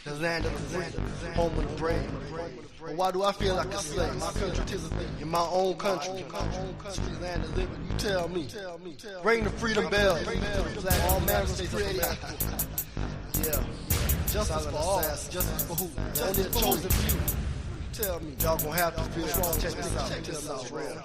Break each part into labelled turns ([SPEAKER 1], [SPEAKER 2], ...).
[SPEAKER 1] The land of the free, home of the brave. But why do I feel like a slave? My country tis a thing. In my own country, sweet land of liberty. You tell me. Ring the freedom bell. All manners is created equal. Yeah. Justice for all. Justice for who? Only the chosen few. Tell me. Y'all gonna have to feel strong. Check this out. Check this out. Real.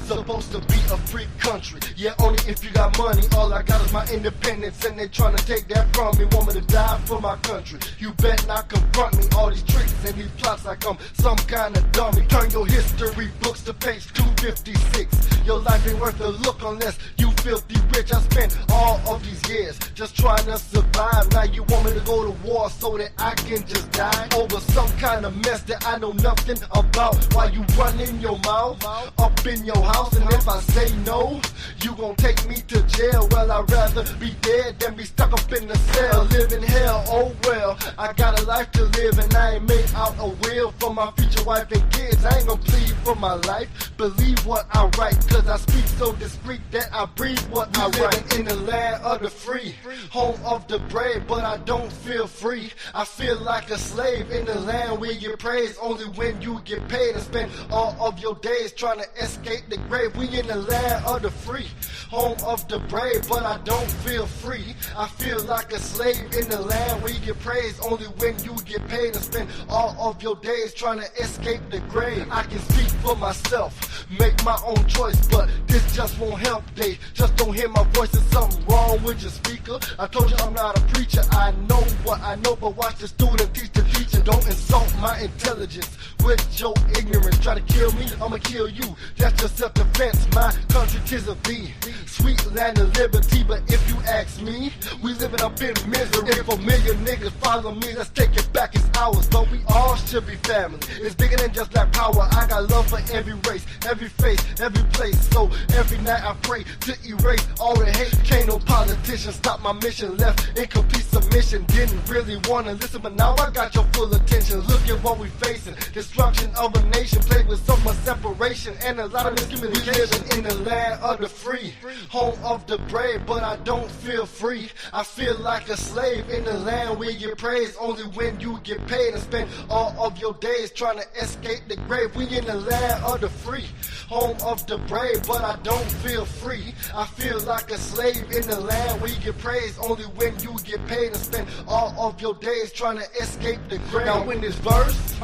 [SPEAKER 1] Supposed to be a free country, yeah, only if you got money. All I got is my independence, and they tryna take that from me. Want me to die for my country? You bet not confront me. All these tricks and these plots like I'm some kind of dummy. Turn your history books to page 256. Your life ain't worth a look unless you filthy rich. I spent all of these years just trying to survive. Now you want me to go to war so that I can just die over some kind of mess that I know nothing about. While you running your mouth up in your house, and if I say no, you gon' take me to jail. Well, I'd rather be dead than be stuck up in the cell. Live in hell, oh well, I got a life to live, and I ain't made out a will for my future wife and kids. I ain't gon' plead for my life, believe what I write, cause I speak so discreet that I breathe what I write. In the land of the free, home of the brave, but I don't feel free. I feel like a slave in the land where you praise only when you get paid, and spend all of your days trying to escape the grave. We in the land of the free, home of the brave, but I don't feel free. I feel like a slave in the land where you get praised only when you get paid, and spend all of your days trying to escape the grave. I can speak for myself, make my own choice, but this just won't help. They just don't hear my voice. There's something wrong with your speaker. I told you I'm not a preacher. I know what I know, but watch the student teach the teacher. Don't insult my intelligence with your ignorance. Try to kill me, I'ma kill you. That's just self-defense. My country tis of thee, sweet land of liberty. But if you ask me, we living up in misery. If a million niggas follow me, let's take it back, it's ours. But we all should be family. It's bigger than just black power. I got love for every race, every face, every place. So every night I pray to erase all the hate. Can't no politician stop my mission. Left incomplete submission. Didn't really wanna listen, but now I got your full attention. Look at what we facing, destruction of a nation, played with so much separation and a lot of miscommunication. We living in the land of the free, home of the brave, but I don't feel free. I feel like a slave in the land where you praise only when you get paid, and spend all of your days trying to escape the grave. We in the land of the free, home of the brave, but I don't feel free. I feel like a slave in the land where you get praised only when you get paid, and spend all of your days trying to escape the grave. Now in this verse,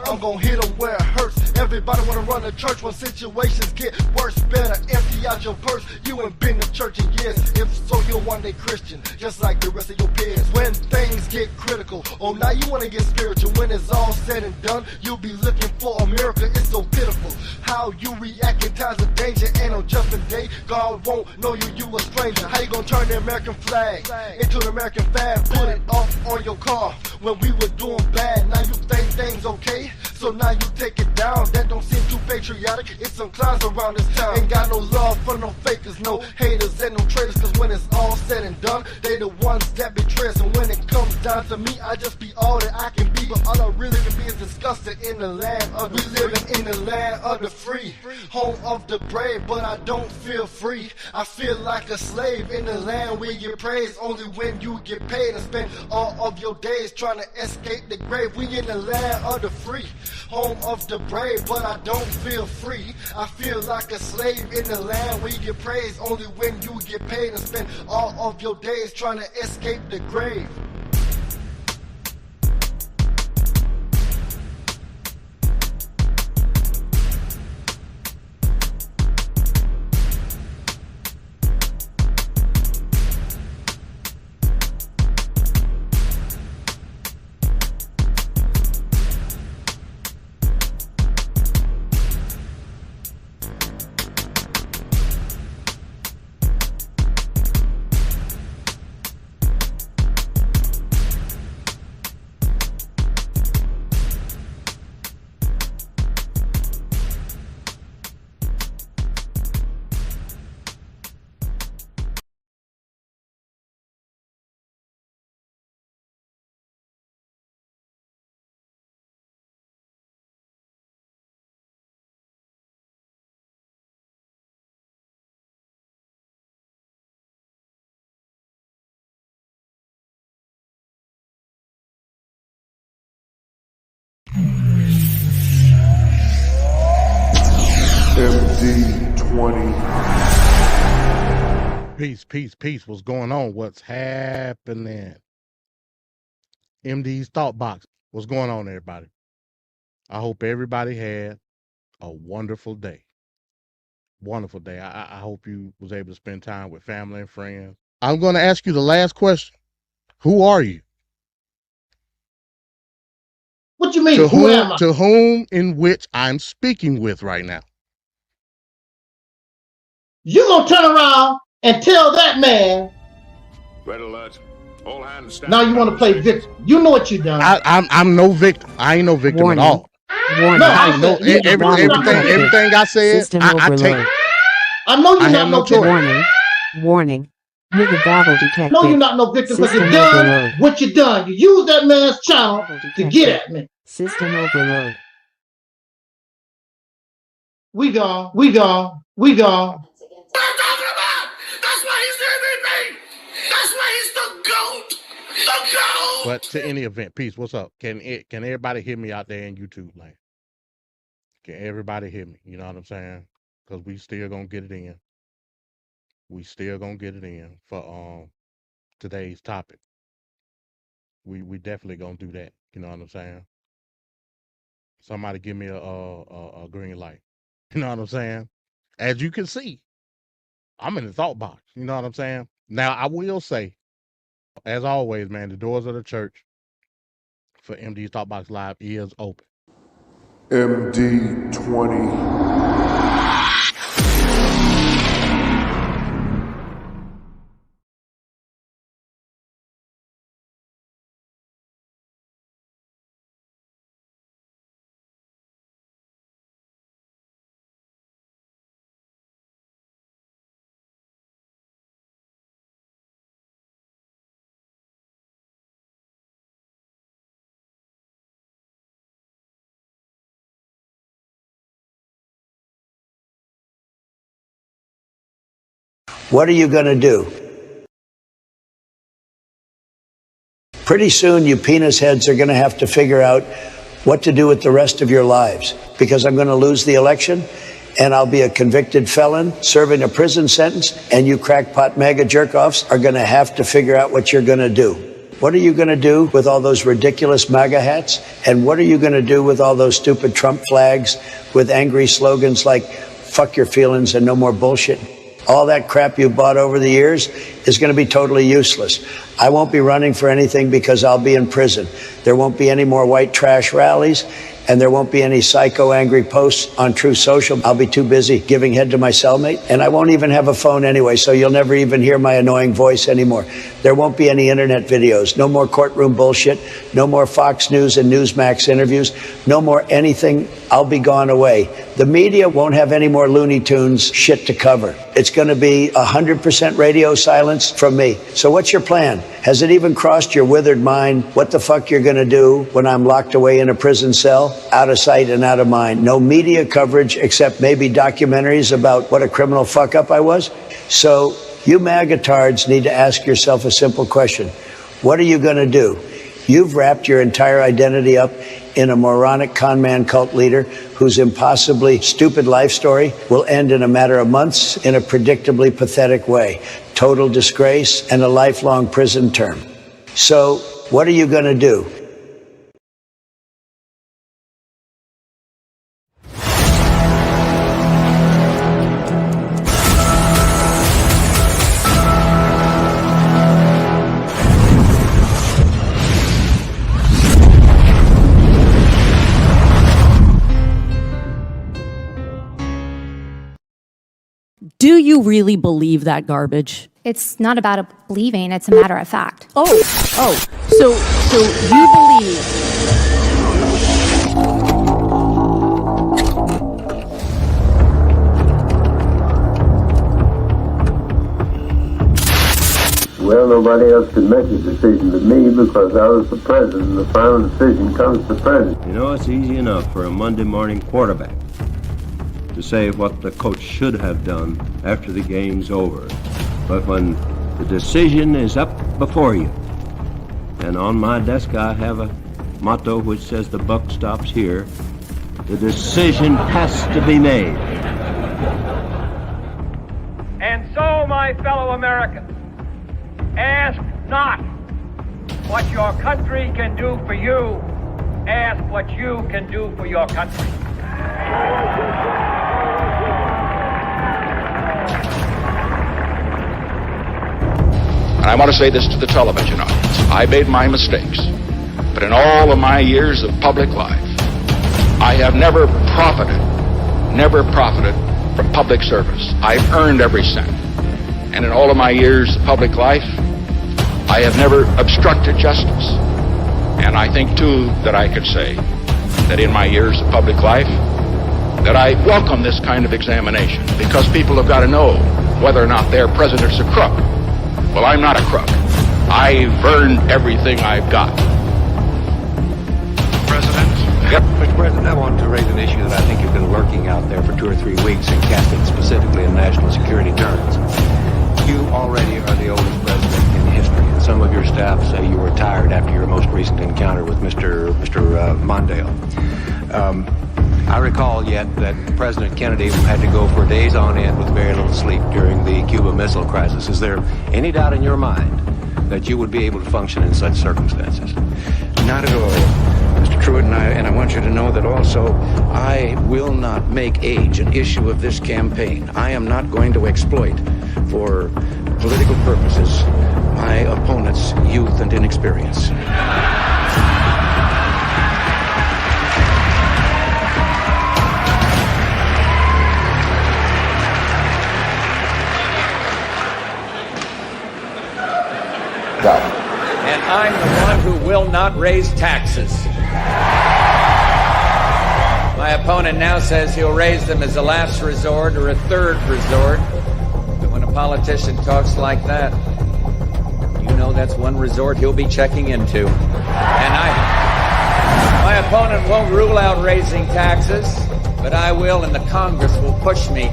[SPEAKER 1] I'm gonna hit them where it hurts. Everybody wanna run a church when situations get worse. Better empty out your purse. You ain't been to church in years. If so, you're one day Christian, just like the rest of your peers. When things get critical, oh now you wanna get spiritual. When it's all said and done, you'll be looking for a miracle. It's so pitiful how you react in times of danger. And on Judgment Day, God won't know you a stranger. How you gonna turn the American flag into an American flag? Put it off on your car when we were doing bad. Now you think things okay, so now you take it down. That don't seem too patriotic. It's some clowns around this town. Ain't got no love for no fakers, no haters and no traitors. Cause when it's all said and done, they the ones that betray us. And when it comes down to me, I just be all that I can be. But all I really can be is disgusted in the land of the free. We living in the land of the free, home of the brave, but I don't feel free. I feel like a slave in the land where you praise only when you get paid, and spend all of your days trying to escape the grave. We in the land of the free, home of the brave, but I don't feel free. I feel like a slave in the land where you get praised only when you get paid, and spend all of your days trying to escape the grave.
[SPEAKER 2] MD20.
[SPEAKER 3] Peace. What's going on? What's happening? MD's Thought Box. What's going on, everybody? I hope everybody had a wonderful day. Wonderful day. I hope you was able to spend time with family and friends. I'm going to ask you the last question. Who are you?
[SPEAKER 4] What you mean, who am I?
[SPEAKER 3] To whom in which I'm speaking with right now.
[SPEAKER 4] You gonna turn around and tell that man.
[SPEAKER 5] Red alert. All hands stand.
[SPEAKER 4] Now you want to play victim. You know what you done.
[SPEAKER 3] I'm no victim. I ain't no victim
[SPEAKER 6] Warning.
[SPEAKER 3] at all.
[SPEAKER 6] Warning.
[SPEAKER 4] No,
[SPEAKER 3] I know everything I said. I take.
[SPEAKER 4] I know you're not no
[SPEAKER 3] choice.
[SPEAKER 6] Warning. Warning. Nigga babble detected.
[SPEAKER 4] No, you're not no victim because you
[SPEAKER 6] System
[SPEAKER 4] done
[SPEAKER 6] overload.
[SPEAKER 4] what you done. You use that man's channel to get at me.
[SPEAKER 6] System overload.
[SPEAKER 4] We gone.
[SPEAKER 5] What I'm talking about. That's why he's MVP. That's why he's the GOAT. The GOAT.
[SPEAKER 3] But to any event, peace. What's up? Can everybody hear me out there in YouTube land? Can everybody hear me? You know what I'm saying? Because we still gonna get it in. We still gonna get it in for today's topic. We definitely gonna do that. You know what I'm saying? Somebody give me a green light. You know what I'm saying? As you can see, I'm in the thought box. You know what I'm saying? Now I will say, as always, man, the doors of the church for MD's Thought Box Live is open.
[SPEAKER 2] MD20.
[SPEAKER 7] What are you going to do? Pretty soon, you penis heads are going to have to figure out what to do with the rest of your lives, because I'm going to lose the election and I'll be a convicted felon serving a prison sentence, and you crackpot mega jerk-offs are going to have to figure out what you're going to do. What are you going to do with all those ridiculous MAGA hats? And what are you going to do with all those stupid Trump flags with angry slogans like fuck your feelings and no more bullshit? All that crap you bought over the years is going to be totally useless. I won't be running for anything because I'll be in prison. There won't be any more white trash rallies, and there won't be any psycho angry posts on True Social. I'll be too busy giving head to my cellmate, and I won't even have a phone anyway, so you'll never even hear my annoying voice anymore. There won't be any internet videos, no more courtroom bullshit, no more Fox News and Newsmax interviews, no more anything. I'll be gone away. The media won't have any more Looney Tunes shit to cover. It's going to be 100% radio silence from me. So what's your plan? Has it even crossed your withered mind what the fuck you're going to do when I'm locked away in a prison cell? Out of sight and out of mind. No media coverage except maybe documentaries about what a criminal fuck up I was. So you MAGA-tards need to ask yourself a simple question. What are you going to do? You've wrapped your entire identity up in a moronic con man cult leader whose impossibly stupid life story will end in a matter of months in a predictably pathetic way. Total disgrace and a lifelong prison term. So what are you going to do?
[SPEAKER 8] Do you really believe that garbage?
[SPEAKER 9] It's not about a believing, it's a matter of fact.
[SPEAKER 8] So you believe.
[SPEAKER 10] Well, nobody else could make a decision but me because I was the president, and the final decision comes to the president.
[SPEAKER 11] You know, it's easy enough for a Monday morning quarterback to say what the coach should have done after the game's over. But when the decision is up before you, and on my desk I have a motto which says the buck stops here, the decision has to be made.
[SPEAKER 12] my fellow Americans, ask not what your country can do for you, ask what you can do for your country.
[SPEAKER 13] And I want to say this to the television audience. I made my mistakes, but in all of my years of public life, I have never profited from public service. I've earned every cent. And in all of my years of public life, I have never obstructed justice. And I think, too, that I could say that in my years of public life, that I welcome this kind of examination, because people have got to know whether or not their president's a crook. Well, I'm not a crook. I've earned everything I've got. President? Yep.
[SPEAKER 11] Mr. President, I want to raise an issue that I think has been lurking out there for 2 or 3 weeks and cast it specifically in national security terms. You already are the oldest president in history. Some of your staff say you were retired after your most recent encounter with Mr. Mondale. I recall yet that President Kennedy had to go for days on end with very little sleep during the Cuba Missile Crisis. Is there any doubt in your mind that you would be able to function in such circumstances?
[SPEAKER 2] Not at all, Mr. Truitt, and I want you to know that also I will not make age an issue of this campaign. I am not going to exploit for political purposes my opponent's youth and inexperience.
[SPEAKER 12] And I'm the one who will not raise taxes. My opponent now says he'll raise them as a last resort or a third resort. But when a politician talks like that, you know that's one resort he'll be checking into. And my opponent won't rule out raising taxes, but I will, and the Congress will push me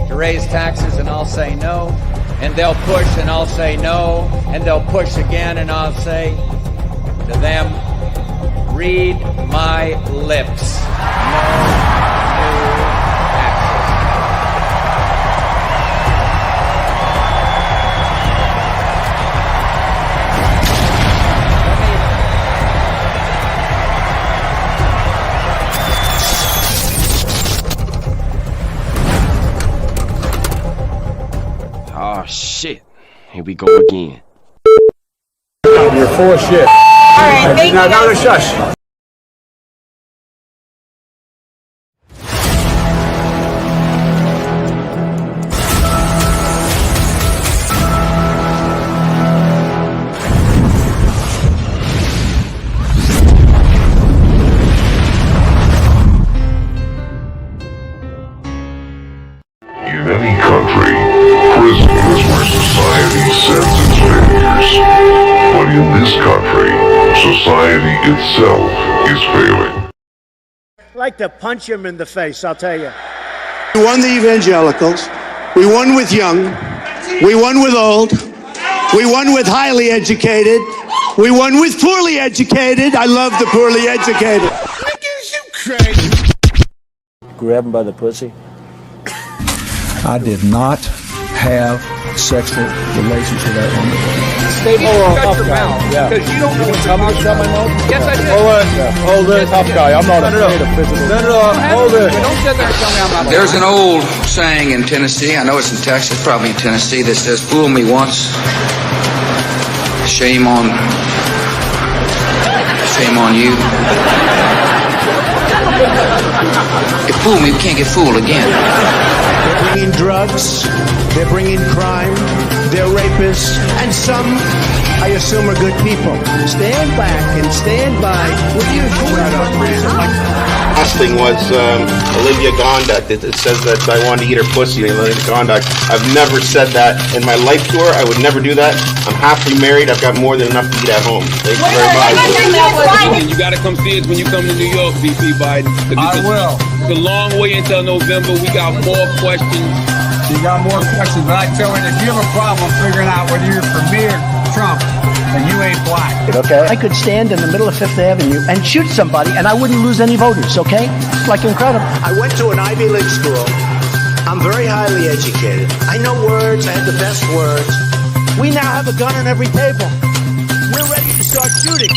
[SPEAKER 12] to raise taxes, and I'll say no. And they'll push, and I'll say no, and they'll push again, and I'll say to them, read my lips. No new taxes.
[SPEAKER 14] Oh, shit. Here we go again.
[SPEAKER 15] You're full of shit. All
[SPEAKER 14] right, thank you.
[SPEAKER 15] Now, shush.
[SPEAKER 16] In any country, prison is where society sends its failures. But in this country, society itself is failing.
[SPEAKER 17] I'd like to punch him in the face, I'll tell you.
[SPEAKER 18] We won the evangelicals. We won with young. We won with old. We won with highly educated. We won with poorly educated. I love the poorly educated.
[SPEAKER 17] You crazy.
[SPEAKER 19] Grab him by the pussy.
[SPEAKER 20] I did not have sexual relations with that woman.
[SPEAKER 15] Stay shut your mouth. Because you don't know what you're talking about. Yes, I did.
[SPEAKER 20] Hold it, tough guy. I'm not afraid of physical.
[SPEAKER 15] Hold it. Don't sit there and tell me I'm not.
[SPEAKER 21] There's an old saying in Tennessee, I know it's in Texas, probably in Tennessee, that says, fool me once, shame on you. If fool me, we can't get fooled again.
[SPEAKER 18] They're bringing drugs, they're bringing crime, they're rapists, and some, I assume, are good people. Stand back and stand by. What are you doing?
[SPEAKER 22] Last thing was Olivia Gondak. It says that I wanted to eat her pussy. Olivia Gondak. I've never said that in my life tour. I would never do that. I'm happily married. I've got more than enough to eat at home. Thank you very much.
[SPEAKER 23] You got to come see us when you come to New York, VP Biden.
[SPEAKER 15] I will.
[SPEAKER 23] It's a long way until November. We got more questions.
[SPEAKER 15] You got more questions, but I tell you, if you have a problem figuring out whether you're for me or Trump, then you ain't black.
[SPEAKER 17] Okay. I could stand in the middle of Fifth Avenue and shoot somebody, and I wouldn't lose any voters, okay? It's like incredible.
[SPEAKER 18] I went to an Ivy League school.
[SPEAKER 7] I'm very highly educated. I know words. I have the best words. We now have a gun on every table. We're ready to start shooting.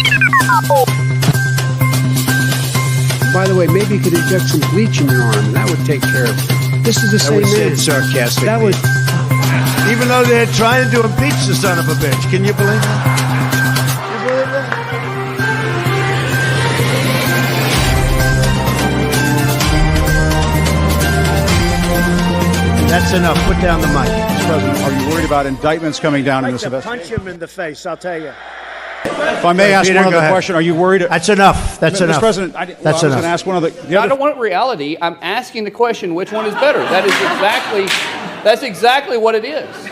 [SPEAKER 18] By the way, maybe you could inject some bleach in your arm, and that would take care of it. This is the same man.
[SPEAKER 7] That was said sarcastically.
[SPEAKER 18] That was...
[SPEAKER 7] Even though they're trying to impeach the son of a bitch. Can you believe that? You believe that? That's enough. Put down the mic.
[SPEAKER 1] Mr. President, are you worried about indictments coming down in this investigation?
[SPEAKER 17] Punch him in the face, I'll tell you.
[SPEAKER 1] If I may ask
[SPEAKER 7] Peter,
[SPEAKER 1] one other
[SPEAKER 7] go ahead.
[SPEAKER 1] question, are you worried?
[SPEAKER 7] That's enough. That's
[SPEAKER 1] Mr.
[SPEAKER 7] enough.
[SPEAKER 1] President, I was going to ask one other.
[SPEAKER 4] I don't want reality. I'm asking the question: which one is better? That's exactly what it is.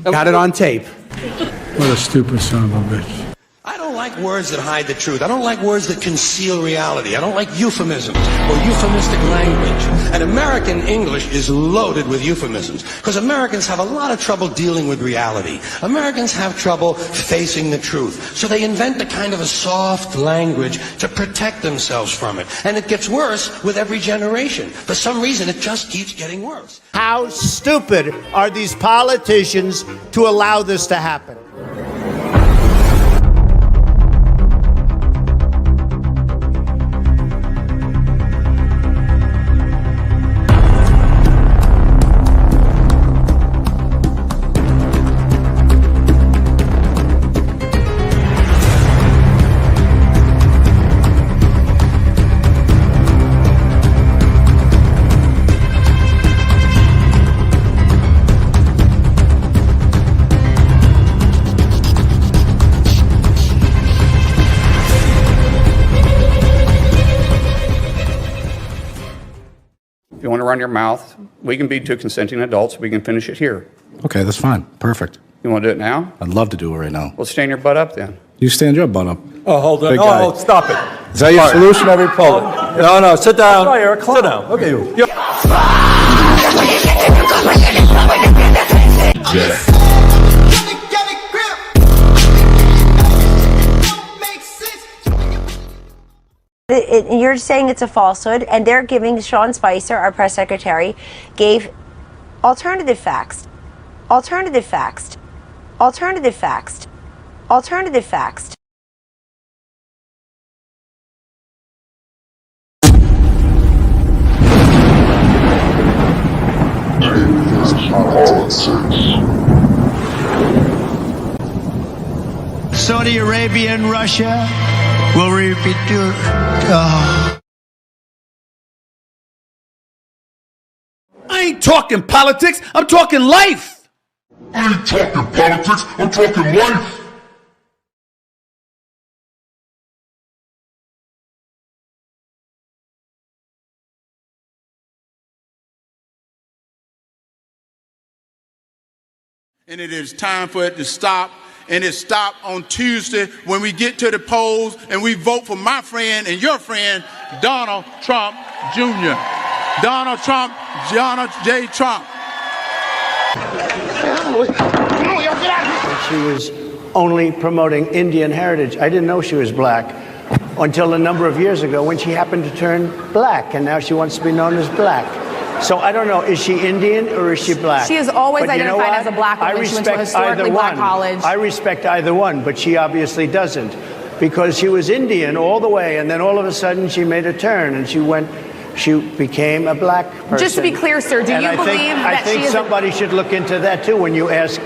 [SPEAKER 18] Got it on tape.
[SPEAKER 20] What a stupid son of a bitch.
[SPEAKER 6] I don't like words that hide the truth. I don't like words that conceal reality. I don't like euphemisms or euphemistic language. And American English is loaded with euphemisms because Americans have a lot of trouble dealing with reality. Americans have trouble facing the truth. So they invent a kind of a soft language to protect themselves from it. And it gets worse with every generation. For some reason, it just keeps getting worse.
[SPEAKER 7] How stupid are these politicians to allow this to happen?
[SPEAKER 4] If you want to run your mouth, we can be two consenting adults. We can finish it here.
[SPEAKER 20] Okay, that's fine. Perfect.
[SPEAKER 4] You want to do it now?
[SPEAKER 20] I'd love to do it right now.
[SPEAKER 4] Well, stand your butt up then.
[SPEAKER 20] You stand your butt up.
[SPEAKER 24] Oh, hold on.
[SPEAKER 20] Big guy.
[SPEAKER 24] Oh, stop it.
[SPEAKER 20] Is that your solution every poll?
[SPEAKER 24] No, sit down. Sit down. Okay, you.
[SPEAKER 25] You're saying it's a falsehood, and they're giving Sean Spicer, our press secretary, gave alternative facts. Alternative facts. Alternative facts. Alternative facts.
[SPEAKER 7] Saudi Arabia and Russia will repeat your.
[SPEAKER 5] I ain't talking politics, I'm talking life.
[SPEAKER 16] I ain't talking politics, I'm talking life.
[SPEAKER 5] And it is time for it to stop. And it stopped on Tuesday when we get to the polls and we vote for my friend and your friend, Donald Trump Jr. Donald Trump, Donald J. Trump.
[SPEAKER 7] She was only promoting Indian heritage. I didn't know she was black until a number of years ago when she happened to turn black, and now she wants to be known as black. So I don't know, is she Indian or is she black?
[SPEAKER 26] She has always
[SPEAKER 7] But you know
[SPEAKER 26] identified
[SPEAKER 7] what?
[SPEAKER 26] as a black woman.
[SPEAKER 7] I
[SPEAKER 26] She went to a
[SPEAKER 7] respect
[SPEAKER 26] historically
[SPEAKER 7] either
[SPEAKER 26] black
[SPEAKER 7] one.
[SPEAKER 26] college.
[SPEAKER 7] I respect either one, but she obviously doesn't, because she was Indian all the way, and then all of a sudden she made a turn and she became a black person.
[SPEAKER 26] Just to be clear, sir, do you believe that
[SPEAKER 7] I think
[SPEAKER 26] she is
[SPEAKER 7] somebody should look into that too when you ask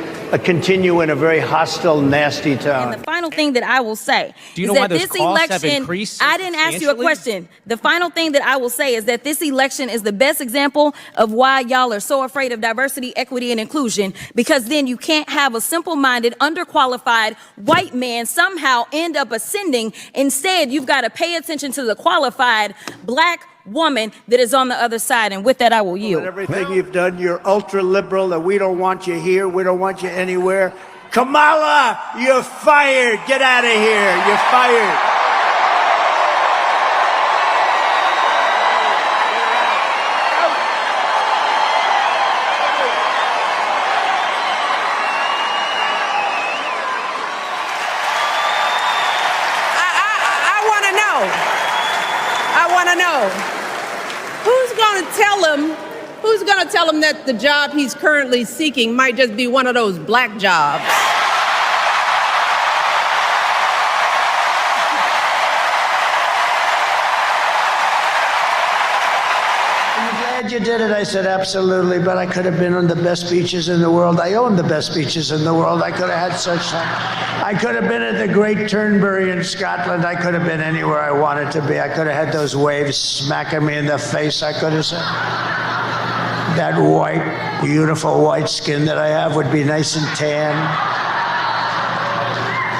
[SPEAKER 7] continue in a very hostile, nasty tone.
[SPEAKER 27] And the final thing that I will say
[SPEAKER 28] Do you
[SPEAKER 27] is
[SPEAKER 28] know why
[SPEAKER 27] that
[SPEAKER 28] those
[SPEAKER 27] this
[SPEAKER 28] costs have
[SPEAKER 27] election,
[SPEAKER 28] increased
[SPEAKER 27] I didn't ask you a
[SPEAKER 28] substantially?
[SPEAKER 27] question. The final thing that I will say is that this election is the best example of why y'all are so afraid of diversity, equity, and inclusion, because then you can't have a simple-minded, underqualified white man somehow end up ascending. Instead, you've got to pay attention to the qualified black woman that is on the other side. And with that, I will yield.
[SPEAKER 7] Everything you've done, you're ultra liberal, that we don't want you here, we don't want you anywhere. Kamala, you're fired. Get out of here. You're fired.
[SPEAKER 29] I want to know who's
[SPEAKER 2] Who's going to tell him that the job he's currently seeking might just be one of those black jobs?
[SPEAKER 18] You did it. I said, absolutely, but I could have been on the best beaches in the world. I own the best beaches in the world. I could have had such time. I could have been at the Great Turnberry in Scotland. I could have been anywhere I wanted to be. I could have had those waves smacking me in the face. I could have said, that white, beautiful white skin that I have would be nice and tan.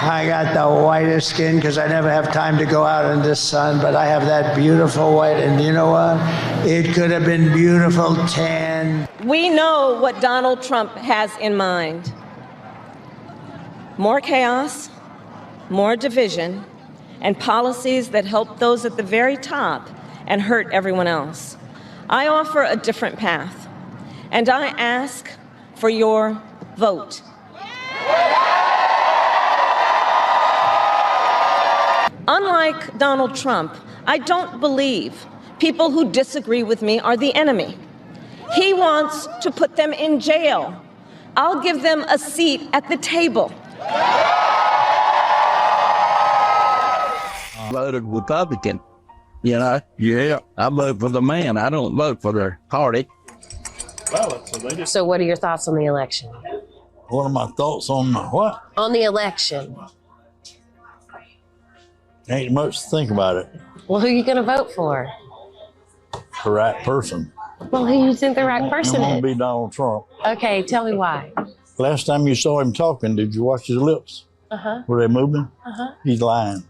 [SPEAKER 18] I got the whitest skin because I never have time to go out in the sun, but I have that beautiful white, and you know what? It could have been beautiful tan.
[SPEAKER 3] We know what Donald Trump has in mind. More chaos, more division, and policies that help those at the very top and hurt everyone else. I offer a different path, and I ask for your vote. Unlike Donald Trump, I don't believe people who disagree with me are the enemy. He wants to put them in jail. I'll give them a seat at the table.
[SPEAKER 8] I voted Republican, you know? Yeah. I vote for the man. I don't vote for the party.
[SPEAKER 9] So what are your thoughts on the election?
[SPEAKER 8] What are my thoughts on what?
[SPEAKER 9] On the election.
[SPEAKER 8] Ain't much to think about it.
[SPEAKER 9] Well, who are you going to vote for?
[SPEAKER 8] The right person.
[SPEAKER 9] Well, who do you think the right person
[SPEAKER 8] It won't
[SPEAKER 9] is?
[SPEAKER 8] be Donald Trump.
[SPEAKER 9] Okay, tell me why.
[SPEAKER 8] Last time you saw him talking, did you watch his lips?
[SPEAKER 9] Uh-huh.
[SPEAKER 8] Were they moving?
[SPEAKER 9] Uh-huh.
[SPEAKER 8] He's lying.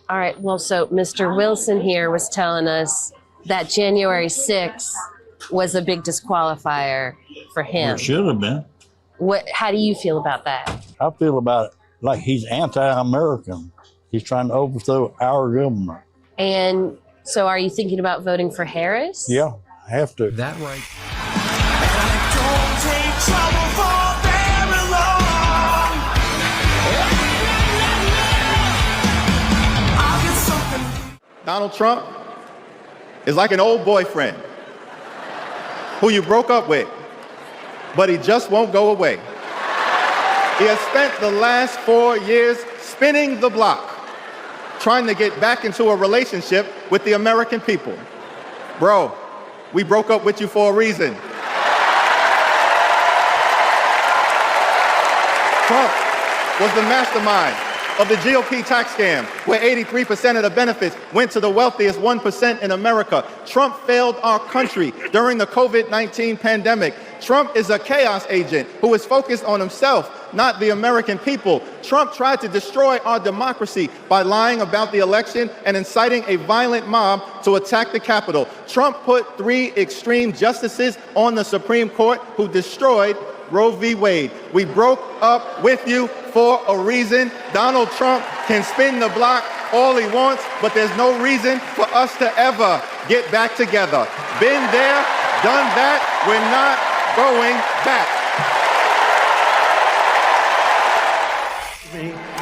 [SPEAKER 9] All right, well, so Mr. Wilson here was telling us that January 6th was a big disqualifier for him.
[SPEAKER 8] It should have been.
[SPEAKER 9] How do you feel about that?
[SPEAKER 8] I feel about it like he's anti-American. He's trying to overthrow our government.
[SPEAKER 9] And so are you thinking about voting for Harris?
[SPEAKER 8] Yeah, I have to.
[SPEAKER 10] That right.
[SPEAKER 11] Donald Trump is like an old boyfriend who you broke up with, but he just won't go away. He has spent the last 4 years spinning the block, trying to get back into a relationship with the American people. Bro, we broke up with you for a reason. Trump was the mastermind of the GOP tax scam, where 83% of the benefits went to the wealthiest 1% in America. Trump failed our country during the COVID-19 pandemic. Trump is a chaos agent who is focused on himself, not the American people. Trump tried to destroy our democracy by lying about the election and inciting a violent mob to attack the Capitol. Trump put 3 extreme justices on the Supreme Court who destroyed Roe v. Wade. We broke up with you for a reason. Donald Trump can spin the block all he wants, but there's no reason for us to ever get back together. Been there, done that, we're not going back.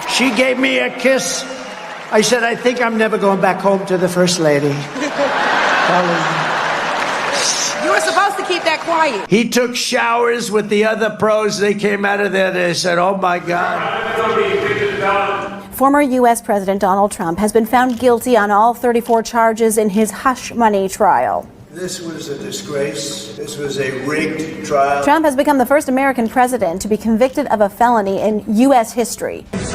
[SPEAKER 18] She gave me a kiss. I said, I think I'm never going back home to the First Lady.
[SPEAKER 2] You were supposed to keep that quiet.
[SPEAKER 18] He took showers with the other pros. They came out of there. They said, oh, my God.
[SPEAKER 13] Former U.S. President Donald Trump has been found guilty on all 34 charges in his hush money trial.
[SPEAKER 18] This was a disgrace. This was a rigged trial.
[SPEAKER 13] Trump has become the first American president to be convicted of a felony in U.S. history.
[SPEAKER 18] This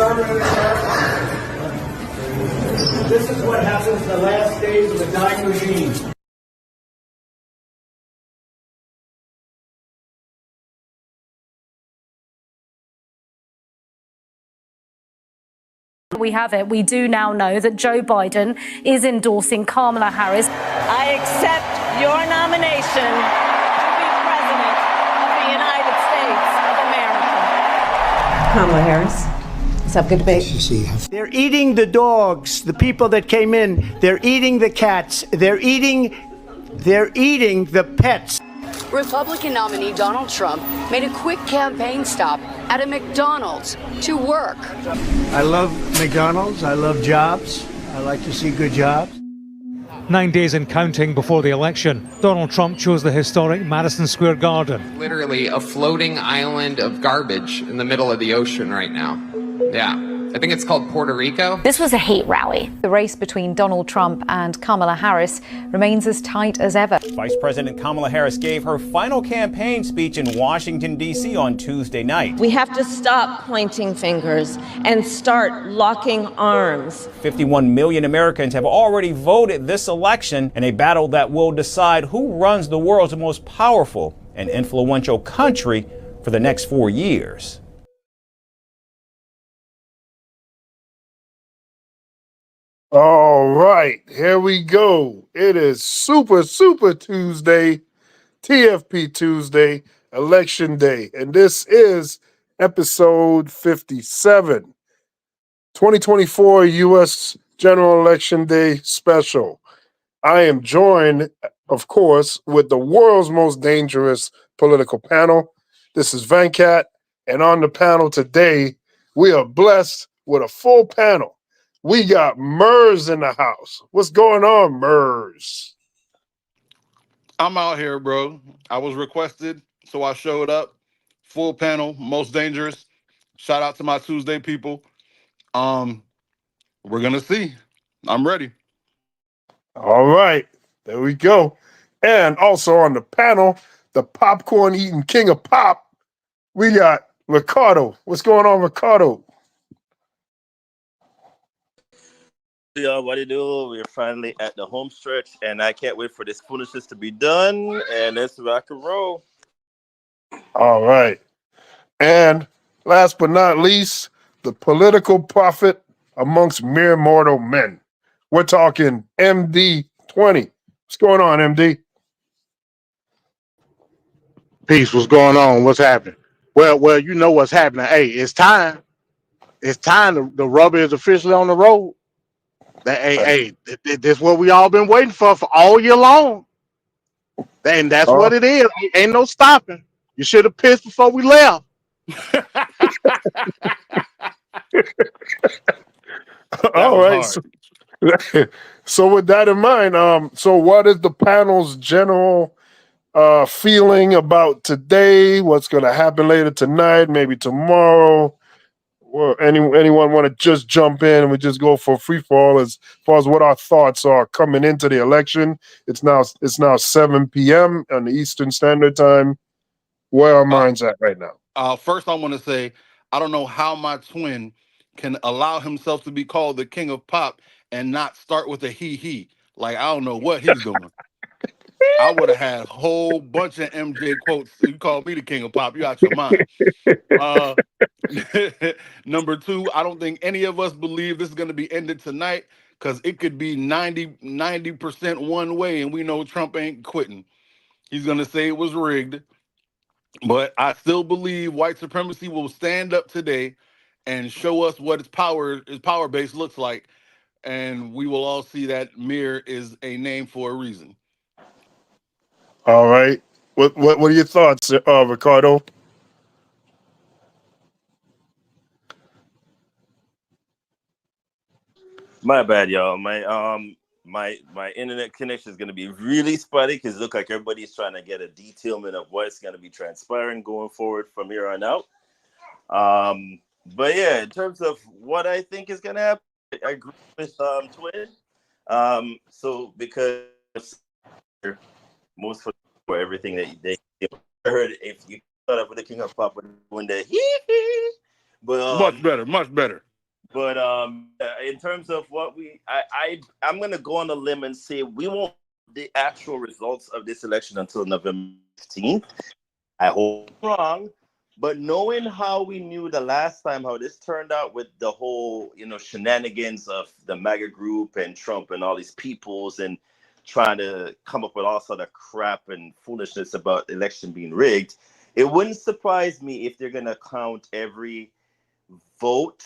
[SPEAKER 18] is what happens in the last days of a dying regime.
[SPEAKER 28] We have it. We do now know that Joe Biden is endorsing Kamala Harris.
[SPEAKER 3] I accept your nomination to be President of the United States of America.
[SPEAKER 25] Kamala Harris. Is that good debate?
[SPEAKER 18] They're eating the dogs, the people that came in. They're eating the cats. They're eating the pets.
[SPEAKER 29] Republican nominee Donald Trump made a quick campaign stop at a McDonald's to work.
[SPEAKER 18] I love McDonald's. I love jobs. I like to see good jobs.
[SPEAKER 10] 9 days and counting before the election. Donald Trump chose the historic Madison Square Garden.
[SPEAKER 12] Literally a floating island of garbage in the middle of the ocean right now. Yeah. I think it's called Puerto Rico.
[SPEAKER 14] This was a hate rally. The race between Donald Trump and Kamala Harris remains as tight as ever.
[SPEAKER 15] Vice President Kamala Harris gave her final campaign speech in Washington, D.C. on Tuesday night.
[SPEAKER 3] We have to stop pointing fingers and start locking arms.
[SPEAKER 15] 51 million Americans have already voted this election in a battle that will decide who runs the world's most powerful and influential country for the next 4 years.
[SPEAKER 17] All right, here we go. It is Super Tuesday, TFP Tuesday, Election Day, and this is episode 57, 2024 U.S. General Election Day special. I am joined, of course, with the world's most dangerous political panel. This is Venkat, and on the panel today, we are blessed with a full panel. We got Murs in the house. What's going on, Murs?
[SPEAKER 5] I'm out here, bro. I was requested, so I showed up. Full panel, most dangerous. Shout out to my Tuesday people. We're gonna see. I'm ready.
[SPEAKER 17] All right, there we go. And also on the panel, the popcorn eating king of pop, we got Ricardo. What's going on, Ricardo?
[SPEAKER 19] Y'all, what do you do? We're finally at the home stretch, and I can't wait for this foolishness to be done. And let's rock and roll.
[SPEAKER 17] All right. And last but not least, the political prophet amongst mere mortal men. We're talking MD 20. What's going on, MD?
[SPEAKER 21] Peace. What's going on? What's happening? Well, you know what's happening. Hey, it's time. It's time. The rubber is officially on the road. This is what we all been waiting for all year long. And that's what it is. Ain't no stopping. You should have pissed before we left.
[SPEAKER 17] All right. So with that in mind, so what is the panel's general feeling about today? What's going to happen later tonight, maybe tomorrow? Well, anyone want to just jump in and we just go for free fall as far as what our thoughts are coming into the election? It's now 7 p.m. on the Eastern Standard Time. Where our minds at right now?
[SPEAKER 5] First, I want to say I don't know how my twin can allow himself to be called the king of pop and not start with a he. Like, I don't know what he's doing. I would have had a whole bunch of MJ quotes. You call me the king of pop, you out your mind. Number two, I don't think any of us believe this is going to be ended tonight because it could be 90% one way, and we know Trump ain't quitting. He's going to say it was rigged. But I still believe white supremacy will stand up today and show us what its power base looks like. And we will all see that Mir is a name for a reason.
[SPEAKER 17] All right. What are your thoughts, Ricardo?
[SPEAKER 19] My bad, y'all. My internet connection is going to be really spotty because it looks like everybody's trying to get a detailment of what's going to be transpiring going forward from here on out. But yeah, in terms of what I think is going to happen, I agree with Twin. So because most for everything that they heard, if you thought of with the King of Pop when the but
[SPEAKER 5] much better.
[SPEAKER 19] But in terms of what I'm gonna go on a limb and say we won't the actual results of this election until November 15th. I hope I'm wrong, but knowing how we knew the last time how this turned out with the whole shenanigans of the MAGA group and Trump and all these peoples and trying to come up with all sort of crap and foolishness about election being rigged, it wouldn't surprise me if they're gonna count every vote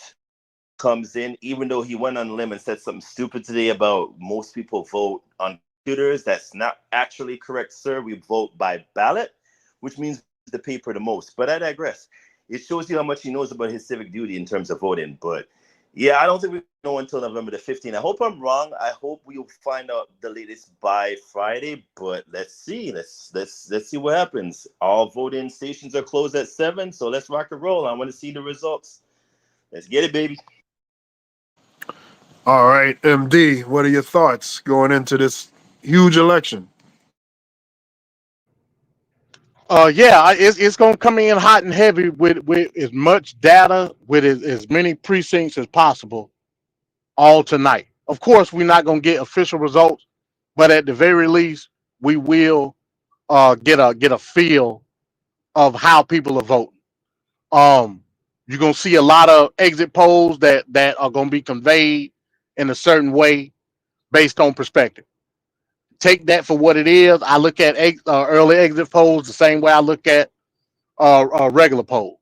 [SPEAKER 19] comes in, even though he went on a limb and said something stupid today about most people vote on computers. That's not actually correct, sir. We vote by ballot, which means the paper the most. But I digress. It shows you how much he knows about his civic duty in terms of voting. But Yeah, I don't think we know until November the 15th. I hope I'm wrong. I hope we'll find out the latest by Friday. But let's see. Let's see what happens. All voting stations are closed at 7, so let's rock and roll. I want to see the results. Let's get it, baby.
[SPEAKER 17] All right, MD, what are your thoughts going into this huge election?
[SPEAKER 21] Yeah, it's gonna come in hot and heavy with as much data, with as many precincts as possible, all tonight. Of course, we're not gonna get official results, but at the very least, we will get a feel of how people are voting. You're gonna see a lot of exit polls that are gonna be conveyed in a certain way based on perspective. Take that for what it is. I look at early exit polls the same way I look at regular polls.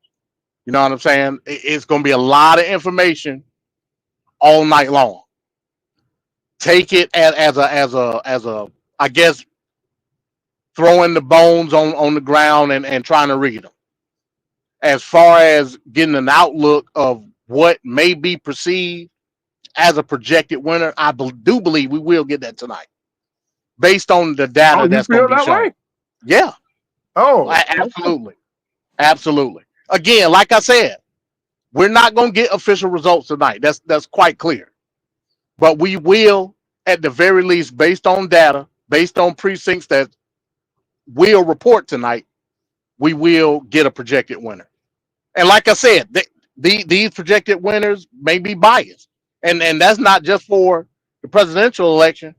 [SPEAKER 21] You know what I'm saying? It's going to be a lot of information all night long. Take it as a I guess throwing the bones on the ground and trying to read them. As far as getting an outlook of what may be perceived as a projected winner, do believe we will get that tonight, based on the
[SPEAKER 17] Oh,
[SPEAKER 21] data
[SPEAKER 17] you
[SPEAKER 21] that's going
[SPEAKER 17] feel
[SPEAKER 21] to be
[SPEAKER 17] that
[SPEAKER 21] shown.
[SPEAKER 17] way?
[SPEAKER 21] Yeah,
[SPEAKER 17] Oh,
[SPEAKER 21] absolutely, absolutely. Again, like I said, we're not going to get official results tonight. That's quite clear. But we will, at the very least, based on data, based on precincts that will report tonight, we will get a projected winner. And like I said, these projected winners may be biased, and that's not just for the presidential election,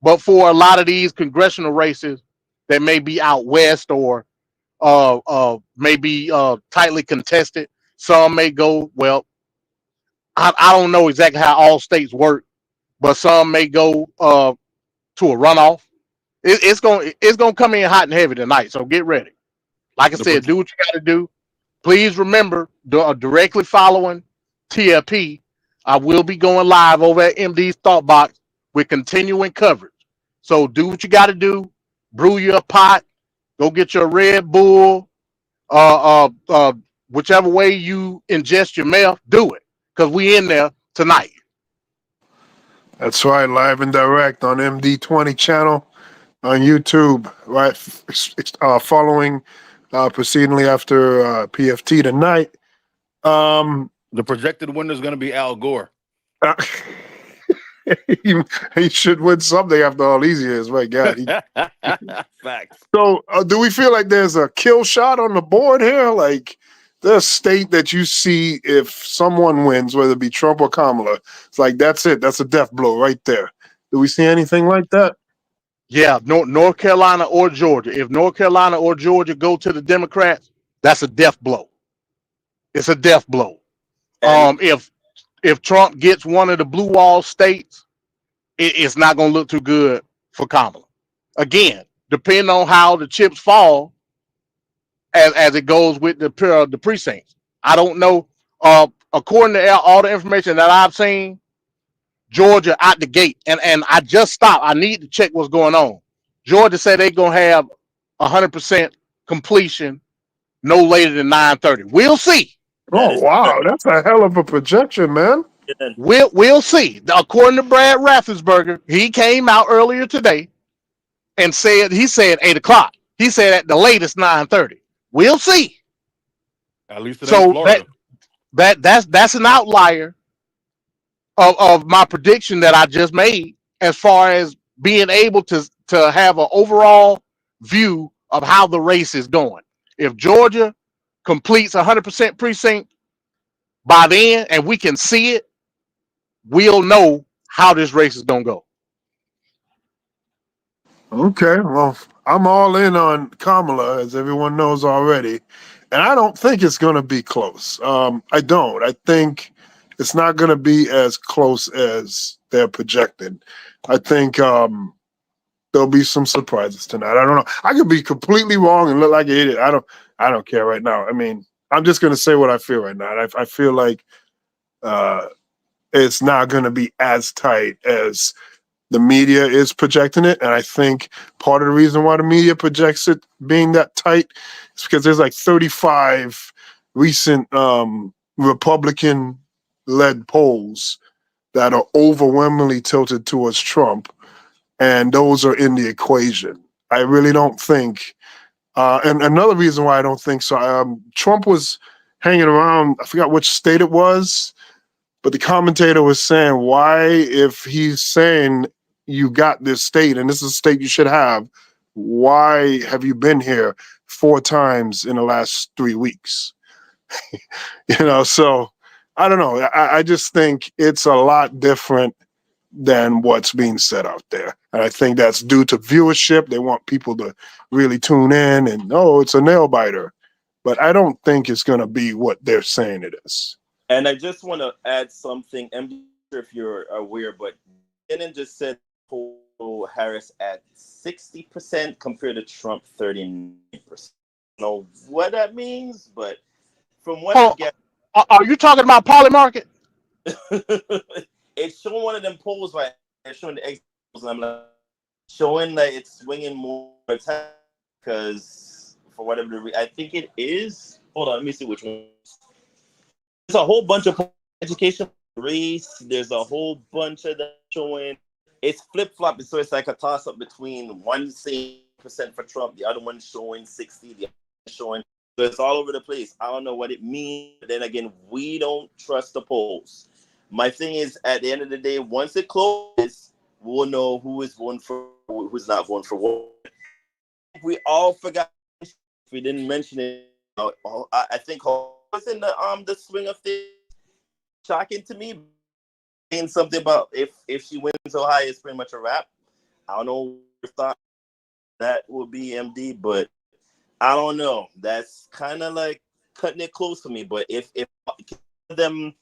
[SPEAKER 21] but for a lot of these congressional races that may be out west or may be tightly contested. Some may go well. I don't know exactly how all states work, but some may go to a runoff. It's gonna come in hot and heavy tonight. So get ready. Like I said, do what you got to do. Please remember, directly following TFP, I will be going live over at MD's Thought Box with continuing coverage. So do what you got to do. Brew your pot. Go get your Red Bull. Whichever way you ingest your mail, do it, because we in there tonight.
[SPEAKER 17] That's right, live and direct on MD20 channel on YouTube, right? Following proceedingly after PFT tonight.
[SPEAKER 1] The projected winner is going to be Al Gore.
[SPEAKER 17] He should win something after all these years, right? God.
[SPEAKER 1] Facts.
[SPEAKER 17] So, do we feel like there's a kill shot on the board here? Like, the state that you see if someone wins, whether it be Trump or Kamala, it's like that's it. That's a death blow right there. Do we see anything like that?
[SPEAKER 21] Yeah, North Carolina or Georgia. If North Carolina or Georgia go to the Democrats, that's a death blow. It's a death blow. If Trump gets one of the blue wall states, it's not going to look too good for Kamala. Again, depending on how the chips fall, as it goes with the precincts. I don't know. According to all the information that I've seen, Georgia out the gate, and I just stopped. I need to check what's going on. Georgia said they're gonna have 100% completion no later than 9:30. We'll see.
[SPEAKER 17] Oh wow, that's a hell of a projection, man.
[SPEAKER 21] We'll see. According to Brad Raffensperger, he came out earlier today and said 8 o'clock. He said at the latest 9:30. We'll see.
[SPEAKER 1] At least it ain't Florida.
[SPEAKER 21] That's an outlier of my prediction that I just made, as far as being able to have an overall view of how the race is going. If Georgia completes 100% precinct by then, and we can see it, we'll know how this race is going to go.
[SPEAKER 17] Okay, well, I'm all in on Kamala, as everyone knows already, and I don't think it's going to be close. I don't. I think it's not going to be as close as they're projected. I think there'll be some surprises tonight. I don't know. I could be completely wrong and look like an idiot. I don't care right now. I mean, I'm just going to say what I feel right now. I feel like it's not going to be as tight as the media is projecting it. And I think part of the reason why the media projects it being that tight is because there's like 35 recent Republican led polls that are overwhelmingly tilted towards Trump, and those are in the equation. I really don't think, and another reason why I don't think so, Trump was hanging around, I forgot which state it was, but the commentator was saying, why, if he's saying you got this state and this is a state you should have, why have you been here 4 times in the last 3 weeks? So I don't know. I just think it's a lot different than what's being said out there. And I think that's due to viewership. They want people to really tune in and, oh, it's a nail biter. But I don't think it's going to be what they're saying it is.
[SPEAKER 19] And I just want to add something. I'm not sure if you're aware, but Biden just said Harris at 60% compared to Trump 39%. Know what that means, but from what I get,
[SPEAKER 21] are you talking about Poly Market?
[SPEAKER 19] It's showing one of them polls, right? It's showing the examples, and I'm like, showing that it's swinging more because for whatever the reason, I think it is. Hold on, let me see which one. There's a whole bunch of education, race. There's a whole bunch of that showing. It's flip flopping, so it's like a toss up between one saying % for Trump, the other one showing 60, the other showing. So it's all over the place. I don't know what it means. But then again, we don't trust the polls. My thing is, at the end of the day, once it closes, we'll know who is voting for, who's not voting for what. We all forgot. If we didn't mention it, I think was in the swing of things. Shocking to me. Saying something about if she wins Ohio, it's pretty much a wrap. I don't know if thought that will be MD, but I don't know. That's kind of like cutting it close for me. But if them.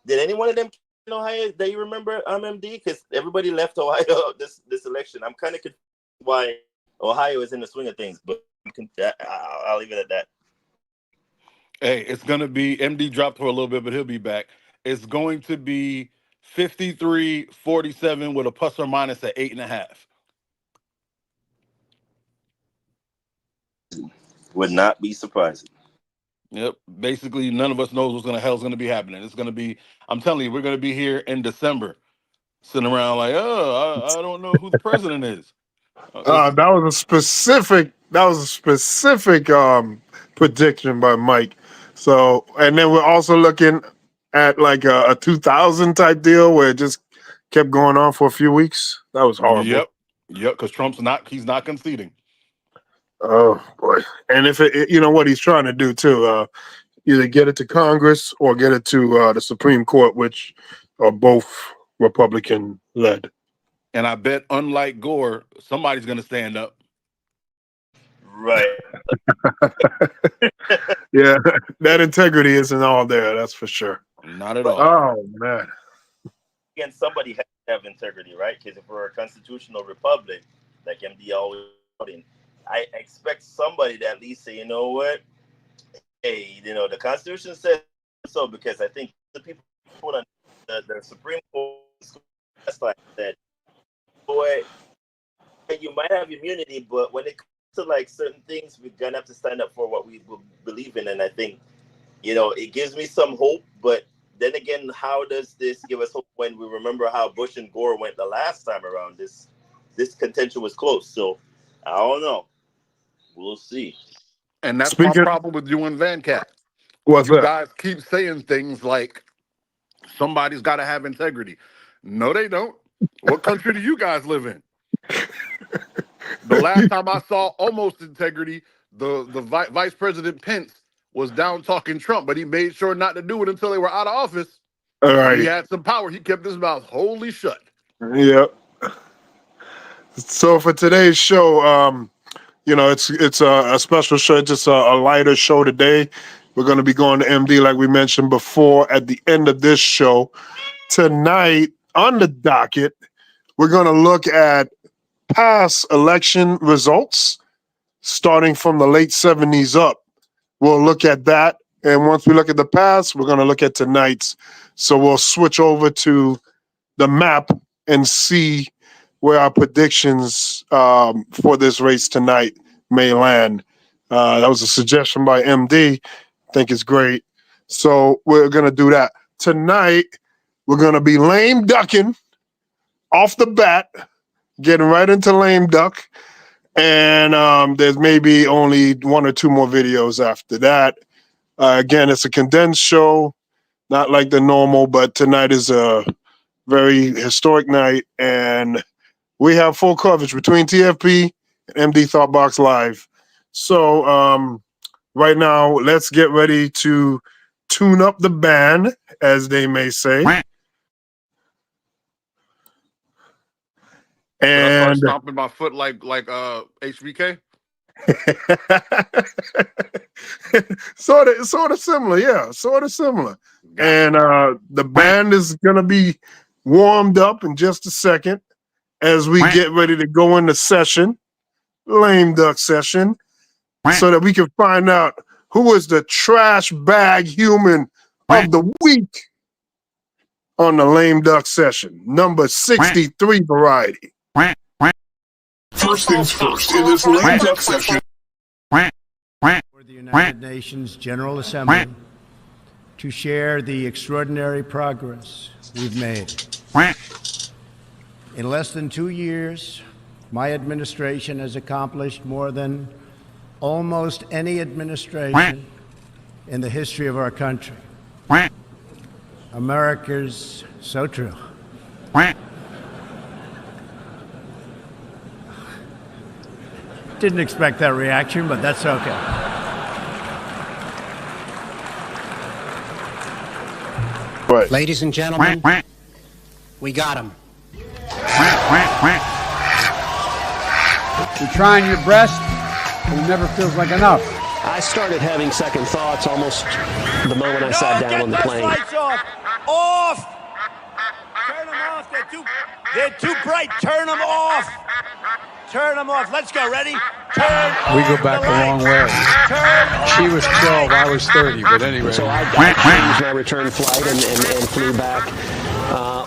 [SPEAKER 19] Did any one of them in Ohio that you remember MD? Because everybody left Ohio this election. I'm kind of confused why Ohio is in the swing of things, but I'll leave it at that.
[SPEAKER 1] Hey, it's going to be, MD dropped for a little bit, but he'll be back. It's going to be 53-47 with a plus or minus at 8.5.
[SPEAKER 19] Would not be surprising.
[SPEAKER 1] Yep. Basically, none of us knows what's hell's going to be happening. It's going to be, I'm telling you, we're going to be here in December sitting around like, I don't know who the president is.
[SPEAKER 17] That was a specific prediction by Mike. So, and then we're also looking at like a 2000 type deal where it just kept going on for a few weeks. That was horrible.
[SPEAKER 1] Yep, because he's not conceding.
[SPEAKER 17] Oh boy! And if you know what he's trying to do too, either get it to Congress or get it to the Supreme Court, which are both Republican led.
[SPEAKER 1] And I bet, unlike Gore, somebody's going to stand up.
[SPEAKER 19] Right.
[SPEAKER 17] Yeah, that integrity isn't all there. That's for sure.
[SPEAKER 1] Not at all.
[SPEAKER 17] Oh man.
[SPEAKER 19] Again, somebody has to have integrity, right? Because if we're a constitutional republic, like MD always putting, I expect somebody to at least say, you know what? Hey, the Constitution says so, because I think the people put on the Supreme Court like that, boy, you might have immunity, but when it comes to like certain things, we're gonna have to stand up for what we believe in. And I think, it gives me some hope, but then again, how does this give us hope when we remember how Bush and Gore went the last time around? This contention was close, so I don't know. We'll see.
[SPEAKER 1] And that's my problem with you and Van Cat.
[SPEAKER 17] What's
[SPEAKER 1] you
[SPEAKER 17] that?
[SPEAKER 1] guys keep saying things like somebody's got to have integrity. No, they don't. What country do you guys live in? The last time I saw almost integrity, the Vice President Pence was down talking Trump, but he made sure not to do it until they were out of office.
[SPEAKER 17] All right.
[SPEAKER 1] He had some power. He kept his mouth wholly shut.
[SPEAKER 17] Yep. So for today's show, it's a special show, just a lighter show today. We're going to be going to MD like we mentioned before at the end of this show. Tonight on the docket, we're going to look at past election results starting from the late 70s up. We'll look at that. And once we look at the past, we're going to look at tonight's. So we'll switch over to the map and see where our predictions for this race tonight may land. That was a suggestion by MD. I think it's great. So we're going to do that. tonight we're going to be lame ducking off the bat, getting right into lame duck. And there's maybe only 1 or 2 more videos after that. Again, it's a condensed show, not like the normal, but tonight is a very historic night. And we have full coverage between TFP and MD Thoughtbox Live. So right now, let's get ready to tune up the band, as they may say.
[SPEAKER 1] And
[SPEAKER 17] And
[SPEAKER 1] stomping my foot like HBK.
[SPEAKER 17] sort of similar, yeah, sort of similar. And the band is gonna be warmed up in just a second as we get ready to go into session, lame duck session, so that we can find out who is the trash bag human of the week on the lame duck session, number 63 variety.
[SPEAKER 4] First things first, in this lame duck session.
[SPEAKER 6] For the United Nations General Assembly to share the extraordinary progress we've made. In less than 2 years, my administration has accomplished more than almost any administration in the history of our country. America's so true. Didn't expect that reaction, but that's okay.
[SPEAKER 17] Right.
[SPEAKER 16] Ladies and gentlemen, we got him.
[SPEAKER 20] You're trying your best, but it never feels like enough.
[SPEAKER 18] I started having second thoughts almost the moment I sat down on the plane.
[SPEAKER 6] Lights off! Off! Turn them off. They're too bright. Turn them off. Turn them off. Let's go. Ready? Turn
[SPEAKER 20] We go back a long way. She was 12, I was 30, but anyway.
[SPEAKER 18] So I changed my return flight and flew back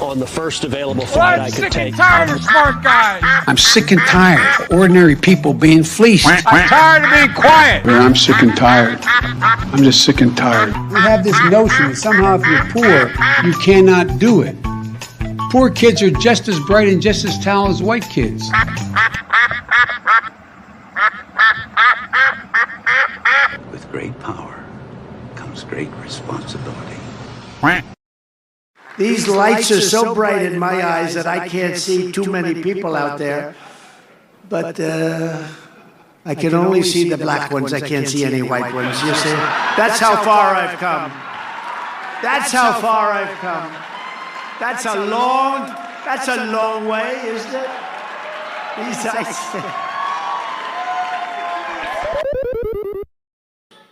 [SPEAKER 18] on the first available flight I could take.
[SPEAKER 20] I'm sick and tired of smart guys.
[SPEAKER 16] I'm sick and tired of ordinary people being fleeced.
[SPEAKER 20] I'm tired of being quiet.
[SPEAKER 16] I'm sick and tired. I'm just sick and tired. We have this notion that somehow if you're poor, you cannot do it. Poor kids are just as bright and just as talented as white kids.
[SPEAKER 22] With great power comes great responsibility.
[SPEAKER 6] These lights are so bright in my eyes that I can't see too many people out there. But I can only see the black ones. I can't see any white ones. You see? That's how far I've come. That's how far I've come. That's a long way, isn't it? These lights.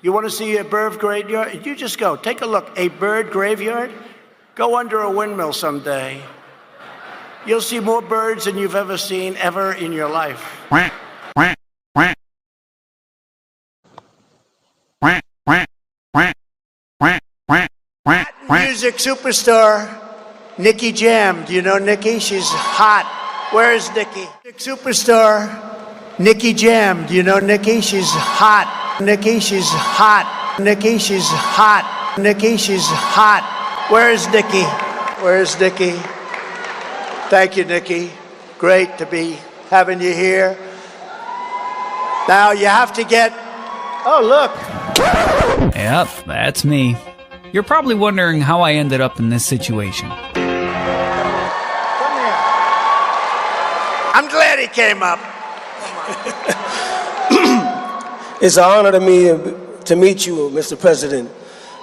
[SPEAKER 6] You want to see a bird graveyard? You just go. Take a look. A bird graveyard? Go under a windmill someday. You'll see more birds than you've ever seen ever in your life. Music superstar Nikki Jam. Do you know Nikki? She's hot. Where's Nikki? Superstar Nikki Jam. Do you know Nikki? She's hot. Nikki, she's hot. Nikki, she's hot. Nikki, she's hot. Where's Nikki? Where's Nikki? Thank you, Nikki. Great to be having you here. Now you have to get... Oh, look.
[SPEAKER 23] Yep, that's me. You're probably wondering how I ended up in this situation.
[SPEAKER 6] I'm glad he came up.
[SPEAKER 24] It's an honor to me to meet you, Mr. President.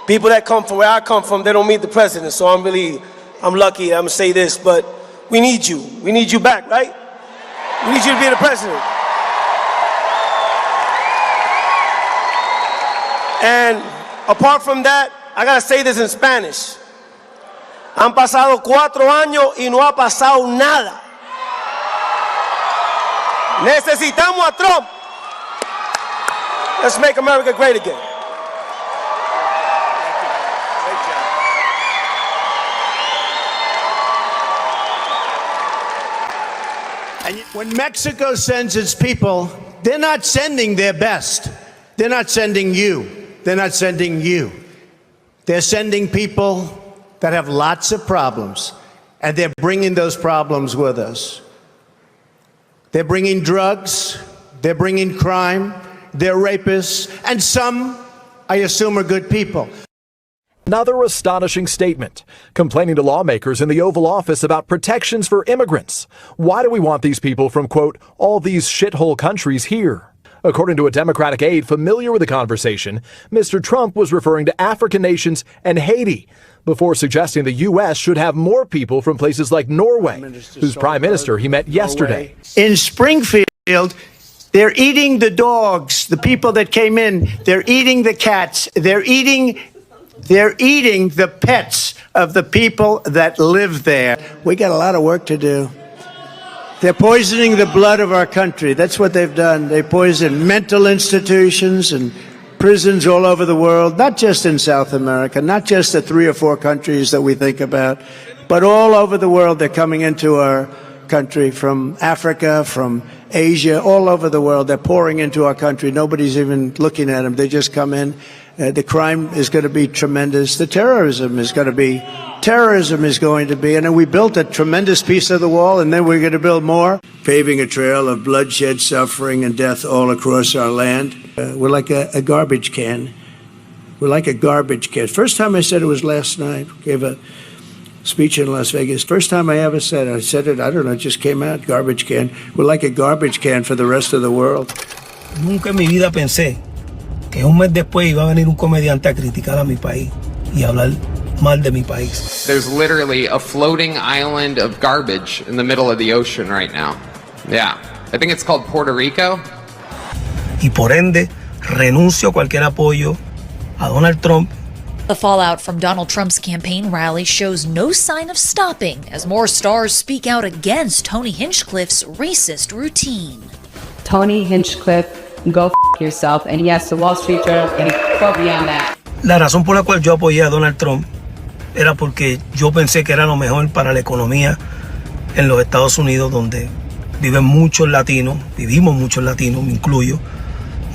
[SPEAKER 24] People that come from where I come from, they don't meet the president, so I'm lucky. I'm gonna say this, but we need you. We need you back, right? We need you to be the president. And apart from that, I gotta say this in Spanish. Han pasado 4 años y no ha pasado nada. Necesitamos a Trump. Let's make America great again.
[SPEAKER 6] And when Mexico sends its people, they're not sending their best. They're not sending you. They're not sending you. They're sending people that have lots of problems, and they're bringing those problems with us. They're bringing drugs, they're bringing crime, they're rapists, and some, I assume, are good people.
[SPEAKER 2] Another astonishing statement, complaining to lawmakers in the Oval Office about protections for immigrants. Why do we want these people from, quote, all these shithole countries here? According to a Democratic aide familiar with the conversation, Mr. Trump was referring to African nations and Haiti before suggesting the U.S. should have more people from places like Norway, whose prime minister he met yesterday.
[SPEAKER 6] In Springfield, they're eating the dogs, the people that came in. They're eating the cats. They're eating the pets of the people that live there. We got a lot of work to do. They're poisoning the blood of our country. That's what they've done. They poison mental institutions and prisons all over the world, not just in South America, not just the 3 or 4 countries that we think about, but all over the world. They're coming into our country from Africa, from Asia, all over the world. They're pouring into our country. Nobody's even looking at them. They just come in. The crime is going to be tremendous. The terrorism is going to be, and then we built a tremendous piece of the wall, and then we're going to build more, paving a trail of bloodshed, suffering, and death all across our land. We're like a garbage can. We're like a garbage can. First time I said it was last night. Gave a speech in Las Vegas. First time I ever said it. I said it, I don't know, it just came out, garbage can. We're like a garbage can for the rest of the world.
[SPEAKER 24] Nunca en mi vida pensé que un mes después iba a venir un comediante a criticar a mi país y hablar mal de mi país.
[SPEAKER 12] There's literally a floating island of garbage in the middle of the ocean right now. Yeah, I think it's called Puerto Rico.
[SPEAKER 24] Y por ende, renuncio a cualquier apoyo a Donald Trump.
[SPEAKER 7] The fallout from Donald Trump's campaign rally shows no sign of stopping as more stars speak out against Tony Hinchcliffe's racist routine.
[SPEAKER 8] Tony Hinchcliffe, go f yourself. And yes, the Wall Street Journal can quote me on that.
[SPEAKER 24] La razón por la cual yo apoyé a Donald Trump era porque yo pensé que era lo mejor para la economía en los Estados Unidos, donde vivimos muchos latinos, me incluyo,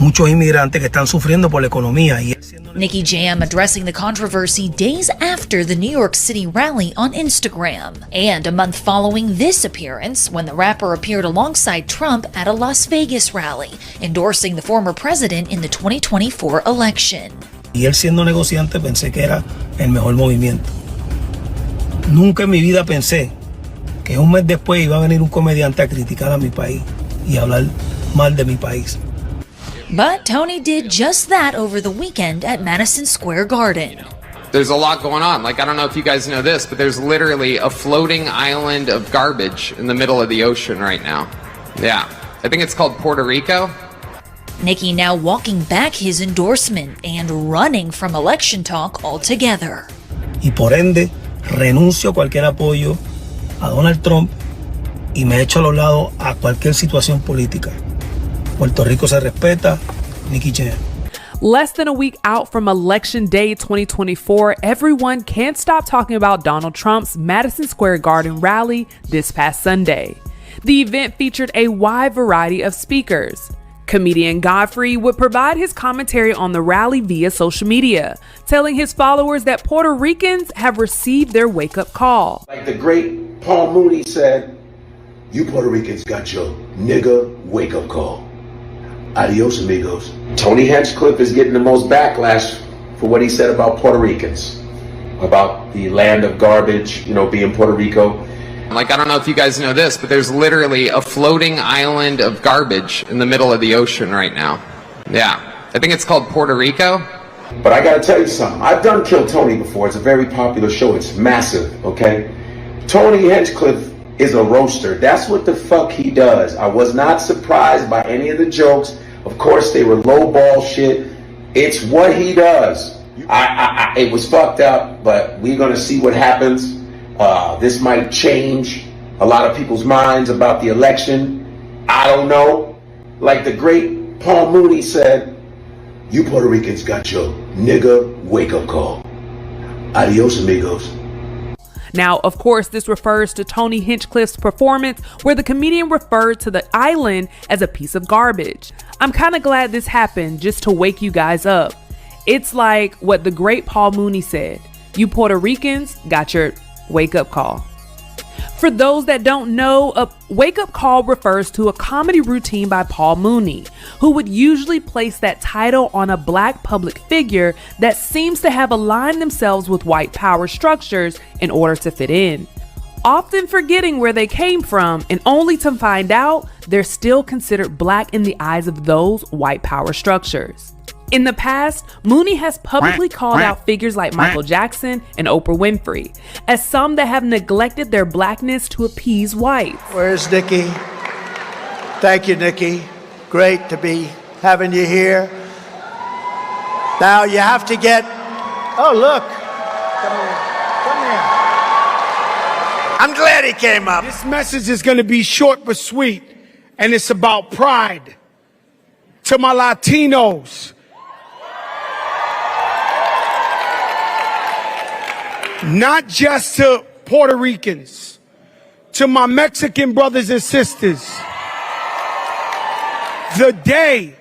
[SPEAKER 24] muchos inmigrantes que están sufriendo por la economía.
[SPEAKER 7] Nicky Jam addressing the controversy days after the New York City rally on Instagram, and a month following this appearance when the rapper appeared alongside Trump at a Las Vegas rally, endorsing the former president in the 2024 election.
[SPEAKER 24] Y él siendo negociante pensé que era el mejor movimiento. Nunca en mi vida pensé que un mes después iba a venir un comediante a criticar a mi país y hablar mal de mi país.
[SPEAKER 7] But Tony did just that over the weekend at Madison Square Garden.
[SPEAKER 12] There's a lot going on. Like, I don't know if you guys know this, but there's literally a floating island of garbage in the middle of the ocean right now. Yeah, I think it's called Puerto Rico.
[SPEAKER 7] Nicky now walking back his endorsement and running from election talk altogether.
[SPEAKER 24] Y por ende, renuncio a cualquier apoyo a Donald Trump y me echo a los lados a cualquier situación política. Puerto Rico se respeta, Nicky Jam.
[SPEAKER 9] Less than a week out from Election Day 2024, everyone can't stop talking about Donald Trump's Madison Square Garden rally this past Sunday. The event featured a wide variety of speakers. Comedian Godfrey would provide his commentary on the rally via social media, telling his followers that Puerto Ricans have received their wake-up call.
[SPEAKER 11] Like the great Paul Mooney said, you Puerto Ricans got your nigga wake-up call. Adios, amigos. Tony Hinchcliffe is getting the most backlash for what he said about Puerto Ricans, about the land of garbage, being Puerto Rico.
[SPEAKER 12] Like, I don't know if you guys know this, but there's literally a floating island of garbage in the middle of the ocean right now. Yeah, I think it's called Puerto Rico.
[SPEAKER 11] But I gotta tell you something. I've done Kill Tony before. It's a very popular show. It's massive, okay? Tony Hinchcliffe is a roaster. That's what the fuck he does. I was not surprised by any of the jokes. Of course, they were lowball shit. It's what he does. It was fucked up, but we're gonna see what happens. This might change a lot of people's minds about the election. I don't know. Like the great Paul Mooney said, you Puerto Ricans got your nigga wake-up call. Adios, amigos.
[SPEAKER 9] Now, of course, this refers to Tony Hinchcliffe's performance where the comedian referred to the island as a piece of garbage. I'm kind of glad this happened just to wake you guys up. It's like what the great Paul Mooney said. You Puerto Ricans got your wake-up call. For those that don't know, a wake-up call refers to a comedy routine by Paul Mooney, who would usually place that title on a black public figure that seems to have aligned themselves with white power structures in order to fit in, often forgetting where they came from and only to find out they're still considered black in the eyes of those white power structures. In the past, Mooney has publicly called out figures like Michael Jackson and Oprah Winfrey as some that have neglected their blackness to appease whites.
[SPEAKER 6] Where's Nikki? Thank you, Nikki. Great to be having you here. Now you have to get, oh look, come here. I'm glad he came up.
[SPEAKER 16] This message is going to be short but sweet, and it's about pride. To my Latinos, not just to Puerto Ricans, to my Mexican brothers and sisters. The day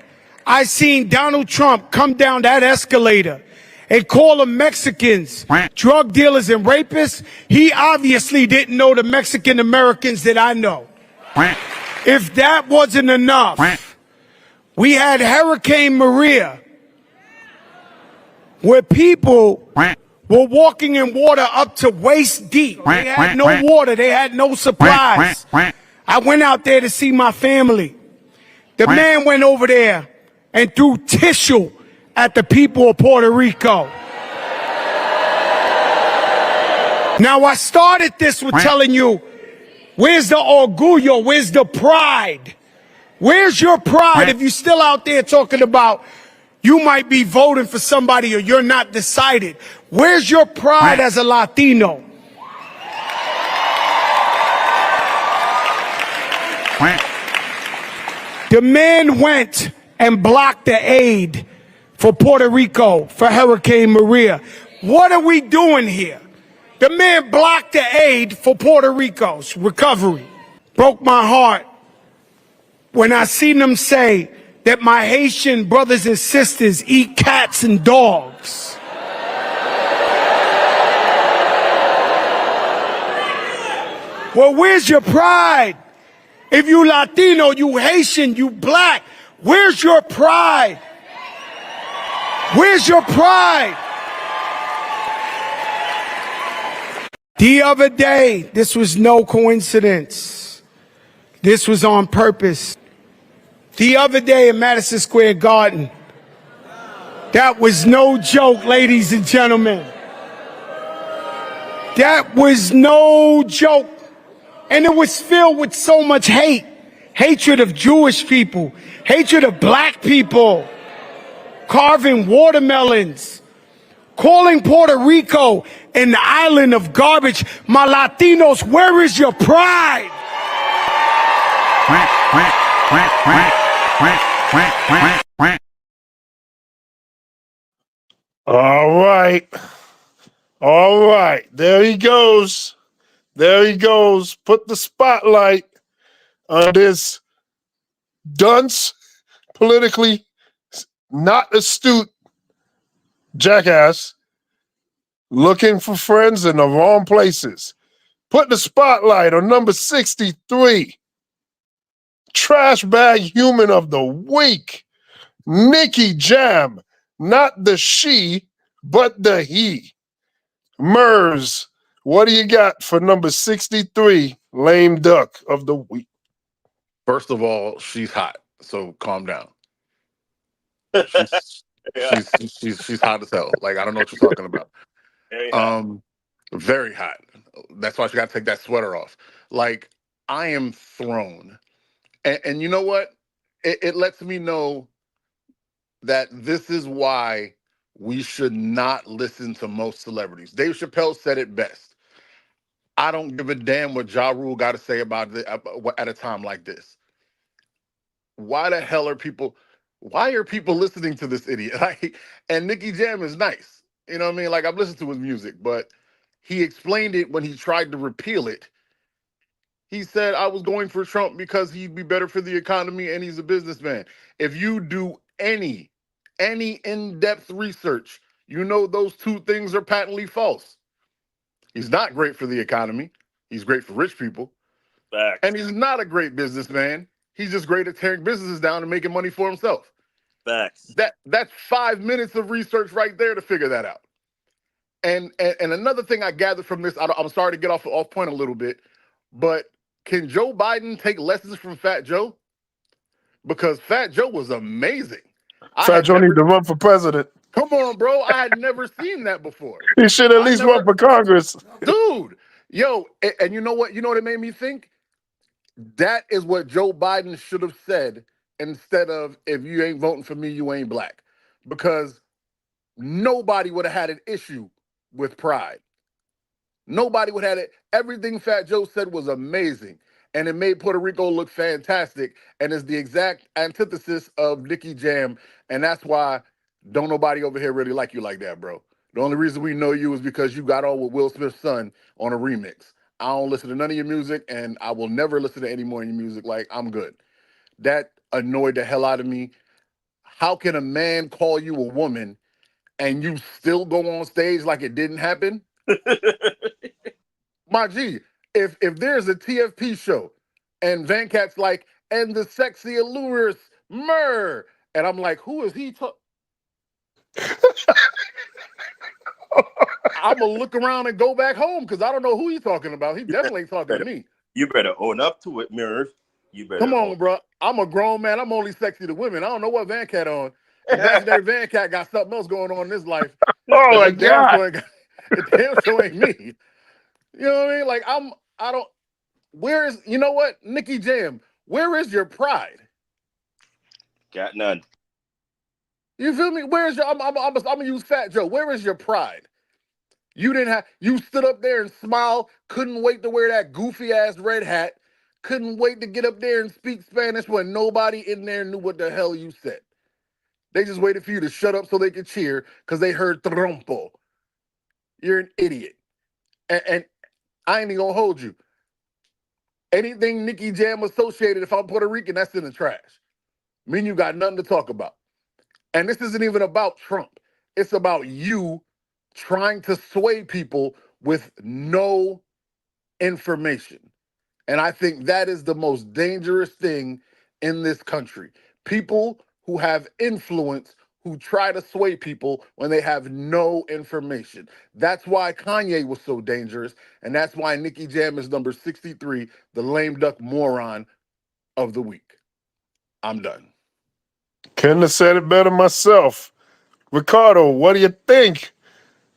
[SPEAKER 16] I seen Donald Trump come down that escalator and call them Mexicans drug dealers and rapists, he obviously didn't know the Mexican Americans that I know. If that wasn't enough, we had Hurricane Maria, where people were walking in water up to waist deep. They had no water. They had no supplies. I went out there to see my family. The man went over there and threw tissue at the people of Puerto Rico. Now, I started this with telling you, where's the orgullo? Where's the pride? Where's your pride if you're still out there talking about you might be voting for somebody or you're not decided? Where's your pride as a Latino? The man went and blocked the aid for Puerto Rico for Hurricane Maria. What are we doing here? The man blocked the aid for Puerto Rico's recovery. Broke my heart when I seen them say that my Haitian brothers and sisters eat cats and dogs. Well, where's your pride? If you Latino, you Haitian, you black, where's your pride? Where's your pride? The other day, this was no coincidence. This was on purpose. The other day in Madison Square Garden, that was no joke, ladies and gentlemen. That was no joke. And it was filled with so much hate. Hatred of Jewish people. Hatred of black people. Carving watermelons. Calling Puerto Rico an island of garbage. My Latinos, where is your pride?
[SPEAKER 17] All right. All right. There he goes. There he goes. Put the spotlight on this dunce, politically not astute jackass looking for friends in the wrong places. Put the spotlight on number 63. Trash bag human of the week. Nicky Jam. Not the she, but the he. Mers, what do you got for number 63, lame duck of the week?
[SPEAKER 1] First of all, she's hot, so calm down. She's hot as hell. Like, I don't know what you're talking about. Very hot. That's why she got to take that sweater off. Like, I am thrown. And you know what? It lets me know that this is why we should not listen to most celebrities. Dave Chappelle said it best. I don't give a damn what Ja Rule got to say about it at a time like this. Why the hell are people listening to this idiot? Like, and Nicky Jam is nice. You know what I mean? Like, I've listened to his music, but he explained it when he tried to repeal it. He said, I was going for Trump because he'd be better for the economy and he's a businessman. If you do any in-depth research, You know those two things are patently false. He's not great for the economy. He's great for rich people.
[SPEAKER 19] Facts.
[SPEAKER 1] And he's not a great businessman. He's just great at tearing businesses down and making money for himself.
[SPEAKER 19] Facts.
[SPEAKER 1] That's 5 minutes of research right there to figure that out. And another thing I gathered from this, I'm sorry to get off point a little bit, but can Joe Biden take lessons from Fat Joe? Because Fat Joe was amazing.
[SPEAKER 17] Fat Joe need to run for president.
[SPEAKER 1] Come on, bro. I had never seen that before.
[SPEAKER 17] He should at least run for Congress.
[SPEAKER 1] Dude, yo, and you know what? You know what it made me think? That is what Joe Biden should have said instead of, if you ain't voting for me, you ain't black. Because nobody would have had an issue with pride. Nobody would have had it. Everything Fat Joe said was amazing. And it made Puerto Rico look fantastic. And is the exact antithesis of Nicky Jam. And that's why don't nobody over here really like you like that, bro. The only reason we know you is because you got on with Will Smith's son on a remix. I don't listen to none of your music, and I will never listen to any more of your music. Like, I'm good. That annoyed the hell out of me. How can a man call you a woman and you still go on stage like it didn't happen? My G, if there's a TFP show and Van Cat's like, and the sexy allures, myrrh, and I'm like, who is he talking? I'm going to look around and go back home because I don't know who he's talking about. He definitely ain't talking to me.
[SPEAKER 19] You better own up to it, Mirror. You better.
[SPEAKER 1] Come on, bro. I'm a grown man. I'm only sexy to women. I don't know what Van Cat on. Imaginary Van Cat got something else going on in his life.
[SPEAKER 17] Oh, my God.
[SPEAKER 1] It damn sure ain't me. You know what I mean? Like, where is, you know what? Nicky Jam, where is your pride?
[SPEAKER 19] Got none.
[SPEAKER 1] You feel me? Where's your, I'm gonna use Fat Joe. Where is your pride? You stood up there and smiled, couldn't wait to wear that goofy ass red hat, couldn't wait to get up there and speak Spanish when nobody in there knew what the hell you said. They just waited for you to shut up so they could cheer because they heard trompo. You're an idiot. And I ain't even gonna hold you. Anything Nicky Jam associated, if I'm Puerto Rican, that's in the trash. Mean you got nothing to talk about. And this isn't even about Trump. It's about you trying to sway people with no information. And I think that is the most dangerous thing in this country. People who have influence who try to sway people when they have no information. That's why Kanye was so dangerous, and that's why Nicky Jam is number 63, the lame duck moron of the week. I'm done.
[SPEAKER 17] Couldn't have said it better myself. Ricardo, what do you think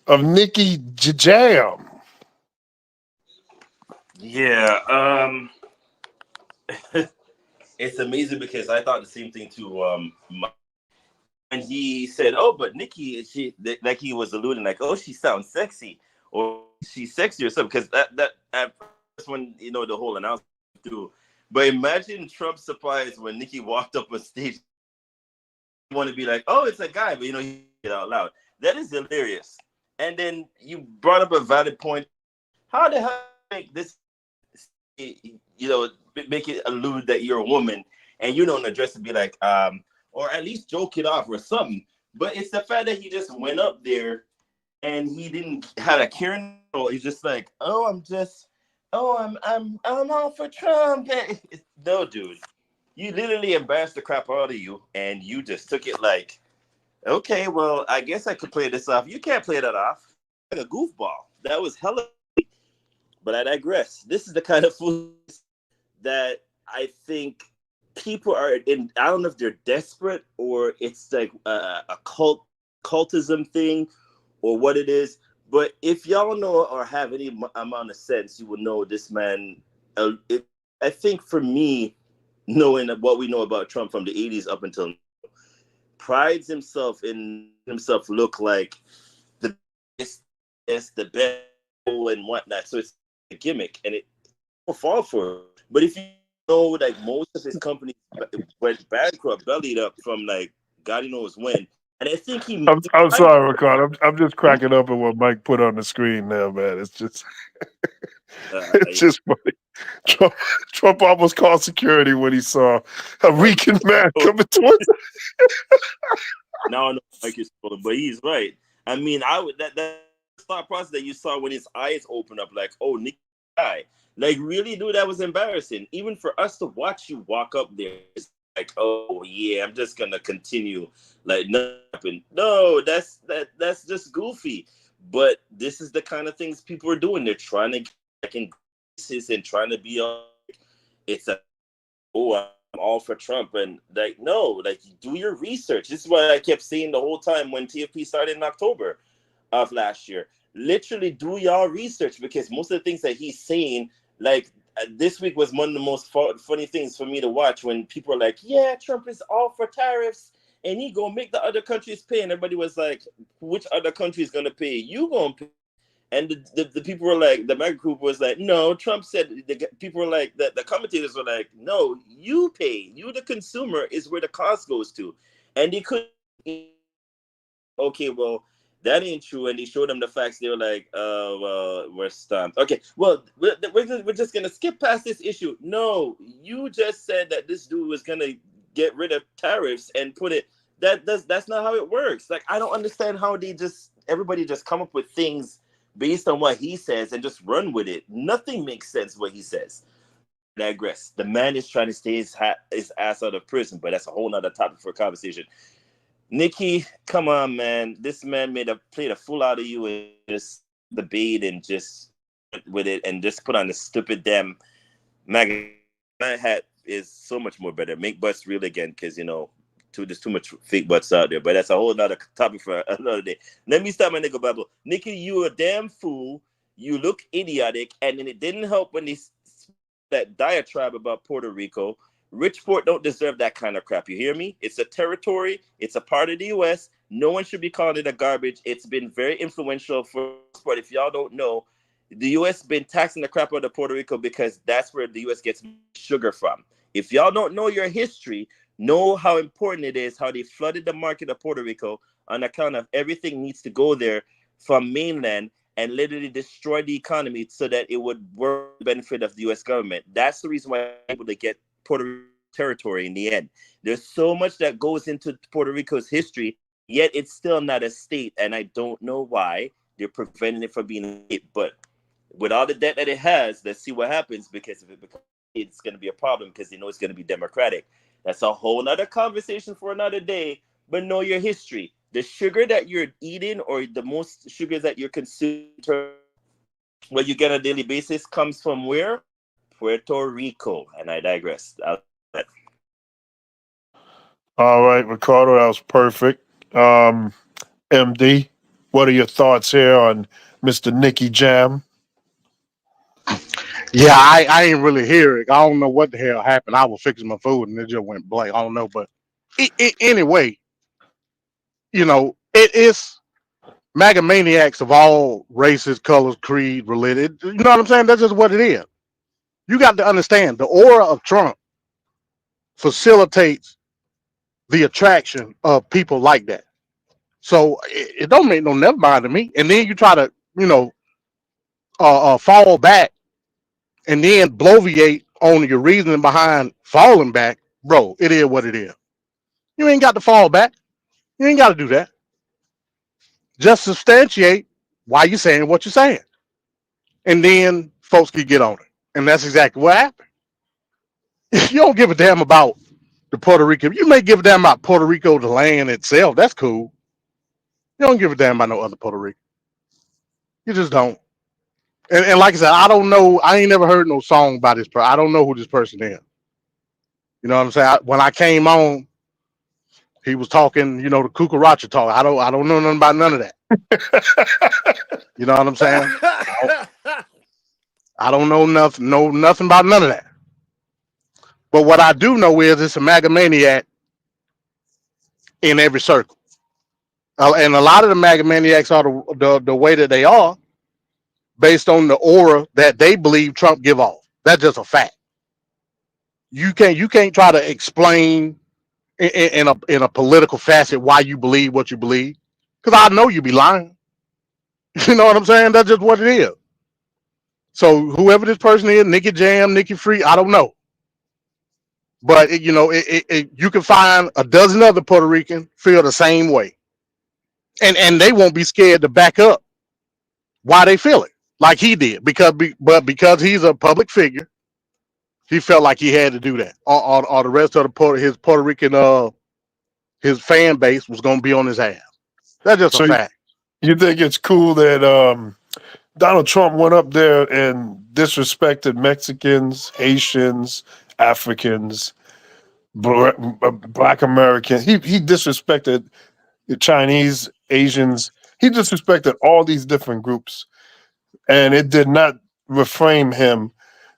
[SPEAKER 17] of Nicky Jam?
[SPEAKER 19] Yeah, it's amazing because I thought the same thing too. And he said, "Oh, but Nikki, like he was alluding, like, oh, she sounds sexy, or she's sexy or something." Because that at first when the whole announcement through. But imagine Trump's surprise when Nikki walked up on stage. You want to be like, "Oh, it's a guy," but he said it out loud. That is hilarious. And then you brought up a valid point. How the hell make this, make it allude that you're a woman and you don't address it, be like, or at least joke it off or something. But it's the fact that he just went up there and he didn't have a caring. He's just like, I'm all for Trump. No, dude, you literally embarrassed the crap out of you, and you just took it like, okay, well, I guess I could play this off. You can't play that off like a goofball. That was hella. But I digress. This is the kind of food that I think people are in. I don't know if they're desperate or it's like a cultism thing or what it is. But if y'all know or have any amount of sense, you will know this man. I think for me, knowing what we know about Trump from the 80s up until now, prides himself in himself look like the best, the best and whatnot. So it's a gimmick, and it will fall for it. But if you know, like most of his companies went bankrupt, bellied up from like God knows when. And I think
[SPEAKER 17] I'm sorry, Ricardo. I'm just cracking up at what Mike put on the screen now, man. It's just it's just funny. Trump almost called security when he saw a Rican man coming towards him.
[SPEAKER 19] No, Mike is spoiling, but he's right. I mean, I would that thought process that you saw when his eyes opened up, like, oh, Nick, guy, like, really, dude, that was embarrassing. Even for us to watch you walk up there, it's like, oh yeah, I'm just gonna continue, like, nothing. No, that's just goofy. But this is the kind of things people are doing. They're trying to get back in graces and trying to be on. It's a oh, I'm all for Trump, and like, no, like, do your research. This is what I kept saying the whole time when TFP started in October of last year. Literally, do y'all research, because most of the things that he's saying, like, this week was one of the most funny things for me to watch when people are like, yeah, Trump is all for tariffs and he gonna make the other countries pay, and everybody was like, which other country is gonna pay? You gonna pay? And the people were like, the mega group was like, no, Trump said, the people were like, the commentators were like, no, you pay. You, the consumer, is where the cost goes to. And they could, okay, well, that ain't true. And they showed them the facts. They were like, well, we're stumped. Okay, well, we're just going to skip past this issue. No, you just said that this dude was going to get rid of tariffs and put it, that's not how it works. Like, I don't understand how everybody just come up with things based on what he says and just run with it. Nothing makes sense what he says. I digress. The man is trying to stay his ass out of prison, but that's a whole nother topic for conversation. Nikki, come on, man. This man played a fool out of you and just the bait and just with it and just put on the stupid damn magazine. My hat is so much more better. Make butts real again, because there's too much fake butts out there. But that's a whole nother topic for another day. Let me start my nigga babble. Nikki, you a damn fool. You look idiotic, and then it didn't help when that diatribe about Puerto Rico. Richport don't deserve that kind of crap. You hear me? It's a territory. It's a part of the U.S. No one should be calling it a garbage. It's been very influential for sport. If y'all don't know, the U.S. been taxing the crap out of Puerto Rico because that's where the U.S. gets sugar from. If y'all don't know your history, know how important it is, how they flooded the market of Puerto Rico on account of everything needs to go there from mainland and literally destroy the economy so that it would work the benefit of the U.S. government. That's the reason why I'm able to get Puerto Rico territory in the end. There's so much that goes into Puerto Rico's history, yet it's still not a state, and I don't know why they're preventing it from being a state. But with all the debt that it has, let's see what happens, because if it becomes, it's going to be a problem because they know it's going to be democratic. That's a whole nother conversation for another day, but know your history. The sugar that you're eating, or the most sugars that you're consuming, what you get on a daily basis, comes from where? Puerto Rico. And I digress.
[SPEAKER 17] All right, Ricardo, that was perfect. MD, what are your thoughts here on Mr. Nicky Jam?
[SPEAKER 21] Yeah, I ain't really hear it. I don't know what the hell happened. I was fixing my food and it just went blank. I don't know, but anyway, it is MAGA maniacs of all races, colors, creed, religion. You know what I'm saying? That's just what it is. You got to understand the aura of Trump facilitates the attraction of people like that. So it don't make no never mind to me. And then you try to, fall back and then bloviate on your reasoning behind falling back. Bro, it is what it is. You ain't got to fall back. You ain't got to do that. Just substantiate why you're saying what you're saying. And then folks can get on it. And that's exactly what happened. You don't give a damn about the Puerto Rico. You may give a damn about Puerto Rico, the land itself. That's cool. You don't give a damn about no other Puerto Rico. You just don't. And like I said, I don't know. I ain't never heard no song by this person. I don't know who this person is. You know what I'm saying? When I came on, he was talking, the cucaracha talk. I don't know nothing about none of that. You know what I'm saying? I don't know nothing about none of that. But what I do know is it's a MAGA maniac in every circle. And a lot of the MAGA maniacs are the way that they are based on the aura that they believe Trump give off. That's just a fact. You can't try to explain in a political facet why you believe what you believe, because I know you be lying. You know what I'm saying? That's just what it is. So whoever this person is, Nicky Jam, Nicky Free, I don't know. But you can find a dozen other Puerto Ricans feel the same way, and they won't be scared to back up why they feel it like he did because he's a public figure, he felt like he had to do that. Or the rest of his Puerto Rican his fan base was going to be on his ass. That's just a
[SPEAKER 17] So
[SPEAKER 21] fact.
[SPEAKER 17] you think it's cool that Donald Trump went up there and disrespected Mexicans, Haitians, Africans, Black Americans. He disrespected the Chinese, Asians. He disrespected all these different groups, and it did not refrain him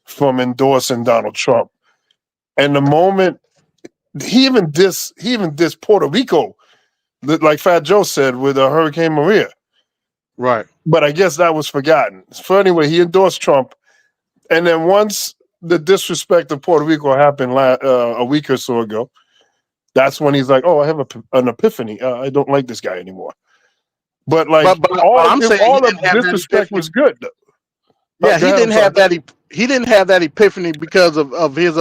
[SPEAKER 17] from endorsing Donald Trump. And the moment he even dissed Puerto Rico, like Fat Joe said with Hurricane Maria.
[SPEAKER 21] Right.
[SPEAKER 17] But I guess that was forgotten. So anyway, he endorsed Trump, and then once the disrespect of Puerto Rico happened a week or so ago, that's when he's like, "Oh, I have an epiphany. I don't like this guy anymore." But like
[SPEAKER 21] But
[SPEAKER 17] all
[SPEAKER 21] I'm saying he
[SPEAKER 17] the
[SPEAKER 21] didn't have that
[SPEAKER 17] disrespect
[SPEAKER 21] epiphany.
[SPEAKER 17] was good.
[SPEAKER 21] Yeah, he didn't have that. He didn't have that epiphany because of his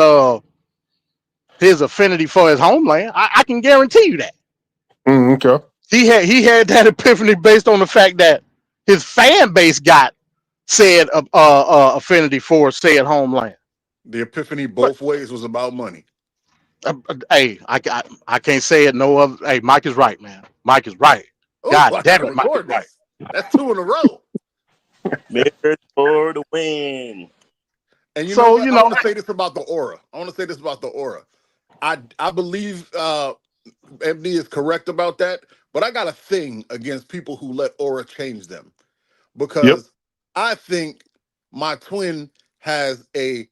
[SPEAKER 21] affinity for his homeland. I can guarantee you that.
[SPEAKER 17] Okay.
[SPEAKER 21] He had that epiphany based on the fact that his fan base got said affinity for said homeland.
[SPEAKER 1] The epiphany both ways was about money.
[SPEAKER 21] Hey, I can't say it no other. Hey, Mike is right, man. Mike is right.
[SPEAKER 1] Oh,
[SPEAKER 21] God
[SPEAKER 1] I
[SPEAKER 21] damn
[SPEAKER 1] gotta
[SPEAKER 21] it, Mike is
[SPEAKER 1] record
[SPEAKER 21] right.
[SPEAKER 1] this. That's 2 in a row.
[SPEAKER 19] Mirrors for the win.
[SPEAKER 1] And you know what? I want to say this about the aura. I believe MD is correct about that, but I got a thing against people who let aura change them, because I think my twin has a,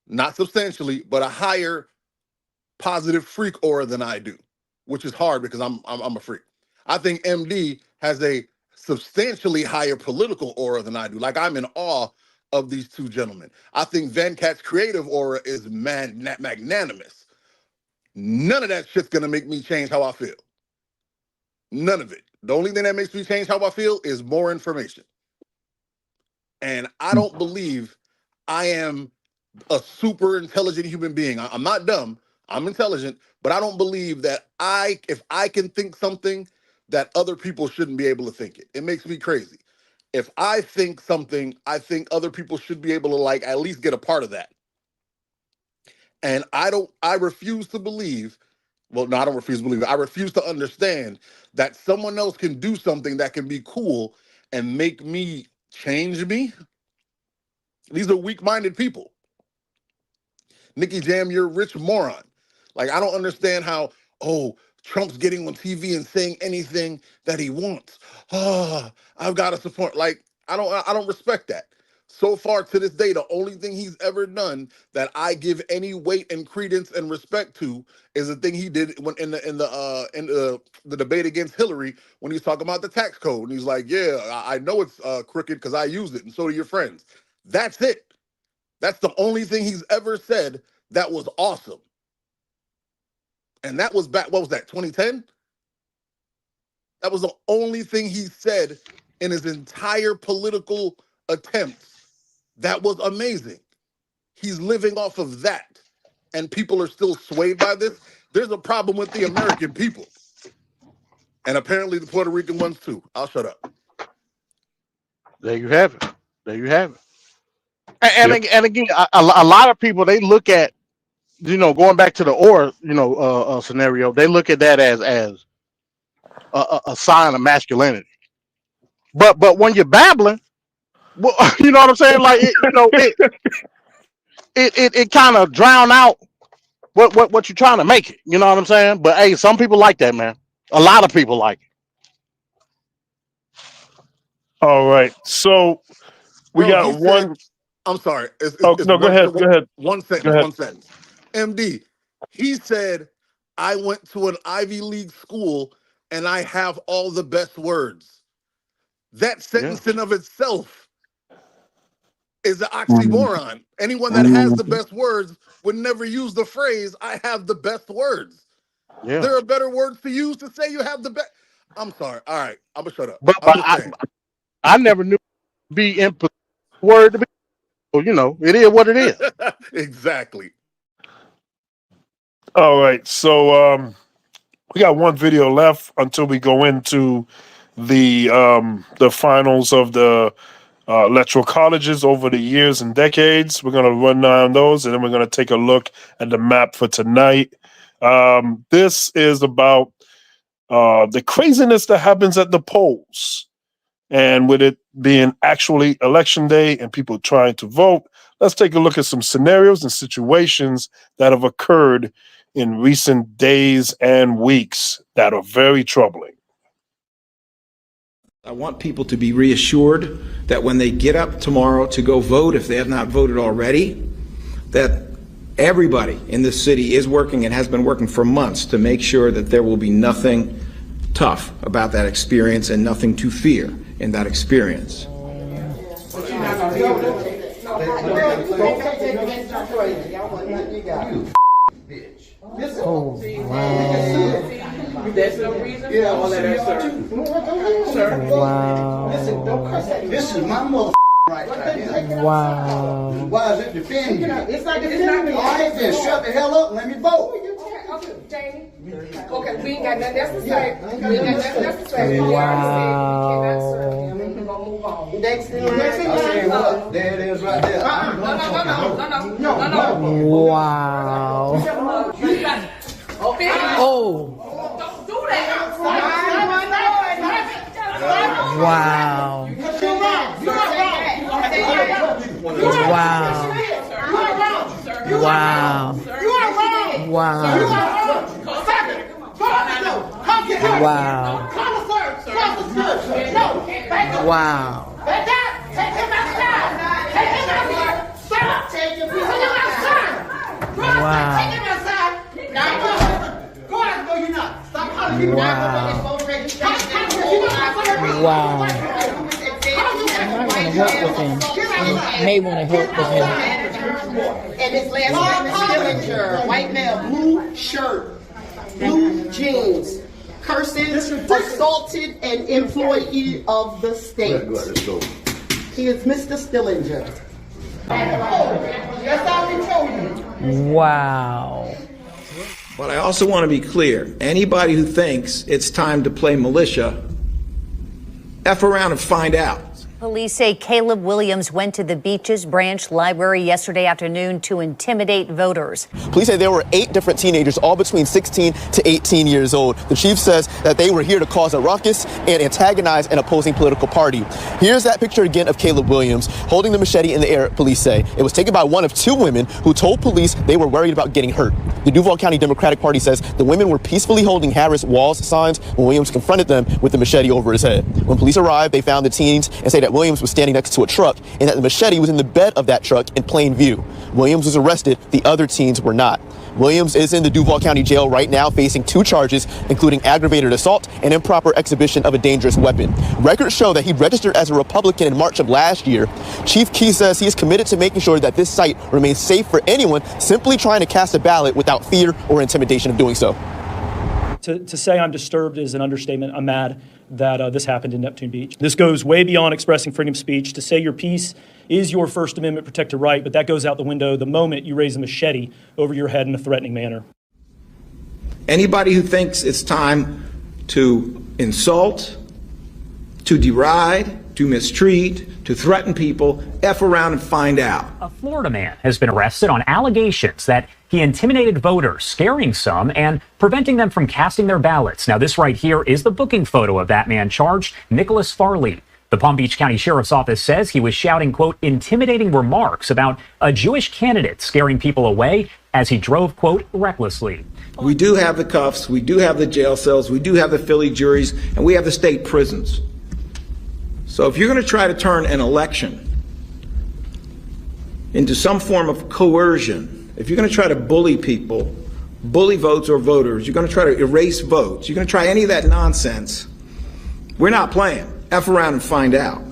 [SPEAKER 1] not substantially, but a higher positive freak aura than I do, which is hard because I'm a freak. I think MD has a substantially higher political aura than I do. Like, I'm in awe of these two gentlemen. I think Van Cat's creative aura is magnanimous. None of that shit's gonna make me change how I feel. None of it. The only thing that makes me change how I feel is more information. And I don't believe I am a super intelligent human being. I'm not dumb. I'm intelligent, but I don't believe that if I can think something, that other people shouldn't be able to think it. It makes me crazy. If I think something, I think other people should be able to, like, at least get a part of that. And I refuse to believe, well, no, I don't refuse to believe it. I refuse to understand that someone else can do something that can be cool and make me change me. These are weak-minded people. Nicky Jam, you're a rich moron. Like, I don't understand how, Trump's getting on TV and saying anything that he wants. I've got to support. Like, I don't respect that. So far to this day, the only thing he's ever done that I give any weight and credence and respect to is the thing he did when in the debate against Hillary, when he was talking about the tax code, and he's like, "Yeah, I know it's crooked because I used it, and so do your friends." That's it. That's the only thing he's ever said that was awesome. And that was back, what was that, 2010? That was the only thing he said in his entire political attempts that was amazing. He's living off of that. And people are still swayed by this. There's a problem with the American people. And apparently the Puerto Rican ones too. I'll shut up.
[SPEAKER 21] There you have it. There you have it. And again, a lot of people, they look at, going back to the aura, scenario, they look at that as a sign of masculinity. But when you're babbling, well, you know what I'm saying? Like, it kind of drown out what you're trying to make it. You know what I'm saying? But hey, some people like that, man. A lot of people like it.
[SPEAKER 17] All right. So we got one.
[SPEAKER 1] I'm sorry.
[SPEAKER 17] No, go ahead. Go ahead.
[SPEAKER 1] One sentence. MD, he said, I went to an Ivy League school and I have all the best words. That sentence in of itself is an oxymoron. Anyone that has the best words would never use the phrase, I have the best words.
[SPEAKER 21] Yeah.
[SPEAKER 1] There are better words to use to say you have the best. I'm sorry. All right. I'm going to shut up.
[SPEAKER 21] But I never knew be in word to be. Well, it is what it is.
[SPEAKER 1] Exactly.
[SPEAKER 17] All right. So we got one video left until we go into the finals of the electoral colleges over the years and decades. We're going to run down those, and then we're going to take a look at the map for tonight. This is about the craziness that happens at the polls. And with it being actually election day and people trying to vote, let's take a look at some scenarios and situations that have occurred in recent days and weeks that are very troubling.
[SPEAKER 3] I want people to be reassured that when they get up tomorrow to go vote, if they have not voted already, that everybody in this city is working and has been working for months to make sure that there will be nothing tough about that experience and nothing to fear in that experience.
[SPEAKER 10] Oh, wow. There's no reason for all that, sir. Wow. Listen, don't curse at me. This is my mother right now. Wow. Why is it defending you? It's not defending me. All right, then shut the hell up and let me vote. Okay, Jamie. Okay, we ain't got nothing else to say. We ain't got nothing else to say. Wow. We're gonna move on. Next thing, there it is right there. No. Wow. Okay. Oh. Don't do that. Wow. Wow. Wow. Wow. Wow. Wow. I'm not going to help with him. You may want to help with him.
[SPEAKER 13] And his last name is Stillinger. White male, blue shirt, blue jeans, cursing, assaulted an employee of the state. He is Mr. Stillinger. That's all we told you.
[SPEAKER 10] Wow.
[SPEAKER 3] But I also want to be clear. Anybody who thinks it's time to play militia, F around and find out.
[SPEAKER 14] Police say Caleb Williams went to the Beaches Branch Library yesterday afternoon to intimidate voters.
[SPEAKER 25] Police say there were 8 different teenagers, all between 16 to 18 years old. The chief says that they were here to cause a ruckus and antagonize an opposing political party. Here's that picture again of Caleb Williams holding the machete in the air, police say. It was taken by one of 2 women who told police they were worried about getting hurt. The Duval County Democratic Party says the women were peacefully holding Harris Walls signs when Williams confronted them with the machete over his head. When police arrived, they found the teens and say that Williams was standing next to a truck and that the machete was in the bed of that truck in plain view. Williams was arrested. The other teens were not. Williams is in the Duval County Jail right now facing 2 charges, including aggravated assault and improper exhibition of a dangerous weapon. Records show that he registered as a Republican in March of last year. Chief Key says he is committed to making sure that this site remains safe for anyone simply trying to cast a ballot without fear or intimidation of doing so.
[SPEAKER 26] To say I'm disturbed is an understatement. I'm mad that this happened in Neptune Beach. This goes way beyond expressing freedom of speech. To say your piece is your First Amendment protected right, but that goes out the window the moment you raise a machete over your head in a threatening manner.
[SPEAKER 3] Anybody who thinks it's time to insult, to deride, to mistreat, to threaten people, F around and find out.
[SPEAKER 27] A Florida man has been arrested on allegations that he intimidated voters, scaring some and preventing them from casting their ballots. Now, this right here is the booking photo of that man charged, Nicholas Farley. The Palm Beach County Sheriff's Office says he was shouting, quote, intimidating remarks about a Jewish candidate, scaring people away as he drove, quote, recklessly.
[SPEAKER 3] We do have the cuffs, we do have the jail cells, we do have the Philly juries, and we have the state prisons. So if you're going to try to turn an election into some form of coercion, if you're going to try to bully people, bully votes or voters, you're going to try to erase votes, you're going to try any of that nonsense, we're not playing. F around and find out.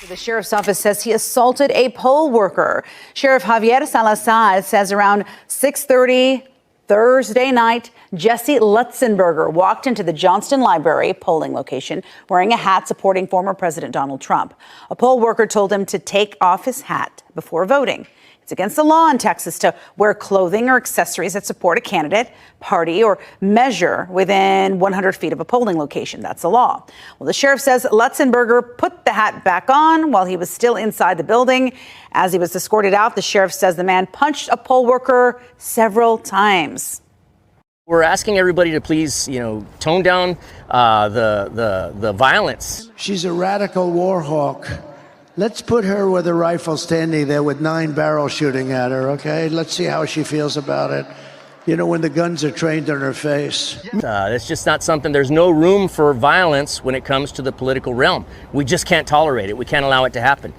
[SPEAKER 28] The sheriff's office says he assaulted a poll worker. Sheriff Javier Salazar says around 6:30 Thursday night, Jesse Lutzenberger walked into the Johnston Library polling location wearing a hat supporting former President Donald Trump. A poll worker told him to take off his hat before voting. It's against the law in Texas to wear clothing or accessories that support a candidate, party, or measure within 100 feet of a polling location. That's the law. Well, the sheriff says Lutzenberger put the hat back on while he was still inside the building. As he was escorted out, the sheriff says the man punched a poll worker several times.
[SPEAKER 2] We're asking everybody to please, tone down the violence.
[SPEAKER 6] She's a radical war hawk. Let's put her with a rifle standing there with 9 barrels shooting at her, okay? Let's see how she feels about it. When the guns are trained on her face.
[SPEAKER 2] It's just not something, there's no room for violence when it comes to the political realm. We just can't tolerate it. We can't allow it to happen.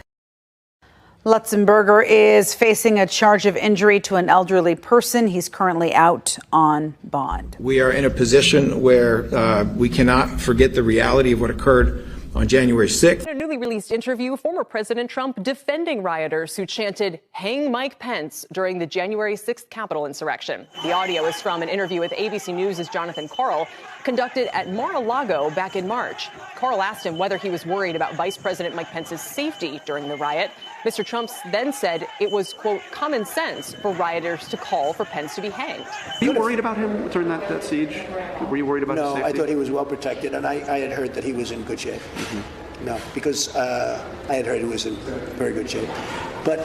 [SPEAKER 28] Lutzenberger is facing a charge of injury to an elderly person. He's currently out on bond.
[SPEAKER 3] We are in a position where we cannot forget the reality of what occurred on January 6th.
[SPEAKER 4] In a newly released interview, former President Trump defending rioters who chanted "Hang Mike Pence" during the January 6th Capitol insurrection. The audio is from an interview with ABC News' Jonathan Karl, conducted at Mar-a-Lago back in March. Karl asked him whether he was worried about Vice President Mike Pence's safety during the riot. Mr. Trump then said it was, quote, common sense for rioters to call for Pence to be hanged.
[SPEAKER 5] Were you worried about him during that siege? Were you worried about his safety?
[SPEAKER 6] No, I thought he was well protected, and I had heard that he was in good shape. Mm-hmm. No, because I had heard he was in very good shape. But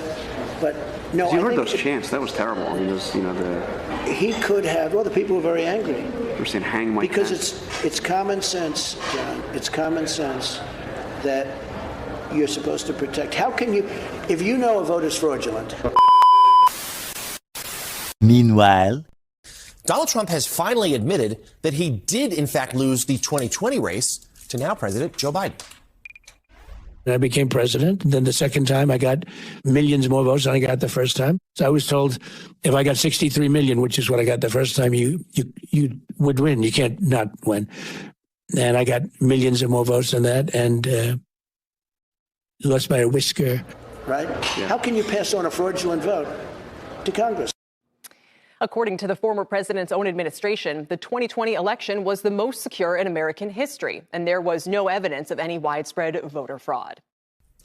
[SPEAKER 6] no.
[SPEAKER 5] You heard those chants. That was terrible. I mean,
[SPEAKER 6] he could have. Well, the people were very angry.
[SPEAKER 5] We're saying "Hang Mike Pence."
[SPEAKER 6] Because it's common sense, John. It's common sense that you're supposed to protect. How can you, if you know a vote is fraudulent?
[SPEAKER 15] Meanwhile, Donald Trump has finally admitted that he did, in fact, lose the 2020 race to now President Joe Biden.
[SPEAKER 18] I became president. And then the second time I got millions more votes than I got the first time. So I was told if I got 63 million, which is what I got the first time, you would win. You can't not win. And I got millions of more votes than that. And lost by a whisker.
[SPEAKER 6] Right? Yeah. How can you pass on a fraudulent vote to Congress?
[SPEAKER 4] According to the former president's own administration, the 2020 election was the most secure in American history, and there was no evidence of any widespread voter fraud.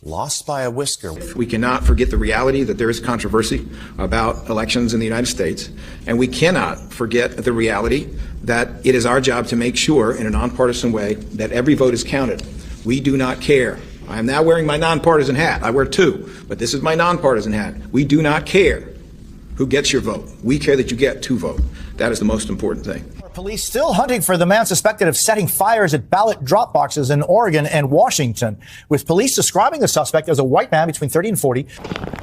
[SPEAKER 15] Lost by a whisker.
[SPEAKER 3] We cannot forget the reality that there is controversy about elections in the United States, and we cannot forget the reality that it is our job to make sure in a nonpartisan way that every vote is counted. We do not care. I am now wearing my nonpartisan hat. I wear 2, but this is my nonpartisan hat. We do not care who gets your vote. We care that you get to vote. That is the most important thing.
[SPEAKER 20] Police still hunting for the man suspected of setting fires at ballot drop boxes in Oregon and Washington, with police describing the suspect as a white man between 30 and 40.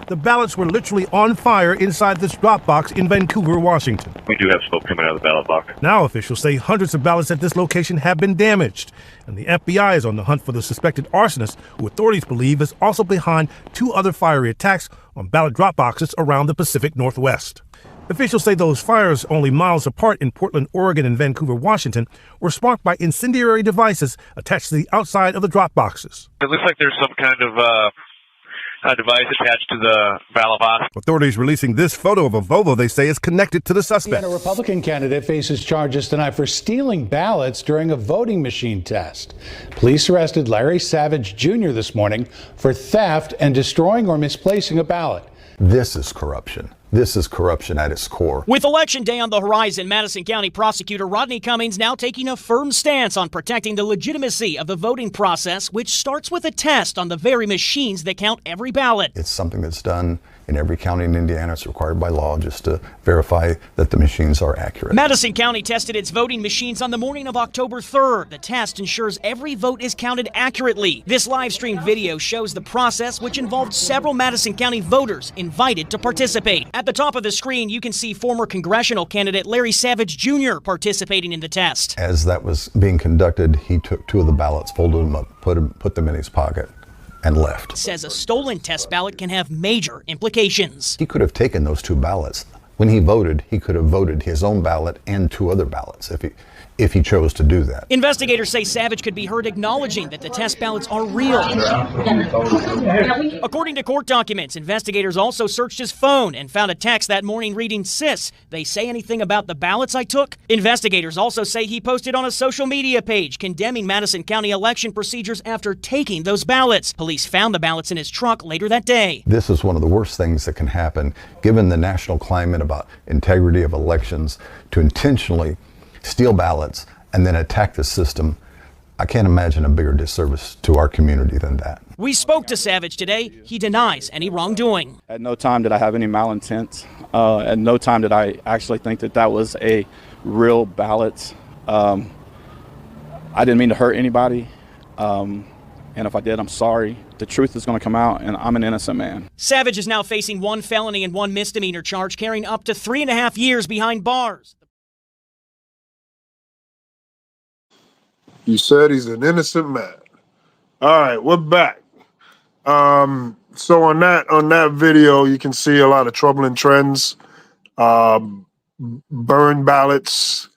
[SPEAKER 22] The ballots were literally on fire inside this drop box in Vancouver, Washington.
[SPEAKER 23] We do have smoke coming out of the ballot box.
[SPEAKER 22] Now officials say hundreds of ballots at this location have been damaged, and the FBI is on the hunt for the suspected arsonist, who authorities believe is also behind 2 other fiery attacks on ballot drop boxes around the Pacific Northwest. Officials say those fires, only miles apart in Portland, Oregon and Vancouver, Washington, were sparked by incendiary devices attached to the outside of the drop boxes.
[SPEAKER 23] It looks like there's some kind of device attached to the ballot box.
[SPEAKER 22] Authorities releasing this photo of a Volvo they say is connected to the suspect.
[SPEAKER 29] A Republican candidate faces charges tonight for stealing ballots during a voting machine test. Police arrested Larry Savage Jr. this morning for theft and destroying or misplacing a ballot.
[SPEAKER 30] This is corruption. This is corruption at its core.
[SPEAKER 31] With Election Day on the horizon, Madison County Prosecutor Rodney Cummings now taking a firm stance on protecting the legitimacy of the voting process, which starts with a test on the very machines that count every ballot.
[SPEAKER 30] It's something that's done in every county in Indiana. It's required by law just to verify that the machines are accurate.
[SPEAKER 31] Madison County tested its voting machines on the morning of October 3rd. The test ensures every vote is counted accurately. This live stream video shows the process, which involved several Madison County voters invited to participate. At the top of the screen, you can see former congressional candidate Larry Savage Jr. participating in the test.
[SPEAKER 30] As that was being conducted, he took 2 of the ballots, folded them up, put them in his pocket, and left.
[SPEAKER 31] Says a stolen test ballot can have major implications.
[SPEAKER 30] He could have taken those 2 ballots, when he voted, he could have voted his own ballot and 2 other ballots if he chose to do that.
[SPEAKER 31] Investigators say Savage could be heard acknowledging that the test ballots are real. According to court documents, investigators also searched his phone and found a text that morning reading, "Sis, they say anything about the ballots I took?" Investigators also say he posted on a social media page condemning Madison County election procedures after taking those ballots. Police found the ballots in his truck later that day.
[SPEAKER 30] This is one of the worst things that can happen, given the national climate about integrity of elections, to intentionally steal ballots and then attack the system. I can't imagine a bigger disservice to our community than that.
[SPEAKER 31] We spoke to Savage today. He denies any wrongdoing.
[SPEAKER 5] At no time did I have any malintent. At no time did I actually think that that was a real ballot. I didn't mean to hurt anybody. And if I did, I'm sorry. The truth is going to come out, and I'm an innocent man.
[SPEAKER 31] Savage is now facing 1 felony and 1 misdemeanor charge, carrying up to 3.5 years behind bars.
[SPEAKER 1] You said he's an innocent man. All right, we're back. So on that video, you can see a lot of troubling trends. Burned ballots,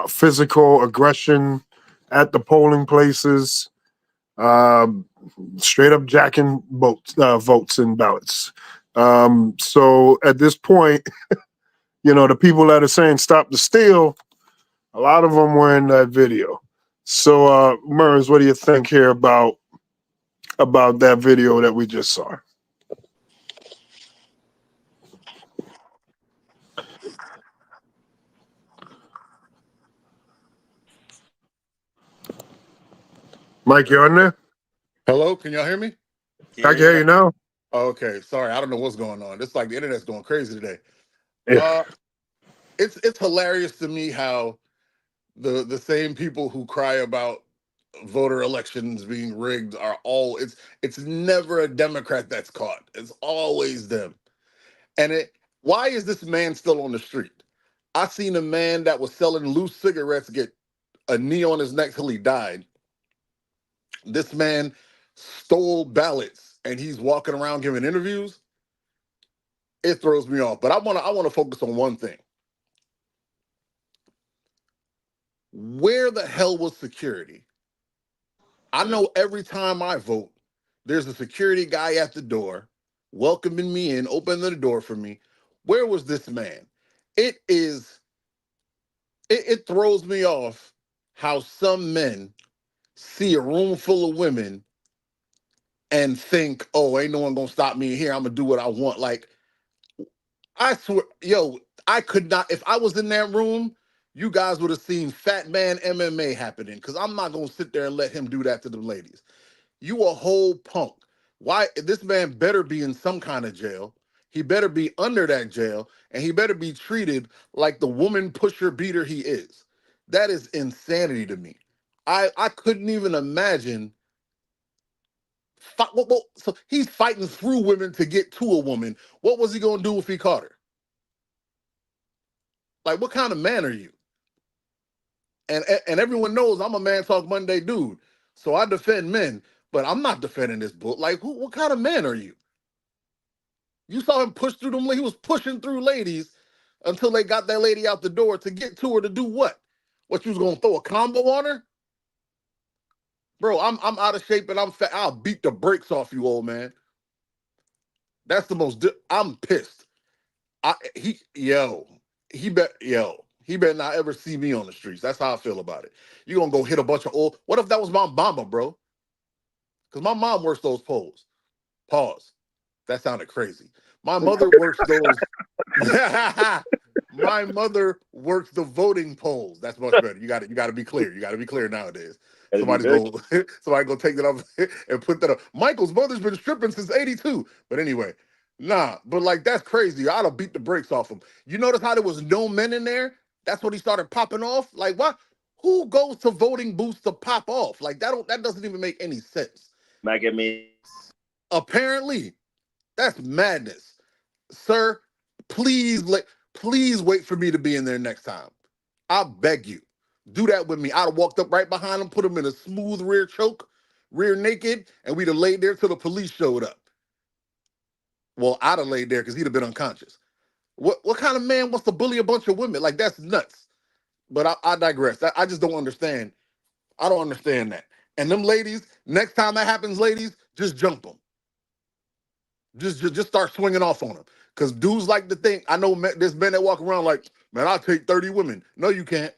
[SPEAKER 1] physical aggression at the polling places, straight up jacking votes and ballots. So at this point, the people that are saying stop the steal, a lot of them were in that video. So, Mers, what do you think here about that video that we just saw? Mike, you on there?
[SPEAKER 7] Hello, can y'all hear me?
[SPEAKER 1] I can hear you now.
[SPEAKER 7] Oh, okay, sorry, I don't know what's going on. It's like the internet's going crazy today.
[SPEAKER 1] Yeah.
[SPEAKER 7] It's hilarious to me how the same people who cry about voter elections being rigged are all it's never a Democrat that's caught. It's always them. And why is this man still on the street? I seen a man that was selling loose cigarettes get a knee on his neck till he died. This man stole ballots and he's walking around giving interviews. It throws me off. But I want to focus on one thing. Where the hell was security? I know every time I vote, there's a security guy at the door welcoming me in, opening the door for me. Where was this man? It throws me off how some men see a room full of women and think, oh, ain't no one gonna stop me here. I'm gonna do what I want. Like, I swear, I could not, if I was in that room, you guys would have seen Fat Man MMA happening, because I'm not going to sit there and let him do that to the ladies. You a whole punk. Why? This man better be in some kind of jail. He better be under that jail, and he better be treated like the woman pusher beater he is. That is insanity to me. I couldn't even imagine. So he's fighting through women to get to a woman. What was he going to do if he caught her? Like, what kind of man are you? And everyone knows I'm a Man Talk Monday dude, so I defend men, but I'm not defending this book. Like, what kind of man are you? You saw him push through them. He was pushing through ladies until they got that lady out the door to get to her to do what? What, you was gonna throw a combo on her? Bro, I'm out of shape and I'm fat. I'll beat the brakes off you, old man. That's the most. I'm pissed. He better not ever see me on the streets. That's how I feel about it. You gonna go hit a bunch of old. What if that was my mama, bro? Because my mom works those polls. Pause. That sounded crazy. My mother works those. My mother works the voting polls. That's much better. You got to be clear. You got to be clear nowadays. Somebody go take that up and put that up. Michael's mother's been stripping since '82. But anyway, but like, that's crazy. I'd have beat the brakes off him. You notice how there was no men in there? That's when he started popping off. Like, what? Who goes to voting booths to pop off? Like, that doesn't even make any sense. Apparently, that's madness. Sir, please wait for me to be in there next time. I beg you. Do that with me. I'd have walked up right behind him, put him in a smooth rear choke, rear naked, and we'd have laid there till the police showed up. Well, I'd have laid there because he'd have been unconscious. What kind of man wants to bully a bunch of women? Like, that's nuts. But I digress. I just don't understand. I don't understand that. And them ladies, next time that happens, ladies, just jump them. Just start swinging off on them. Because dudes like to think, I know there's men that walk around like, man, I'll take 30 women. No, you can't.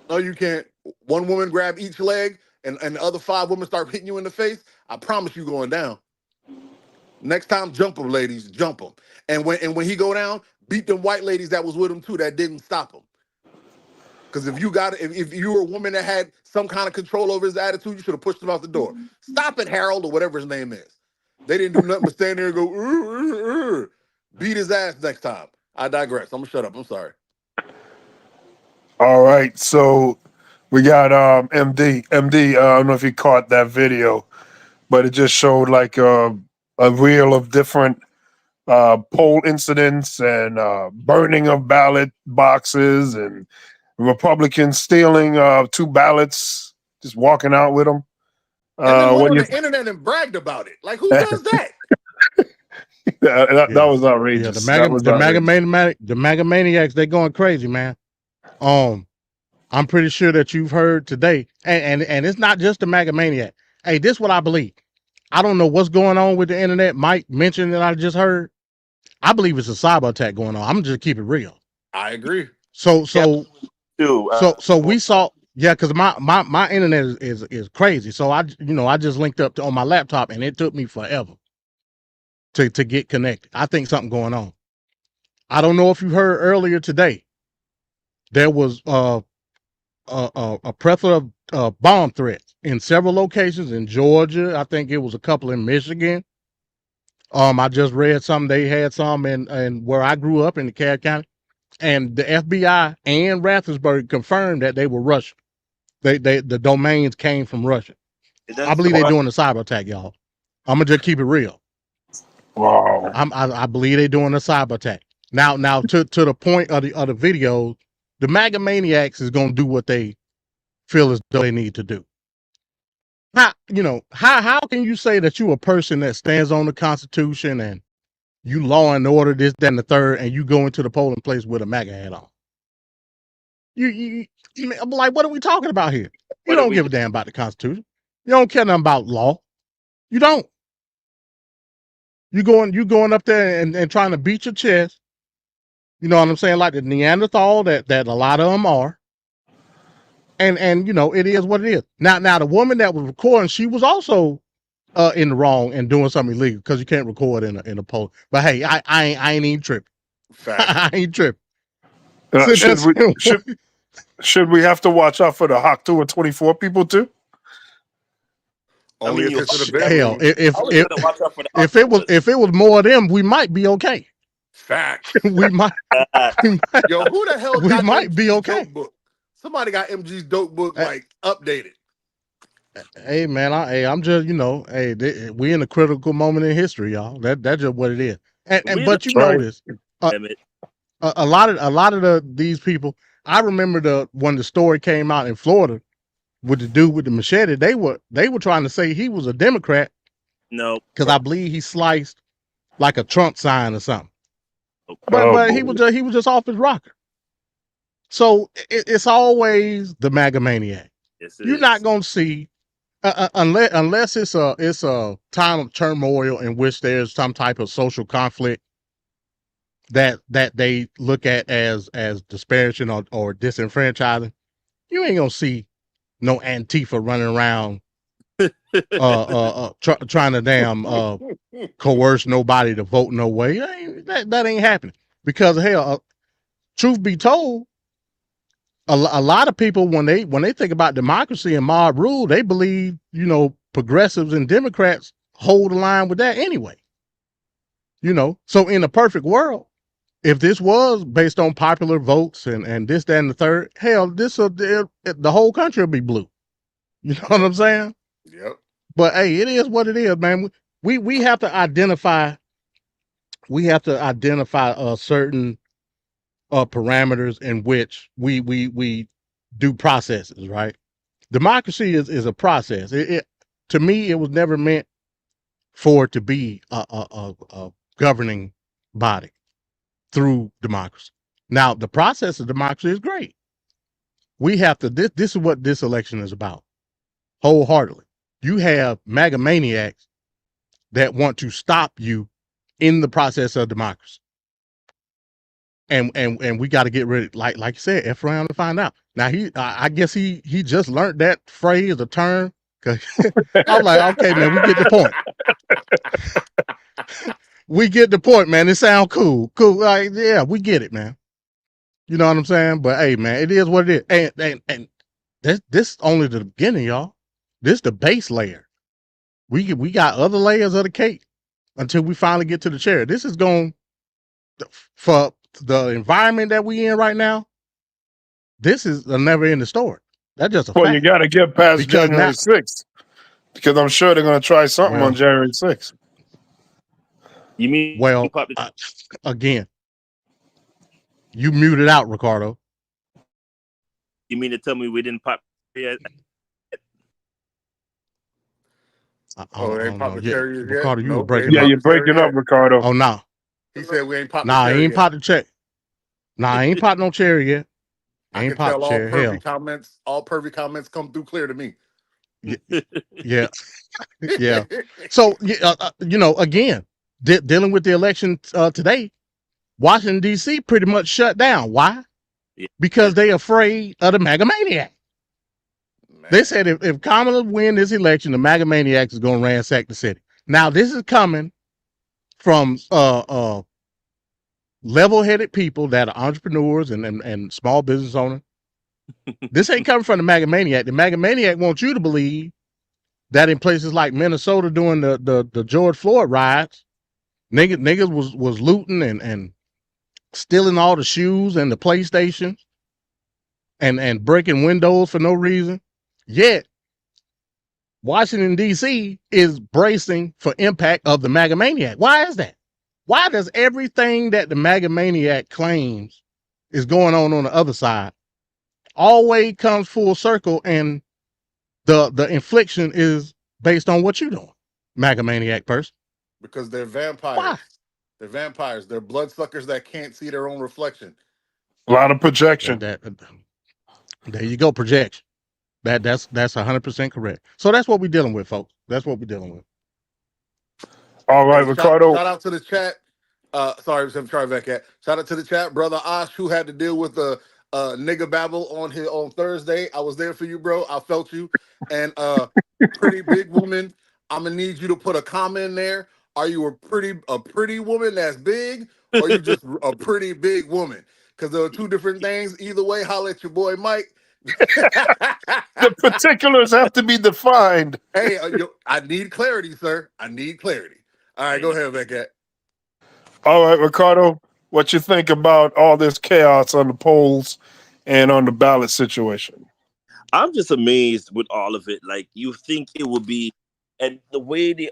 [SPEAKER 7] No, you can't. One woman grab each leg and the other 5 women start hitting you in the face. I promise you going down. Next time, jump them, ladies. Jump them. And when he go down, beat them white ladies that was with him too that didn't stop him. Because if you were a woman that had some kind of control over his attitude, you should have pushed him out the door. Stop it, Harold, or whatever his name is. They didn't do nothing but stand there and go, beat his ass next time. I digress. I'm gonna shut up. I'm sorry.
[SPEAKER 1] All right, so we got MD. MD, I don't know if you caught that video, but it just showed like a reel of different poll incidents and burning of ballot boxes and Republicans stealing 2 ballots, just walking out with them.
[SPEAKER 7] And then went
[SPEAKER 1] What
[SPEAKER 7] on
[SPEAKER 1] do you?
[SPEAKER 7] the internet and bragged about it. Like, who does that?
[SPEAKER 1] That was outrageous.
[SPEAKER 22] Yeah, the MAGA maniacs, they going crazy, man. I'm pretty sure that you've heard today, and it's not just the MAGA maniac. Hey, this is what I believe. I don't know what's going on with the internet. Mike mentioned that I just heard. I believe it's a cyber attack going on. I'm just keep it real.
[SPEAKER 7] I agree.
[SPEAKER 22] So we saw, yeah, because my internet is crazy. So I just linked up on my laptop, and it took me forever to get connected. I think something going on. I don't know if you heard earlier today. There was a plethora of bomb threats in several locations in Georgia. I think it was a couple in Michigan. I just read some. They had some in where I grew up in DeKalb County, and the FBI and Rathensburg confirmed that they were Russian. The domains came from Russia. I believe they're doing a cyber attack, y'all. I'm gonna just keep it real.
[SPEAKER 1] Wow.
[SPEAKER 22] I believe they're doing a cyber attack. Now to the point of the video, the MAGA maniacs is gonna do what they feel as though they need to do. How can you say that you a person that stands on the Constitution and you law and order this, that, and the third, and you go into the polling place with a MAGA hat on? I'm like, what are we talking about here? You don't give a damn about the Constitution. You don't care nothing about law. You don't. You going up there and trying to beat your chest. You know what I'm saying? Like the Neanderthal that a lot of them are. And it is what it is. Now the woman that was recording, she was also in the wrong and doing something illegal because you can't record in a poll. But hey, I ain't even tripping. I ain't tripping.
[SPEAKER 1] Should we have to watch out for the Hawk 2 and 24 people too?
[SPEAKER 7] Only if it's in the
[SPEAKER 22] Hell,
[SPEAKER 7] bedroom.
[SPEAKER 22] if it was more of them, we might be okay.
[SPEAKER 7] Facts.
[SPEAKER 22] we might.
[SPEAKER 7] Yo, who the hell?
[SPEAKER 22] We
[SPEAKER 7] got
[SPEAKER 22] might
[SPEAKER 7] MG's
[SPEAKER 22] be okay.
[SPEAKER 7] dope book? Somebody got MG's dope book like updated.
[SPEAKER 22] Hey man, I'm just we in a critical moment in history, y'all. That's just what it is. But you notice a lot of these people. I remember when the story came out in Florida with the dude with the machete. They were trying to say he was a Democrat.
[SPEAKER 8] No,
[SPEAKER 22] because I believe he sliced like a Trump sign or something. But he was just off his rocker. So it's always the MAGA maniac.
[SPEAKER 8] Yes,
[SPEAKER 22] You're not gonna see unless it's a time of turmoil in which there's some type of social conflict that they look at as disparaging or disenfranchising. You ain't gonna see no Antifa running around trying to damn coerce nobody to vote no way. That ain't happening. Because hell, truth be told, a lot of people when they think about democracy and mob rule, they believe progressives and Democrats hold the line with that anyway. So in a perfect world, if this was based on popular votes and this, that, and the third, hell, the whole country will be blue. You know what I'm saying?
[SPEAKER 7] Yep.
[SPEAKER 22] But hey, it is what it is, man. We have to identify. We have to identify certain parameters in which we do processes, right? Democracy is a process. To me, it was never meant for it to be a governing body.
[SPEAKER 8] through democracy. Now, the process of democracy is great. We have to, this is what this election is about, wholeheartedly. You have MAGA maniacs that want to stop you in the process of democracy. And we got to get rid of, like you said, F around to find out. Now I guess he just learned that phrase, a term. Cause I'm like, okay, man, we get the point. We get the point, man. It sounds cool. Cool. Like, yeah, we get it, man. You know what I'm saying? But hey, man, it is what it is. And this only the beginning, y'all. This the base layer. We got other layers of the cake until we finally get to the chair. This is going for the environment that we in right now. This is a never ending story. That's just a
[SPEAKER 1] Well,
[SPEAKER 8] fact.
[SPEAKER 1] you got to get past
[SPEAKER 8] Because
[SPEAKER 1] January 6th because I'm sure they're going to try something on January 6th.
[SPEAKER 9] You mean
[SPEAKER 8] Well, again, you muted out, Ricardo.
[SPEAKER 9] You mean to tell me we didn't pop yet?
[SPEAKER 7] Oh, they ain't popped the cherry yet?
[SPEAKER 8] Ricardo, you were
[SPEAKER 7] Nope,
[SPEAKER 8] breaking
[SPEAKER 7] they
[SPEAKER 8] up.
[SPEAKER 7] ain't popped the cherry yet.
[SPEAKER 1] Ricardo.
[SPEAKER 8] Oh, no.
[SPEAKER 7] He said we ain't popped the
[SPEAKER 8] Nah, I
[SPEAKER 7] cherry
[SPEAKER 8] ain't
[SPEAKER 7] yet.
[SPEAKER 8] popped the check. Nah, I ain't popped no cherry yet.
[SPEAKER 7] I
[SPEAKER 8] Ain't
[SPEAKER 7] can
[SPEAKER 8] popped
[SPEAKER 7] tell
[SPEAKER 8] the
[SPEAKER 7] all
[SPEAKER 8] cherry.
[SPEAKER 7] pervy comments come through clear to me.
[SPEAKER 8] Yeah. Yeah. So, again, dealing with the election today, Washington, D.C. pretty much shut down. Why? Because they afraid of the MAGA maniac. They said if Kamala win this election, the MAGA maniac is going to ransack the city. Now, this is coming from level-headed people that are entrepreneurs and small business owners. This ain't coming from the MAGA maniac. The MAGA maniac wants you to believe that in places like Minnesota during the George Floyd riots, niggas was looting and stealing all the shoes and the PlayStations and breaking windows for no reason. Yet Washington, D.C. is bracing for impact of the MAGA maniac. Why is that? Why does everything that the MAGA maniac claims is going on the other side always comes full circle, and the infliction is based on what you're doing, MAGA maniac person?
[SPEAKER 7] Because they're vampires.
[SPEAKER 8] Why?
[SPEAKER 7] They're vampires. They're bloodsuckers that can't see their own reflection.
[SPEAKER 1] A lot of projection.
[SPEAKER 8] There you go, projection. That's 100% correct. So that's what we're dealing with, folks. That's what we're dealing with.
[SPEAKER 1] All right,
[SPEAKER 7] Hey,
[SPEAKER 1] Ricardo.
[SPEAKER 7] Shout out to the chat. Sorry, Veccat. Shout out to the chat, brother Osh, who had to deal with the nigga babble on Thursday. I was there for you, bro. I felt you. And pretty big woman, I'm gonna need you to put a comment in there. Are you a pretty woman that's big, or you just a pretty big woman? Because there are two different things. Either way, holla at your boy Mike.
[SPEAKER 1] The particulars have to be defined.
[SPEAKER 7] Hey, I need clarity, sir. I need clarity. All right, go ahead, Veccat.
[SPEAKER 1] All right, Ricardo, what you think about all this chaos on the polls and on the ballot situation?
[SPEAKER 9] I'm just amazed with all of it. Like, you think it would be, and the way the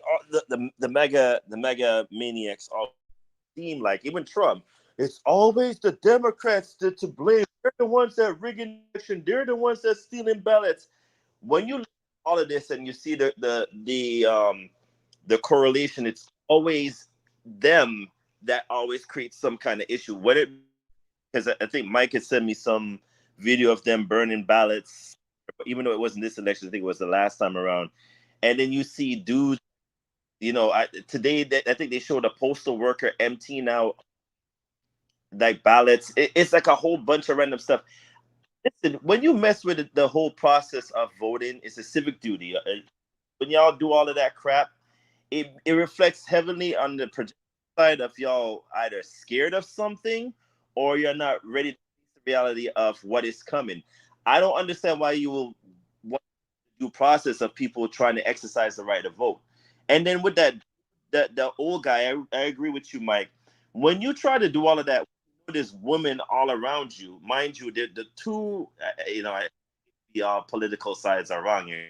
[SPEAKER 9] mega maniacs all seem like, even Trump, it's always the Democrats to blame. They're the ones that rigging election. They're the ones that stealing ballots. When you look at all of this and you see the correlation, it's always them that always creates some kind of issue. Because I think Mike had sent me some video of them burning ballots, even though it wasn't this election. I think it was the last time around. And then you see dudes, today I think they showed a postal worker emptying out like ballots. It's like a whole bunch of random stuff. Listen, when you mess with the whole process of voting, it's a civic duty. When y'all do all of that crap, it reflects heavily on the side of y'all either scared of something or you're not ready to face the reality of what is coming. I don't understand why you will want the due process of people trying to exercise the right to vote. And then with the old guy, I agree with you, Mike. When you try to do all of that, there's women all around you. Mind you, the two, the political sides are wrong here.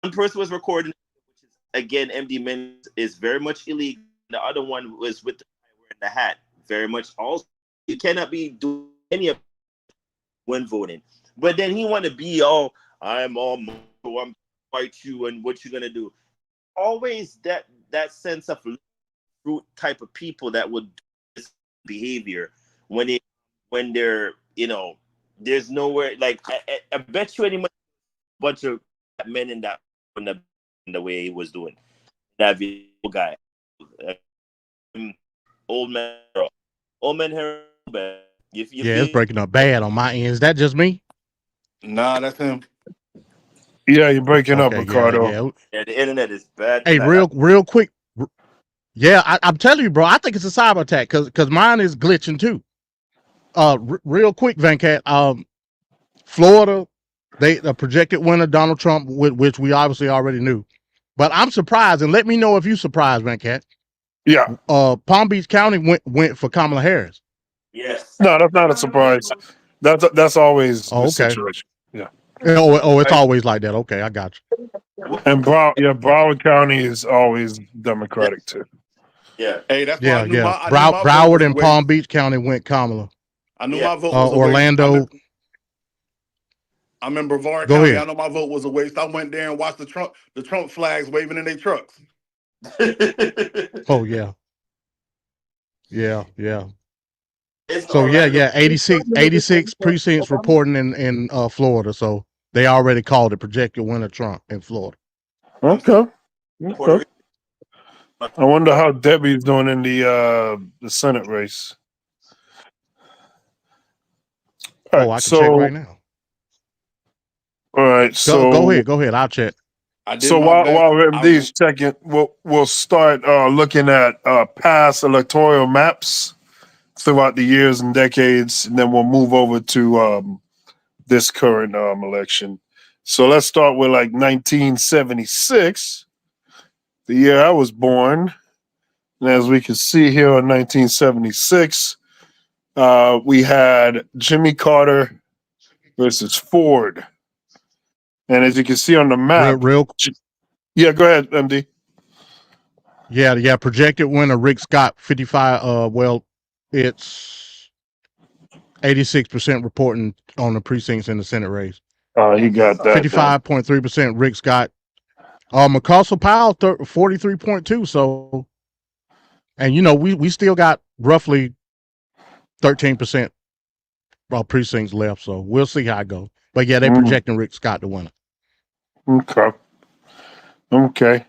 [SPEAKER 9] One person was recording, which is, again, MD Men is very much illegal. The other one was with the guy wearing the hat, very much also. You cannot be doing any of when voting. But then he want to be all, I'm fight you and what you're gonna do. Always that sense of root type of people that would behavior when they're, you know, there's nowhere like I bet you any bunch of men in that in the way he was doing that video guy, old man hair. If you
[SPEAKER 8] Yeah, it's
[SPEAKER 9] feel
[SPEAKER 8] breaking up bad on my end. Is that just me?
[SPEAKER 7] Nah, that's him.
[SPEAKER 1] Yeah, you're breaking up,
[SPEAKER 8] Okay,
[SPEAKER 1] Ricardo.
[SPEAKER 9] yeah, the internet is bad
[SPEAKER 8] Hey,
[SPEAKER 9] tonight.
[SPEAKER 8] real quick. Yeah, I'm telling you, bro. I think it's a cyber attack because mine is glitching too. Real quick, Venkat. Florida, the projected winner, Donald Trump, which we obviously already knew. But I'm surprised, and let me know if you surprised, Venkat.
[SPEAKER 1] Yeah.
[SPEAKER 8] Palm Beach County went for Kamala Harris.
[SPEAKER 9] Yes.
[SPEAKER 1] No, that's not a surprise. That's always the
[SPEAKER 8] okay.
[SPEAKER 1] situation. Yeah.
[SPEAKER 8] Oh, it's always like that. Okay, I got you.
[SPEAKER 1] And Broward County is always Democratic too.
[SPEAKER 9] Yeah.
[SPEAKER 7] Hey, that's why
[SPEAKER 8] Yeah,
[SPEAKER 7] I knew
[SPEAKER 8] yeah.
[SPEAKER 7] my vote
[SPEAKER 8] Broward
[SPEAKER 7] was
[SPEAKER 8] and
[SPEAKER 7] waste.
[SPEAKER 8] Palm Beach County went Kamala.
[SPEAKER 7] I knew my vote was a
[SPEAKER 8] Orlando.
[SPEAKER 7] waste. I'm in Brevard
[SPEAKER 8] Go
[SPEAKER 7] County.
[SPEAKER 8] ahead.
[SPEAKER 7] I know my vote was a waste. I went there and watched the Trump flags waving in their trucks.
[SPEAKER 8] Oh yeah. Yeah.
[SPEAKER 9] It's
[SPEAKER 8] So
[SPEAKER 9] Orlando.
[SPEAKER 8] yeah, 86 precincts reporting in Florida. So they already called it projected winner Trump in Florida.
[SPEAKER 1] Okay. I wonder how Debbie's doing in the Senate race. All right,
[SPEAKER 8] I can check right now.
[SPEAKER 1] All right, so
[SPEAKER 8] go ahead. I'll check.
[SPEAKER 1] So while MD's checking, we'll start looking at past electoral maps throughout the years and decades, and then we'll move over to this current election. So let's start with like 1976, the year I was born. And as we can see here in 1976, we had Jimmy Carter versus Ford. And as you can see on the map, yeah, go ahead, MD.
[SPEAKER 8] Yeah. Projected winner Rick Scott, 55. Well, it's 86% reporting on the precincts in the Senate race.
[SPEAKER 1] You got that.
[SPEAKER 8] 55.3% Rick Scott. McCausell Powell, 43.2. So, and you know, we still got roughly 13% precincts left. So we'll see how it goes. But yeah, they're projecting Rick Scott to win it.
[SPEAKER 1] Okay.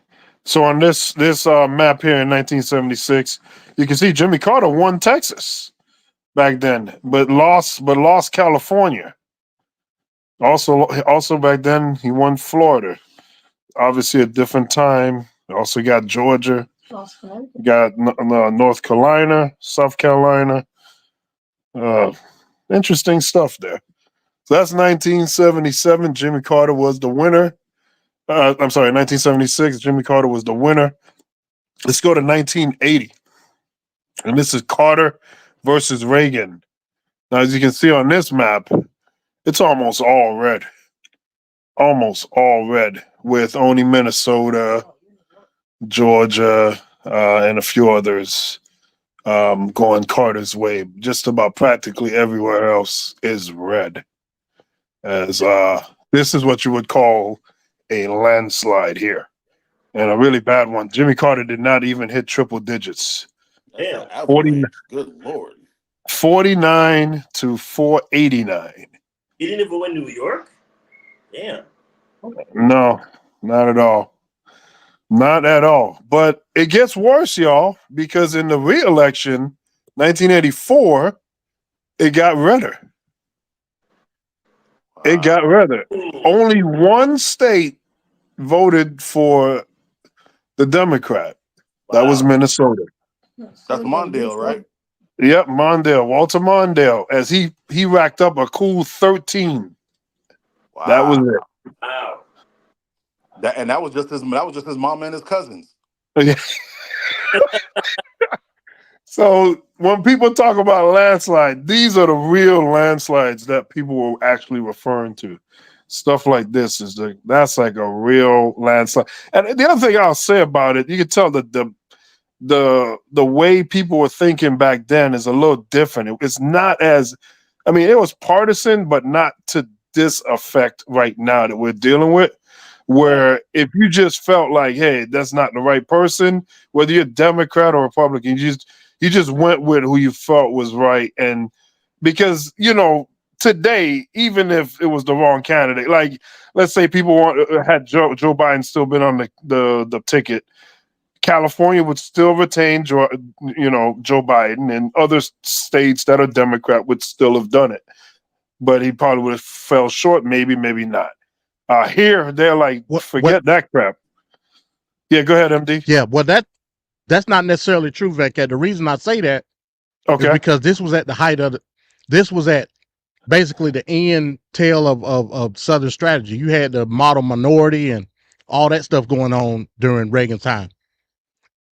[SPEAKER 1] So on this map here in 1976, you can see Jimmy Carter won Texas back then, but lost California. Also back then he won Florida. Obviously a different time. Also got Georgia, got North Carolina, South Carolina. Interesting stuff there. So that's 1977. Jimmy Carter was the winner. I'm sorry, 1976. Jimmy Carter was the winner. Let's go to 1980. And this is Carter versus Reagan. Now, as you can see on this map, it's almost all red. Almost all red, with only Minnesota, Georgia, and a few others going Carter's way. Just about practically everywhere else is red. As this is what you would call a landslide here, and a really bad one. Jimmy Carter did not even hit triple digits.
[SPEAKER 7] Damn, 40, good Lord.
[SPEAKER 1] 49 to 489.
[SPEAKER 9] He didn't even win New York? Damn.
[SPEAKER 1] No, not at all. Not at all. But it gets worse, y'all, because in the re-election, 1984, it got redder. It got redder. Only one state voted for the Democrat. That was Minnesota.
[SPEAKER 7] That's Mondale, right?
[SPEAKER 1] Yep, Mondale, Walter Mondale, as he racked up a cool 13.
[SPEAKER 7] Wow.
[SPEAKER 1] That was it.
[SPEAKER 9] Wow.
[SPEAKER 7] That was just his mom and his cousins.
[SPEAKER 1] So when people talk about landslide, these are the real landslides that people were actually referring to. Stuff like this that's like a real landslide. And the other thing I'll say about it, you can tell that the way people were thinking back then is a little different. It's not as, I mean, it was partisan, but not to this effect right now that we're dealing with. Where if you just felt like, hey, that's not the right person, whether you're Democrat or Republican, You just went with who you felt was right, and because today, even if it was the wrong candidate, like let's say people had Joe Biden still been on the ticket, California would still retain Joe Biden, and other states that are Democrat would still have done it, but he probably would have fell short. Maybe not. Here they're like, forget that crap. Yeah, go ahead, MD.
[SPEAKER 8] Yeah, well, that's not necessarily true, Venkat. The reason I say that is because this was at the height of this was at basically the end tail of Southern strategy. You had the model minority and all that stuff going on during Reagan's time.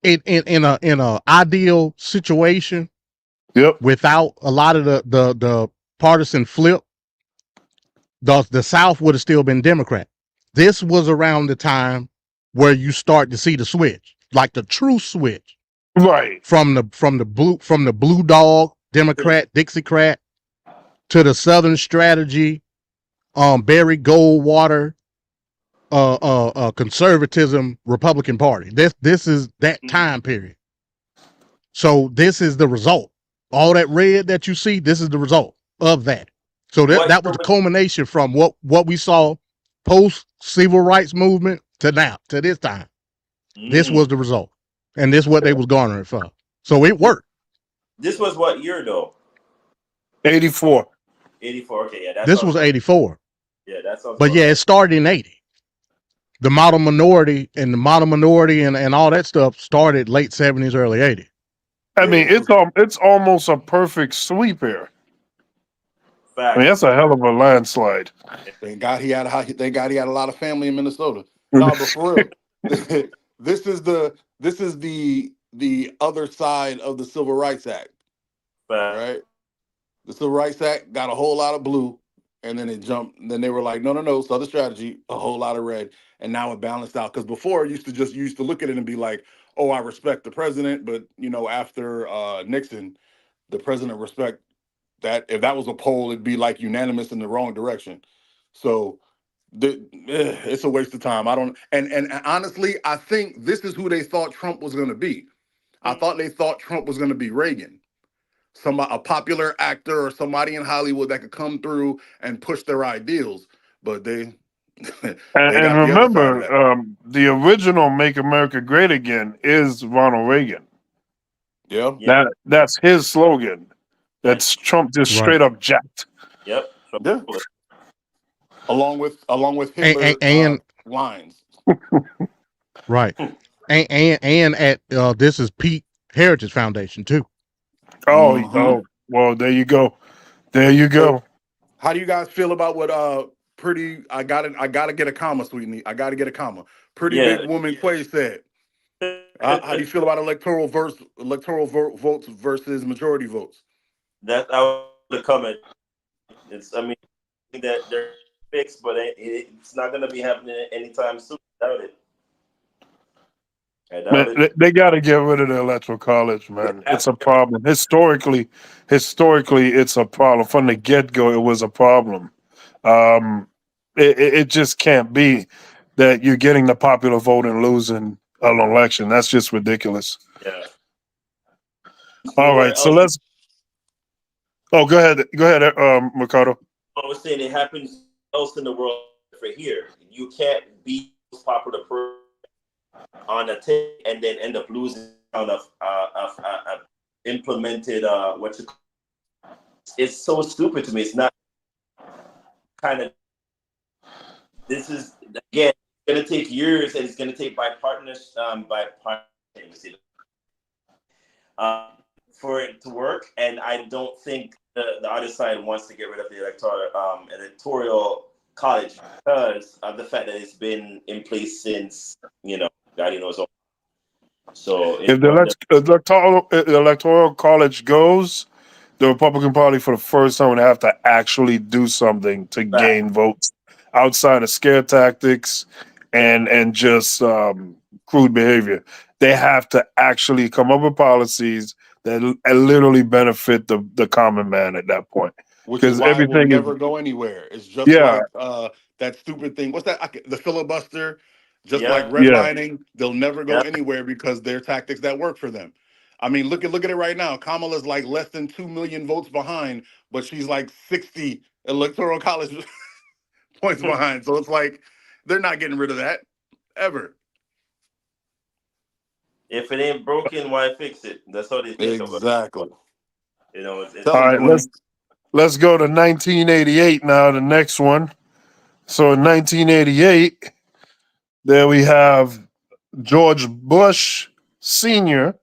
[SPEAKER 8] In a ideal situation, without a lot of the partisan flip, the South would have still been Democrat. This was around the time where you start to see the switch, like the true switch,
[SPEAKER 1] right
[SPEAKER 8] from the blue dog Democrat Dixiecrat to the Southern strategy, Barry Goldwater, conservatism Republican Party. This is that time period. So this is the result. All that red that you see, this is the result of that. So that was the culmination from what we saw post civil rights movement to now, to this time. This was the result. And this is what they was garnering for. So it worked.
[SPEAKER 9] This was what year though?
[SPEAKER 1] 84.
[SPEAKER 9] 84. Okay, yeah.
[SPEAKER 8] This was 84.
[SPEAKER 9] Yeah, that sounds.
[SPEAKER 8] But yeah, it started in 80. The model minority and all that stuff started late 70s, early 80s.
[SPEAKER 1] I mean, it's almost a perfect sweep here. I mean, that's a hell of a landslide.
[SPEAKER 7] Thank God he had a lot of family in Minnesota. No, but for real, this is the other side of the Civil Rights Act, right? The Civil Rights Act got a whole lot of blue, and then it jumped. And then they were like, no, Southern strategy, a whole lot of red, and now it balanced out. Because before, you used to look at it and be like, oh, I respect the president, but after Nixon, the president respect that. If that was a poll, it'd be like unanimous in the wrong direction. So it's a waste of time. I don't. And honestly, I think this is who they thought Trump was going to be. I thought they thought Trump was going to be Reagan. A popular actor or somebody in Hollywood that could come through and push their ideals, but they
[SPEAKER 1] and remember, the original "Make America Great Again" is Ronald Reagan.
[SPEAKER 7] Yeah,
[SPEAKER 1] that's his slogan. That's Trump just straight up jacked.
[SPEAKER 9] Yep.
[SPEAKER 7] Yeah. Along with Hitler
[SPEAKER 8] and
[SPEAKER 7] lines.
[SPEAKER 8] Right. and at this is Pete Heritage Foundation too.
[SPEAKER 1] Oh, well, there you go. There you go.
[SPEAKER 7] How do you guys feel about what I gotta get a comma, sweetie. I gotta get a comma. Big woman Quay said. How do you feel about electoral votes versus majority votes?
[SPEAKER 9] That I would comment. That they're fixed, but it's not going to be happening anytime soon. Doubt it.
[SPEAKER 1] Man, they got to get rid of the electoral college, man. It's a problem. Historically, it's a problem. From the get-go, it was a problem. It just can't be that you're getting the popular vote and losing an election. That's just ridiculous.
[SPEAKER 9] Yeah.
[SPEAKER 1] All right, so let's. Oh, go ahead, Ricardo.
[SPEAKER 9] I was saying it happens else in the world for here. You can't be most popular person on a ticket and then end up losing on a implemented it's so stupid to me. It's not kind of. This is again going to take years, and it's going to take for it to work. And I don't think the other side wants to get rid of the electoral college because of the fact that it's been in place since God knows all. So
[SPEAKER 1] if the electoral college goes, the Republican Party for the first time would have to actually do something to gain votes outside of scare tactics and just crude behavior. They have to actually come up with policies that literally benefit the common man at that point.
[SPEAKER 7] Which is why it will never go anywhere. It's just like that stupid thing. What's that? The filibuster, just like redlining. They'll never go anywhere because they're tactics that work for them. I mean, look at it right now. Kamala's like less than 2 million votes behind, but she's like 60 electoral college points behind. So it's like they're not getting rid of that ever.
[SPEAKER 9] If it ain't broken, why fix it? That's how they think about it.
[SPEAKER 7] Exactly.
[SPEAKER 9] You know, it's
[SPEAKER 1] all right. Let's go to 1988 now. The next one. So in 1988, there we have George Bush Sr.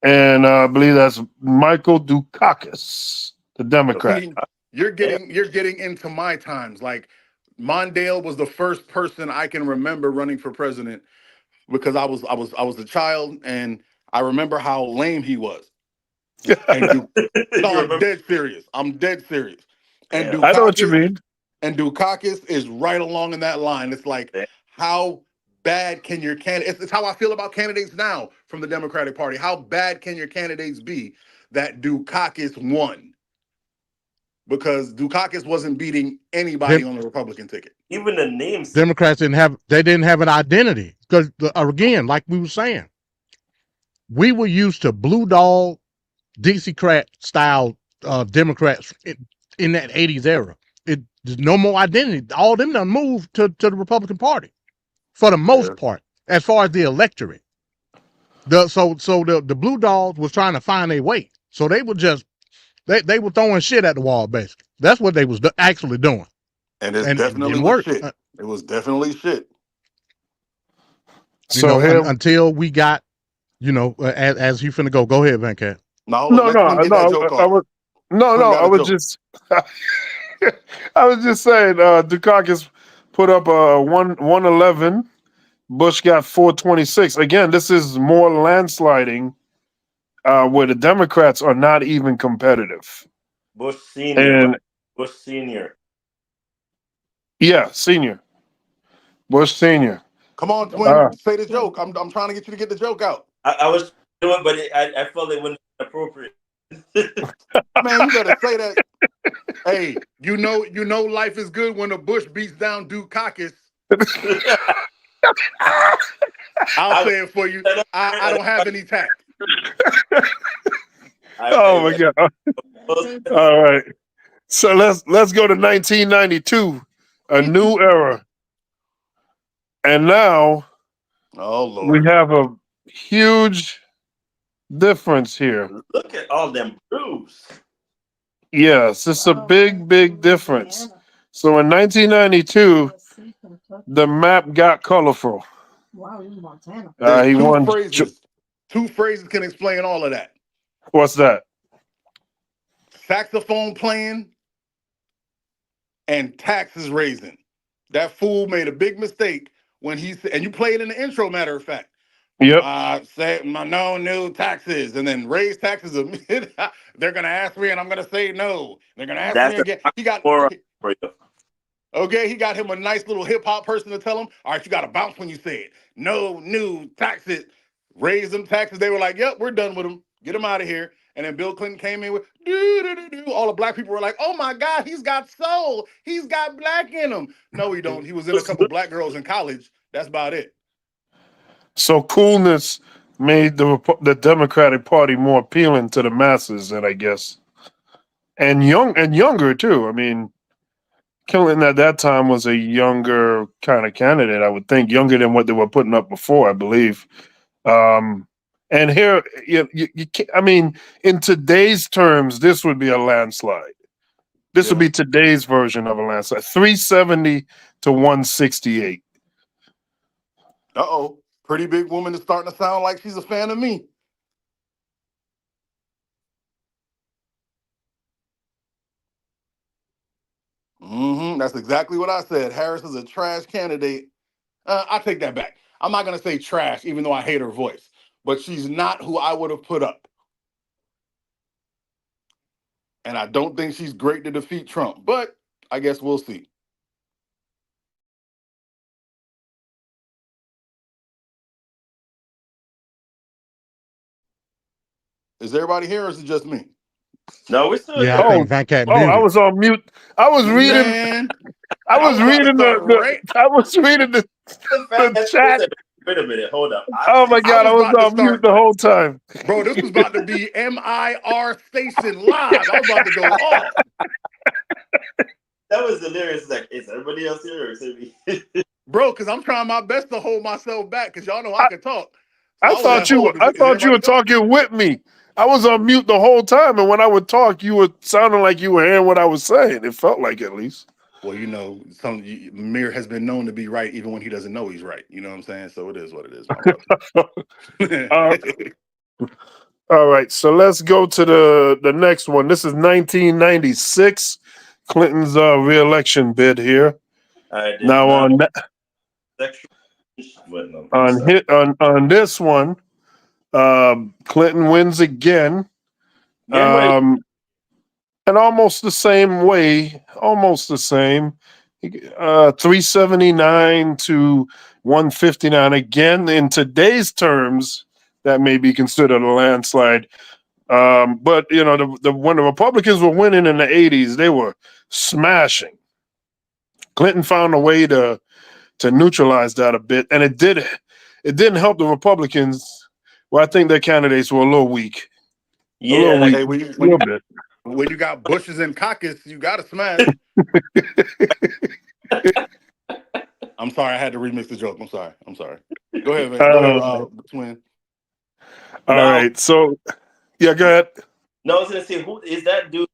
[SPEAKER 1] and I believe that's Michael Dukakis, the Democrat.
[SPEAKER 7] See, you're getting into my times. Like Mondale was the first person I can remember running for president because I was a child and I remember how lame he was. And no, I'm dead serious. I'm dead serious. And
[SPEAKER 1] I know what you mean.
[SPEAKER 7] And Dukakis is right along in that line. It's like, how bad can your candidate? It's how I feel about candidates now from the Democratic Party. How bad can your candidates be that Dukakis won? Because Dukakis wasn't beating anybody on the Republican ticket.
[SPEAKER 9] Even the names.
[SPEAKER 8] Democrats didn't have an identity because again, like we were saying, we were used to blue dog, Dixiecrat style Democrats in that 80s era. There's no more identity. All them done moved to the Republican Party for the most part, as far as the electorate. The blue dogs was trying to find their way. So they were just they were throwing shit at the wall, basically. That's what they was actually doing.
[SPEAKER 7] And it definitely
[SPEAKER 8] didn't
[SPEAKER 7] was
[SPEAKER 8] work.
[SPEAKER 7] shit. It was definitely shit.
[SPEAKER 8] Until we got, as you finna go ahead, Van Cat.
[SPEAKER 1] I was just saying, Dukakis put up a 111. Bush got 426. Again, this is more landsliding, where the Democrats are not even competitive.
[SPEAKER 9] Bush Senior.
[SPEAKER 1] And
[SPEAKER 9] Bush Senior.
[SPEAKER 1] Yeah, Senior. Bush Senior.
[SPEAKER 7] Come on, twin, say the joke. I'm trying to get you to get the joke out.
[SPEAKER 9] I was doing, but I felt it wasn't appropriate.
[SPEAKER 7] Man, you better say that. Hey, you know life is good when a Bush beats down Dukakis. I'll say it for you. I don't have any tact.
[SPEAKER 1] Oh my God. All right. So let's go to 1992, a new era. And now we have a huge difference here.
[SPEAKER 9] Look at all them grooves.
[SPEAKER 1] Yes, it's a big difference. So in 1992, the map got colorful. He won.
[SPEAKER 7] Two phrases can explain all of that.
[SPEAKER 1] What's that?
[SPEAKER 7] Saxophone playing and taxes raising. That fool made a big mistake when he said, and you play it in the intro, matter of fact.
[SPEAKER 1] Yep.
[SPEAKER 7] Say no new taxes, and then raise taxes. They're gonna ask me, and I'm gonna say no. They're gonna ask me again. He got he got him a nice little hip hop person to tell him, all right, you got to bounce when you say it. No new taxes. Raise them taxes. They were like, yep, we're done with them. Get him out of here. And then Bill Clinton came in with all the black people were like, oh my God, he's got soul. He's got black in him. No, he don't. He was in a couple black girls in college. That's about it.
[SPEAKER 1] So coolness made the Democratic Party more appealing to the masses, and I guess, and younger too. I mean, Clinton at that time was a younger kind of candidate. I would think younger than what they were putting up before, I believe. And here, you can't, I mean, in today's terms, this would be a landslide. This would be today's version of a landslide. 370 to 168.
[SPEAKER 7] Uh-oh. Pretty big woman is starting to sound like she's a fan of me. That's exactly what I said. Harris is a trash candidate. I take that back. I'm not going to say trash, even though I hate her voice. But she's not who I would have put up. And I don't think she's great to defeat Trump. But I guess we'll see. Is everybody here or is it just me?
[SPEAKER 9] No, we're still
[SPEAKER 8] here. I think Van Cat muted.
[SPEAKER 1] I was on mute. I was reading. I was reading the chat.
[SPEAKER 9] Wait a minute, hold up.
[SPEAKER 1] Oh my God, I was
[SPEAKER 7] about to
[SPEAKER 1] on mute
[SPEAKER 7] start,
[SPEAKER 1] the whole time.
[SPEAKER 7] bro. This was about to be MIR Station Live. I was about to go off.
[SPEAKER 9] That was hilarious. Like, is everybody else here or is it me?
[SPEAKER 7] Bro, because I'm trying my best to hold myself back because y'all know I can talk. So
[SPEAKER 1] I
[SPEAKER 7] I was at
[SPEAKER 1] thought you were.
[SPEAKER 7] home.
[SPEAKER 1] I
[SPEAKER 7] Is
[SPEAKER 1] thought you
[SPEAKER 7] everybody
[SPEAKER 1] were
[SPEAKER 7] gone?
[SPEAKER 1] talking with me. I was on mute the whole time, and when I would talk, you were sounding like you were hearing what I was saying. It felt like, at least.
[SPEAKER 7] Well, you know, Mir has been known to be right even when he doesn't know he's right. You know what I'm saying? So it is what it is, my
[SPEAKER 1] Uh,
[SPEAKER 7] brother.
[SPEAKER 1] all right, so let's go to the next one. This is 1996, Clinton's re-election bid here.
[SPEAKER 9] I did
[SPEAKER 1] Now
[SPEAKER 9] not
[SPEAKER 1] on that,
[SPEAKER 9] sexual. But no, I'm sorry.
[SPEAKER 1] on this one, Clinton wins again.
[SPEAKER 9] Again, what?
[SPEAKER 1] And almost the same way, almost the same. 379 to 159. Again, in today's terms, that may be considered a landslide. But you know, when the Republicans were winning in the 80s, they were smashing. Clinton found a way to neutralize that a bit, and it didn't help the Republicans. Well, I think their candidates were a little weak. A
[SPEAKER 9] Yeah,
[SPEAKER 1] little
[SPEAKER 9] like
[SPEAKER 1] weak.
[SPEAKER 7] Hey,
[SPEAKER 1] A little bit.
[SPEAKER 7] when you got bushes and caucus, you got to smash. I'm sorry, I had to remix the joke. I'm sorry. Go ahead, man. Go ahead, twin.
[SPEAKER 1] All
[SPEAKER 9] now.
[SPEAKER 1] right. So, yeah, go ahead.
[SPEAKER 9] No, I was gonna say, who is that dude?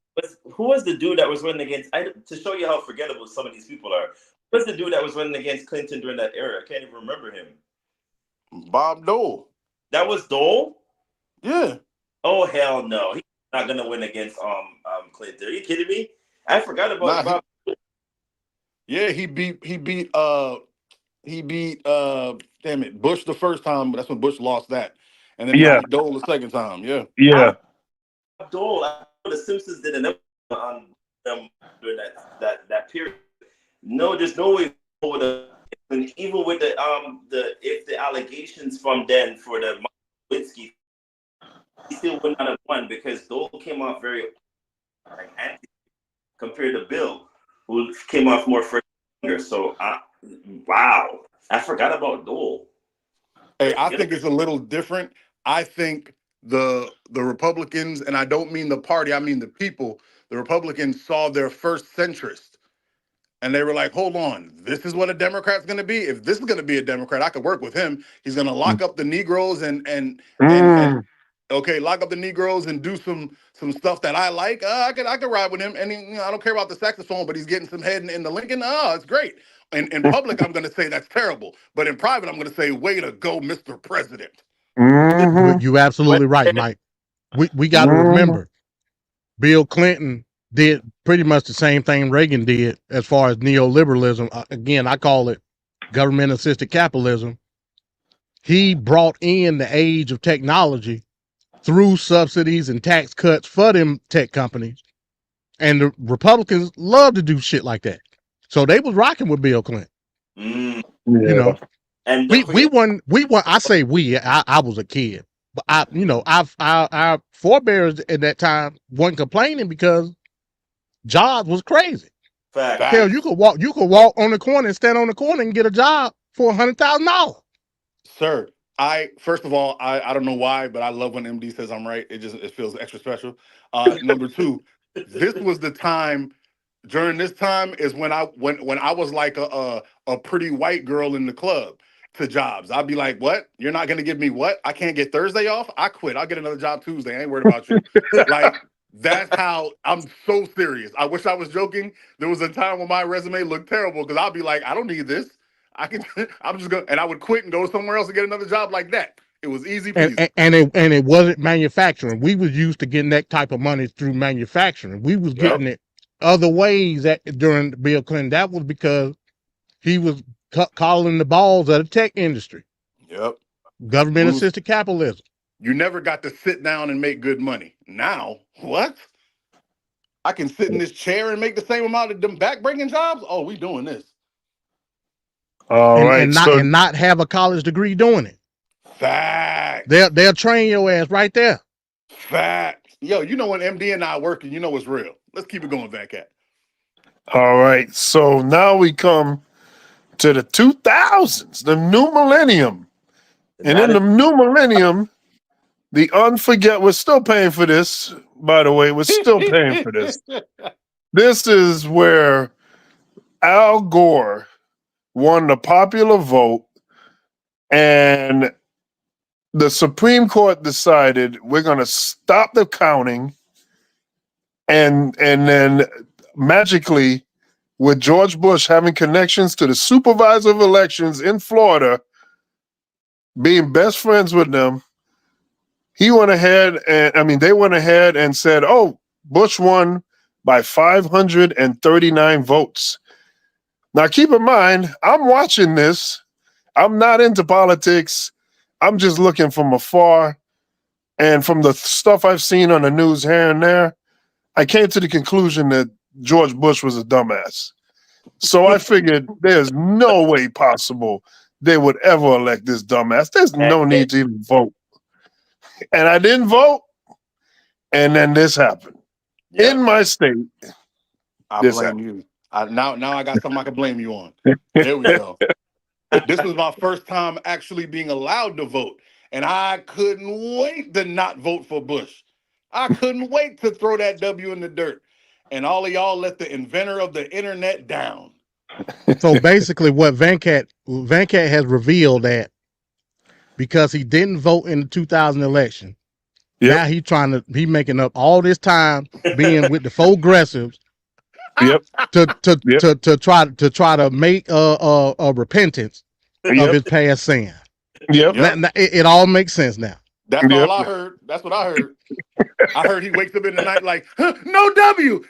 [SPEAKER 9] Who was the dude that was running against? To show you how forgettable some of these people are. Who was the dude that was running against Clinton during that era? I can't even remember him.
[SPEAKER 7] Bob Dole.
[SPEAKER 9] That was Dole.
[SPEAKER 7] Yeah.
[SPEAKER 9] Oh hell no, he's not gonna win against Clinton. Are you kidding me? I forgot about Bob.
[SPEAKER 7] Yeah, he beat damn it, Bush the first time, but that's when Bush lost that. And then he
[SPEAKER 1] Yeah.
[SPEAKER 7] beat Dole the second time. Yeah.
[SPEAKER 1] Yeah.
[SPEAKER 9] Dole. I know the Simpsons did an episode on them during that period. No, there's no way would have. And even with the allegations from then for the Lewinsky, he still would not have won because Dole came off very like anti compared to Bill, who came off more fresh. So wow, I forgot about Dole.
[SPEAKER 7] Hey, I think it's a little different. I think the Republicans, and I don't mean the party, I mean the people, the Republicans saw their first centrist. And they were like, hold on, this is what a Democrat's going to be? If this is going to be a Democrat, I could work with him. He's going to lock up the Negroes and okay, lock up the Negroes and do some stuff that I like. I could ride with him. And I don't care about the saxophone, but he's getting some head in the Lincoln. Oh, it's great. In public, I'm going to say that's terrible. But in private, I'm going to say, way to go, Mr. President.
[SPEAKER 8] You absolutely right, Mike. We got to remember, Bill Clinton did pretty much the same thing Reagan did as far as neoliberalism. Again, I call it government-assisted capitalism. He brought in the age of technology through subsidies and tax cuts for them tech companies. And the Republicans love to do shit like that. So they was rocking with Bill Clinton. You know,
[SPEAKER 9] and
[SPEAKER 8] we won. I say we. I was a kid, but our forebears at that time weren't complaining because jobs was crazy.
[SPEAKER 9] Fact.
[SPEAKER 8] Hell, you could walk on the corner and stand on the corner and get a job for $100,000.
[SPEAKER 7] Sir, first of all, I don't know why, but I love when MD says I'm right. It feels extra special. Number two, this was the time. During this time is when I was like a pretty white girl in the club to jobs. I'd be like, what? You're not gonna give me what? I can't get Thursday off? I quit. I'll get another job Tuesday. I ain't worried about you. Like, that's how I'm so serious. I wish I was joking. There was a time when my resume looked terrible because I'll be like, I don't need this. I'm just gonna, and I would quit and go somewhere else and get another job like that. It was easy peasy.
[SPEAKER 8] And it wasn't manufacturing. We was used to getting that type of money through manufacturing. We was getting it other ways during Bill Clinton. That was because he was calling the balls of the tech industry.
[SPEAKER 7] Yep.
[SPEAKER 8] Government-assisted capitalism.
[SPEAKER 7] You never got to sit down and make good money. Now, what? I can sit in this chair and make the same amount of them back-breaking jobs? Oh, we doing this.
[SPEAKER 8] And not have a college degree doing it.
[SPEAKER 7] Fact.
[SPEAKER 8] They'll train your ass right there.
[SPEAKER 7] Fact. Yo, you know when MD and I working, you know it's real. Let's keep it going, Van Cat.
[SPEAKER 1] All right. So now we come to the 2000s, the new millennium. And in the new millennium, we're still paying for this, by the way. We're still paying for this. This is where Al Gore won the popular vote, and the Supreme Court decided we're going to stop the counting, and then magically, with George Bush having connections to the supervisor of elections in Florida, being best friends with them, they went ahead and said, oh, Bush won by 539 votes. Now, keep in mind, I'm watching this. I'm not into politics. I'm just looking from afar. And from the stuff I've seen on the news here and there, I came to the conclusion that George Bush was a dumbass. So I figured there's no way possible they would ever elect this dumbass. There's no need to even vote. And I didn't vote. And then this happened. In my state.
[SPEAKER 7] I blame you. Now I got something I can blame you on. There we go. This was my first time actually being allowed to vote. And I couldn't wait to not vote for Bush. I couldn't wait to throw that W in the dirt. And all of y'all let the inventor of the internet down.
[SPEAKER 8] So basically what Venkat has revealed that because he didn't vote in the 2000 election, now he making up all this time being with the progressives to try to make a repentance of his past sin. It all makes sense now.
[SPEAKER 7] That's all I heard. That's what I heard. I heard he wakes up in the night like, no W.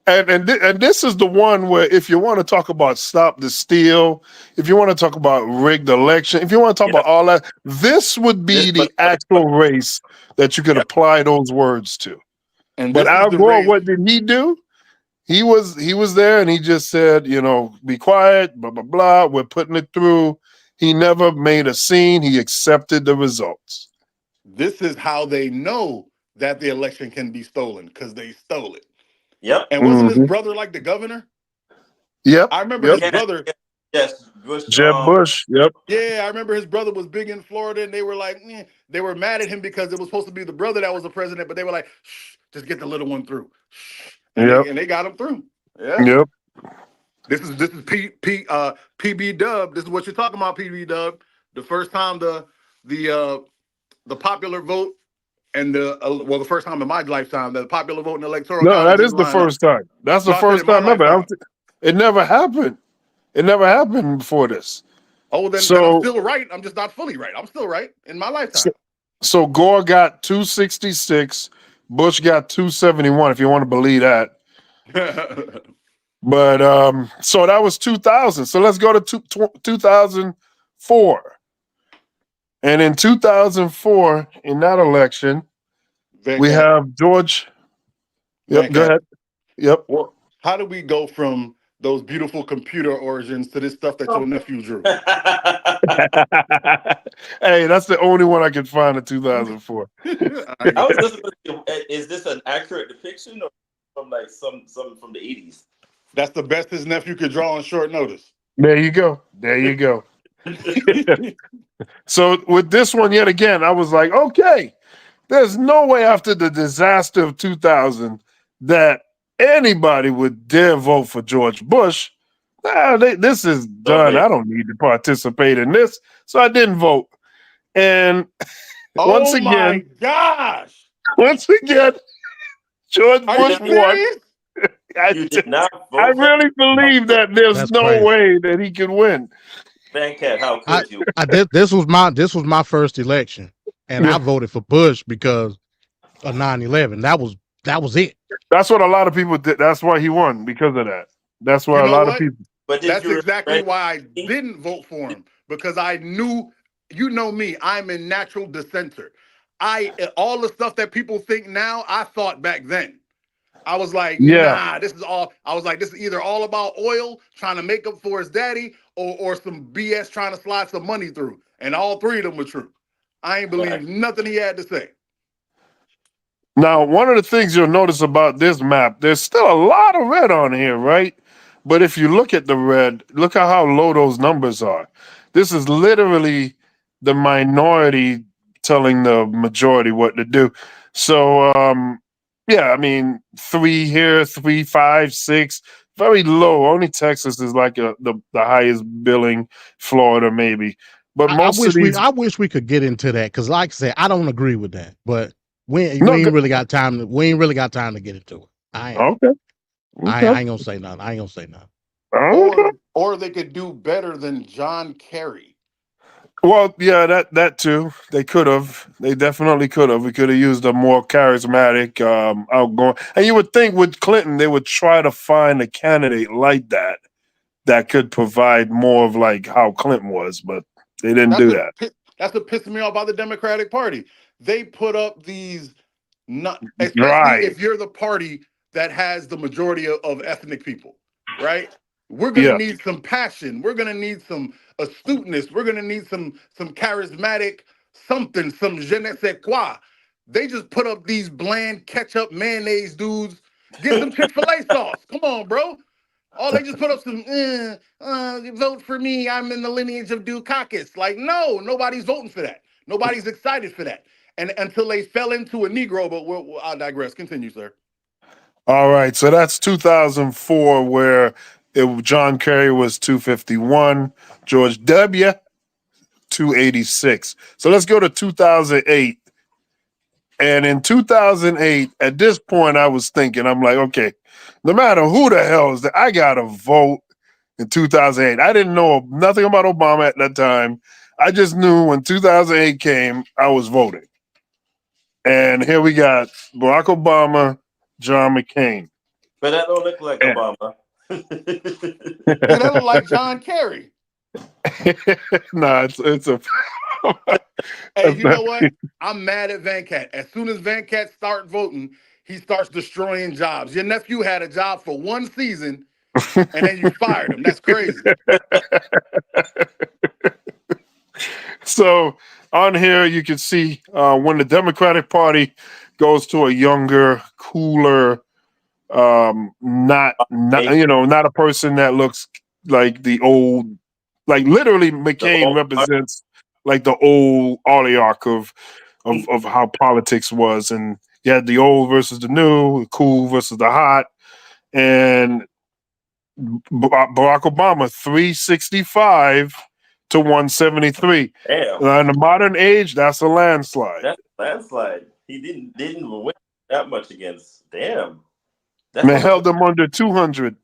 [SPEAKER 1] And this is the one where if you want to talk about stop the steal, if you want to talk about rigged election, if you want to talk about all that, this would be the actual race that you could apply those words to. But Al Gore, what did he do? He was there and he just said, be quiet, blah, blah, blah. We're putting it through. He never made a scene. He accepted the results.
[SPEAKER 7] This is how they know that the election can be stolen, because they stole it.
[SPEAKER 9] Yep.
[SPEAKER 7] And wasn't his brother like the governor?
[SPEAKER 1] Yep.
[SPEAKER 7] I remember his brother.
[SPEAKER 9] Yes, Bush.
[SPEAKER 1] Jeb Bush. Yep.
[SPEAKER 7] Yeah, I remember his brother was big in Florida, and they were like, they were mad at him because it was supposed to be the brother that was the president, but they were like, shh, just get the little one through. And they got him through. Yeah.
[SPEAKER 1] Yep.
[SPEAKER 7] This is PB Dub. This is what you're talking about, PB Dub. The first time the popular vote and the first time in my lifetime the popular vote in the electoral.
[SPEAKER 1] No, that is the first time. That's the first time ever. It never happened. It never happened before this.
[SPEAKER 7] Oh, then I'm still right. I'm just not fully right. I'm still right in my lifetime.
[SPEAKER 1] So Gore got 266. Bush got 271, if you want to believe that. But so that was 2000. So let's go to 2004. And in 2004, in that election, we have George. Yep, go ahead. Yep.
[SPEAKER 7] Well, how do we go from those beautiful computer origins to this stuff that your nephew drew?
[SPEAKER 1] Hey, that's the only one I could find in 2004.
[SPEAKER 9] I was listening. Is this an accurate depiction or from like some from the 80s?
[SPEAKER 7] That's the best his nephew could draw on short notice.
[SPEAKER 1] There you go. There you go. So with this one, yet again, I was like, okay, there's no way after the disaster of 2000 that anybody would dare vote for George Bush. This is done. I don't need to participate in this. So I didn't vote. And once again, George Bush won. I really believe that there's no way that he can win.
[SPEAKER 9] Vancat, how could you?
[SPEAKER 8] This was my first election, and I voted for Bush because of 9/11. That was it.
[SPEAKER 1] That's what a lot of people did. That's why he won, because of that. That's why a lot of people.
[SPEAKER 7] But that's exactly why I didn't vote for him, because I knew, me, I'm a natural dissenter. All the stuff that people think now, I thought back then. I was like, nah, this is either all about oil, trying to make up for his daddy, or some BS trying to slide some money through. And all three of them were true. I ain't believe nothing he had to say.
[SPEAKER 1] Now, one of the things you'll notice about this map, there's still a lot of red on here, right? But if you look at the red, look at how low those numbers are. This is literally the minority telling the majority what to do. So, yeah, I mean, 3 here, 3, 5, 6, very low. Only Texas is like the highest billing. Florida maybe, but most of these.
[SPEAKER 8] I wish we could get into that because, like I said, I don't agree with that. But we
[SPEAKER 1] No,
[SPEAKER 8] ain't really got time. We ain't really got time to get into it.
[SPEAKER 1] Okay.
[SPEAKER 8] I ain't gonna say nothing. I ain't gonna say nothing.
[SPEAKER 1] Okay.
[SPEAKER 7] Or they could do better than John Kerry.
[SPEAKER 1] Well, yeah, that too. They could have. They definitely could have. We could have used a more charismatic, outgoing. And you would think with Clinton, they would try to find a candidate like that could provide more of like how Clinton was, but they didn't do that.
[SPEAKER 7] That's what pisses me off about the Democratic Party. They put up these, not especially
[SPEAKER 1] Right.
[SPEAKER 7] if you're the party that has the majority of ethnic people, right? We're gonna
[SPEAKER 1] Yeah.
[SPEAKER 7] need some passion. We're gonna need some astuteness. We're gonna need some charismatic something, some je ne sais quoi. They just put up these bland ketchup mayonnaise dudes. Get some Chick-fil-A sauce. Come on, bro. Oh, they just put up some, vote for me. I'm in the lineage of Dukakis. Like, no, nobody's voting for that. Nobody's excited for that. And until they fell into a Negro, but I'll digress. Continue, sir.
[SPEAKER 1] All right. So that's 2004, where John Kerry was 251, George W. 286. So let's go to 2008. And in 2008, at this point, I was thinking, I'm like, okay, no matter who the hell is that, I got to vote in 2008. I didn't know nothing about Obama at that time. I just knew when 2008 came, I was voting. And here we got Barack Obama, John McCain.
[SPEAKER 9] But that don't look like Obama.
[SPEAKER 7] That look like John Kerry.
[SPEAKER 1] Nah, it's a.
[SPEAKER 7] Hey, you know what? I'm mad at Van Cat. As soon as Van Cat start voting, he starts destroying jobs. Your nephew had a job for one season, and then you fired him. That's crazy.
[SPEAKER 1] So on here, you can see when the Democratic Party goes to a younger, cooler, not a person that looks like the old, like literally McCain represents like the old oligarch of how politics was, and you had the old versus the new, the cool versus the hot, and Barack Obama 365 to 173.
[SPEAKER 9] Damn.
[SPEAKER 1] In the modern age, that's a landslide.
[SPEAKER 9] That's a landslide. He didn't win that much against. Damn.
[SPEAKER 1] Man, held them under 200.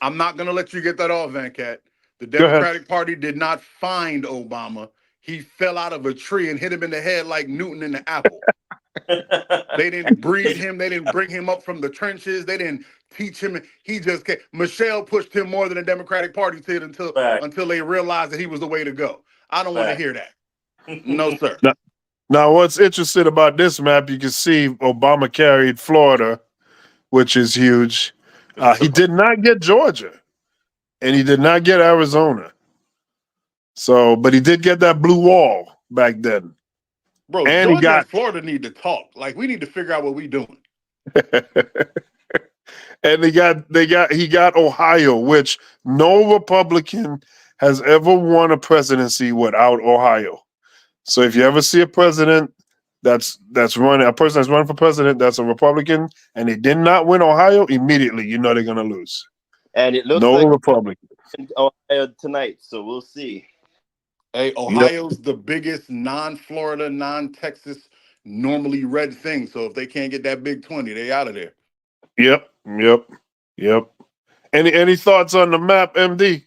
[SPEAKER 7] I'm not going to let you get that off, Van Cat. The Democratic Party did not find Obama. He fell out of a tree and hit him in the head like Newton in the apple. They didn't breed him. They didn't bring him up from the trenches. They didn't teach him. He just came. Michelle pushed him more than the Democratic Party did until they realized that he was the way to go. I don't want to hear that. No, sir.
[SPEAKER 1] Now, what's interesting about this map, you can see Obama carried Florida, which is huge. He did not get Georgia, and he did not get Arizona. So, but he did get that blue wall back then.
[SPEAKER 7] Bro,
[SPEAKER 1] and
[SPEAKER 7] Georgia and Florida need to talk. Like, we need to figure out what we doing.
[SPEAKER 1] And he got Ohio, which no Republican has ever won a presidency without Ohio. So if you ever see a president that's running for president that's a Republican and they did not win Ohio, immediately you know they're gonna lose.
[SPEAKER 9] And it looks
[SPEAKER 1] no
[SPEAKER 9] like
[SPEAKER 1] Republican
[SPEAKER 9] in Ohio tonight, so we'll see.
[SPEAKER 7] Hey, Ohio's the biggest non-Florida, non-Texas, normally red thing. So if they can't get that big 20, they out of there.
[SPEAKER 1] Yep. Any thoughts on the map, MD?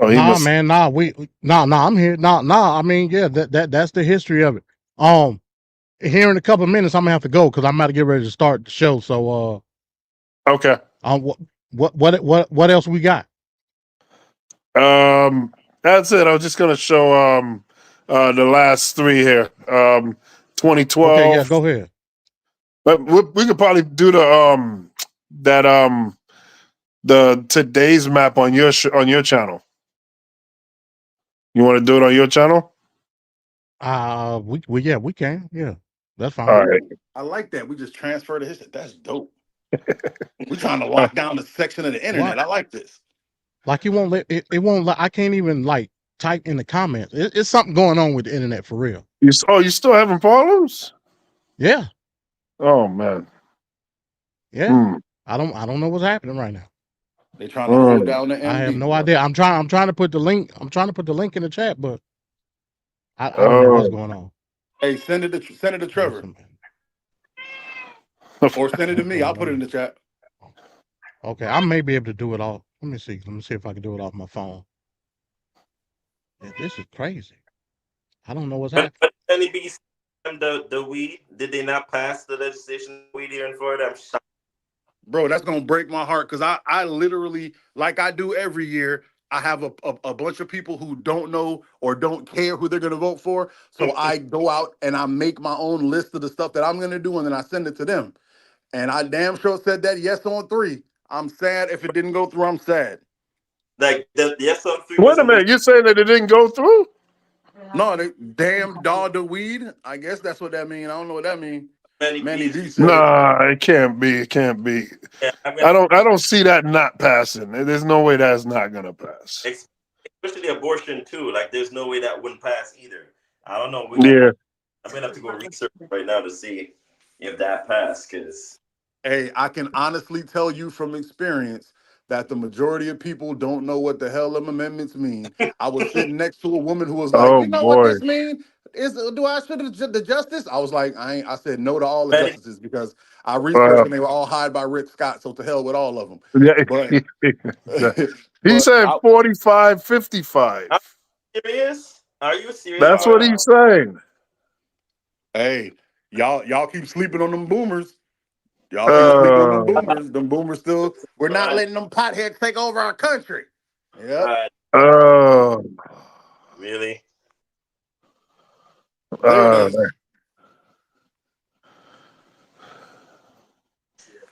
[SPEAKER 8] Oh, man, I'm here. I mean, yeah, that's the history of it. Here in a couple of minutes, I'm gonna have to go because I'm about to get ready to start the show. So,
[SPEAKER 1] okay.
[SPEAKER 8] What else we got?
[SPEAKER 1] That's it. I was just gonna show the last three here. 2012.
[SPEAKER 8] Okay, yeah, go ahead.
[SPEAKER 1] But we could probably do the today's map on your channel. You want to do it on your channel?
[SPEAKER 8] We can. Yeah, that's fine.
[SPEAKER 1] All right.
[SPEAKER 7] I like that. We just transfer to history. That's dope. We're trying to lock down the section of the internet. I like this.
[SPEAKER 8] Like it won't let it won't let, I can't even like type in the comments. It's something going on with the internet for real.
[SPEAKER 1] You still having problems?
[SPEAKER 8] Yeah.
[SPEAKER 1] Oh man.
[SPEAKER 8] Yeah.
[SPEAKER 1] Hmm.
[SPEAKER 8] I don't know what's happening right now.
[SPEAKER 7] They trying to hold down the
[SPEAKER 8] I have
[SPEAKER 7] MD,
[SPEAKER 8] no
[SPEAKER 7] bro.
[SPEAKER 8] idea. I'm trying to put the link. I'm trying to put the link in the chat, but I don't know what's
[SPEAKER 1] Oh.
[SPEAKER 8] going on.
[SPEAKER 7] Hey, send it to Trevor. Or send it to me. I'll put it in the chat.
[SPEAKER 8] Okay, I may be able to do it off. Let me see. Let me see if I can do it off my phone. Yeah, this is crazy. I don't know what's happening.
[SPEAKER 9] But any be the weed? Did they not pass the legislation weed here in Florida? I'm shocked.
[SPEAKER 7] Bro, that's gonna break my heart because I literally, like I do every year, I have a bunch of people who don't know or don't care who they're gonna vote for. So I go out and I make my own list of the stuff that I'm gonna do, and then I send it to them. And I damn sure said that yes on 3. I'm sad if it didn't go through. I'm sad.
[SPEAKER 9] Like the yes on 3
[SPEAKER 1] Wait
[SPEAKER 9] was
[SPEAKER 1] a
[SPEAKER 9] a
[SPEAKER 1] minute. You're saying that it didn't go through?
[SPEAKER 7] No, they damn dog the weed. I guess that's what that means. I don't know what that means. Manny B said it.
[SPEAKER 1] Nah, it can't be. It can't be.
[SPEAKER 9] Yeah,
[SPEAKER 1] I don't see that not passing. There's no way that's not gonna pass.
[SPEAKER 9] especially abortion too. Like there's no way that wouldn't pass either. I don't know.
[SPEAKER 1] Yeah.
[SPEAKER 9] I'm gonna have to go research right now to see if that passed. Cause
[SPEAKER 7] Hey, I can honestly tell you from experience that the majority of people don't know what the hell them amendments mean. I was sitting next to a woman who was like,
[SPEAKER 1] Oh
[SPEAKER 7] "You know what
[SPEAKER 1] boy.
[SPEAKER 7] this mean? Do I should have the justice?" I was like, "I ain't." I said no to all the
[SPEAKER 9] Manny,
[SPEAKER 7] justices because I researched and they were all hired by Rick Scott. So to hell with all of them. But
[SPEAKER 1] Yeah. He
[SPEAKER 7] but
[SPEAKER 1] said 45, 55.
[SPEAKER 9] are you serious? Are you serious?
[SPEAKER 1] That's what he's saying.
[SPEAKER 7] hey, y'all keep sleeping on them boomers. Y'all keep sleeping on them
[SPEAKER 1] Uh,
[SPEAKER 7] boomers. Them boomers still. We're not letting them potheads take over our country. Yep.
[SPEAKER 1] uh,
[SPEAKER 9] Really?
[SPEAKER 7] There it
[SPEAKER 1] uh,
[SPEAKER 7] is.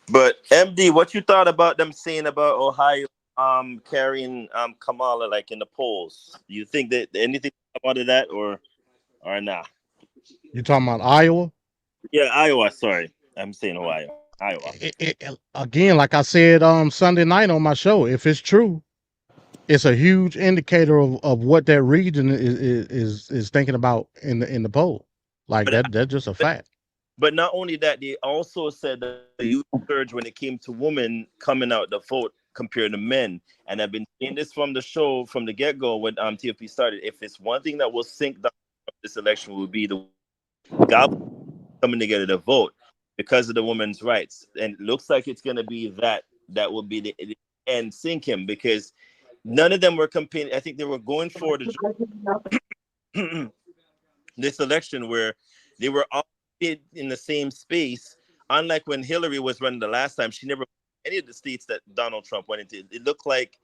[SPEAKER 9] But MD, what you thought about them saying about Ohio carrying Kamala like in the polls? You think that anything about that or not?
[SPEAKER 8] You talking about Iowa?
[SPEAKER 9] Yeah, Iowa. Sorry, I'm saying Ohio. Iowa.
[SPEAKER 8] Again, like I said Sunday night on my show, if it's true, it's a huge indicator of what that region is thinking about in the poll. Like that's just a fact.
[SPEAKER 9] But not only that, they also said that the youth surge when it came to women coming out the vote compared to men. And I've been saying this from the show from the get-go when TFP started. If it's one thing that will sink down this election, will be the God coming together to vote because of the women's rights. And it looks like it's going to be that will be the end sink him because none of them were campaigning. I think they were going for this election where they were all in the same space. Unlike when Hillary was running the last time, she never any of the states that Donald Trump went into. It looked like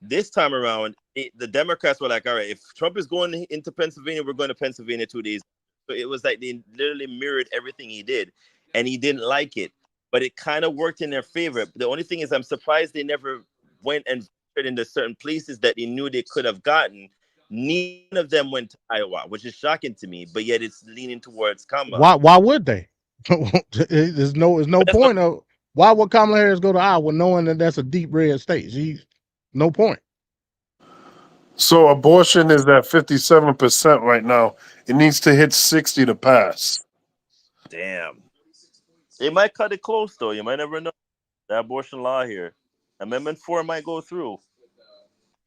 [SPEAKER 9] this time around, the Democrats were like, all right, if Trump is going into Pennsylvania, we're going to Pennsylvania 2 days. So it was like they literally mirrored everything he did, and he didn't like it. But it kind of worked in their favor. The only thing is I'm surprised they never went and voted into certain places that they knew they could have gotten. None of them went to Iowa, which is shocking to me, but yet it's leaning towards Kamala.
[SPEAKER 8] Why would they? There's no point of why would Kamala Harris go to Iowa knowing that that's a deep red state? No point.
[SPEAKER 1] so abortion is at 57% right now. It needs to hit 60 to pass.
[SPEAKER 9] Damn. They might cut it close, though. You might never know. The abortion law here. Amendment 4 might go through.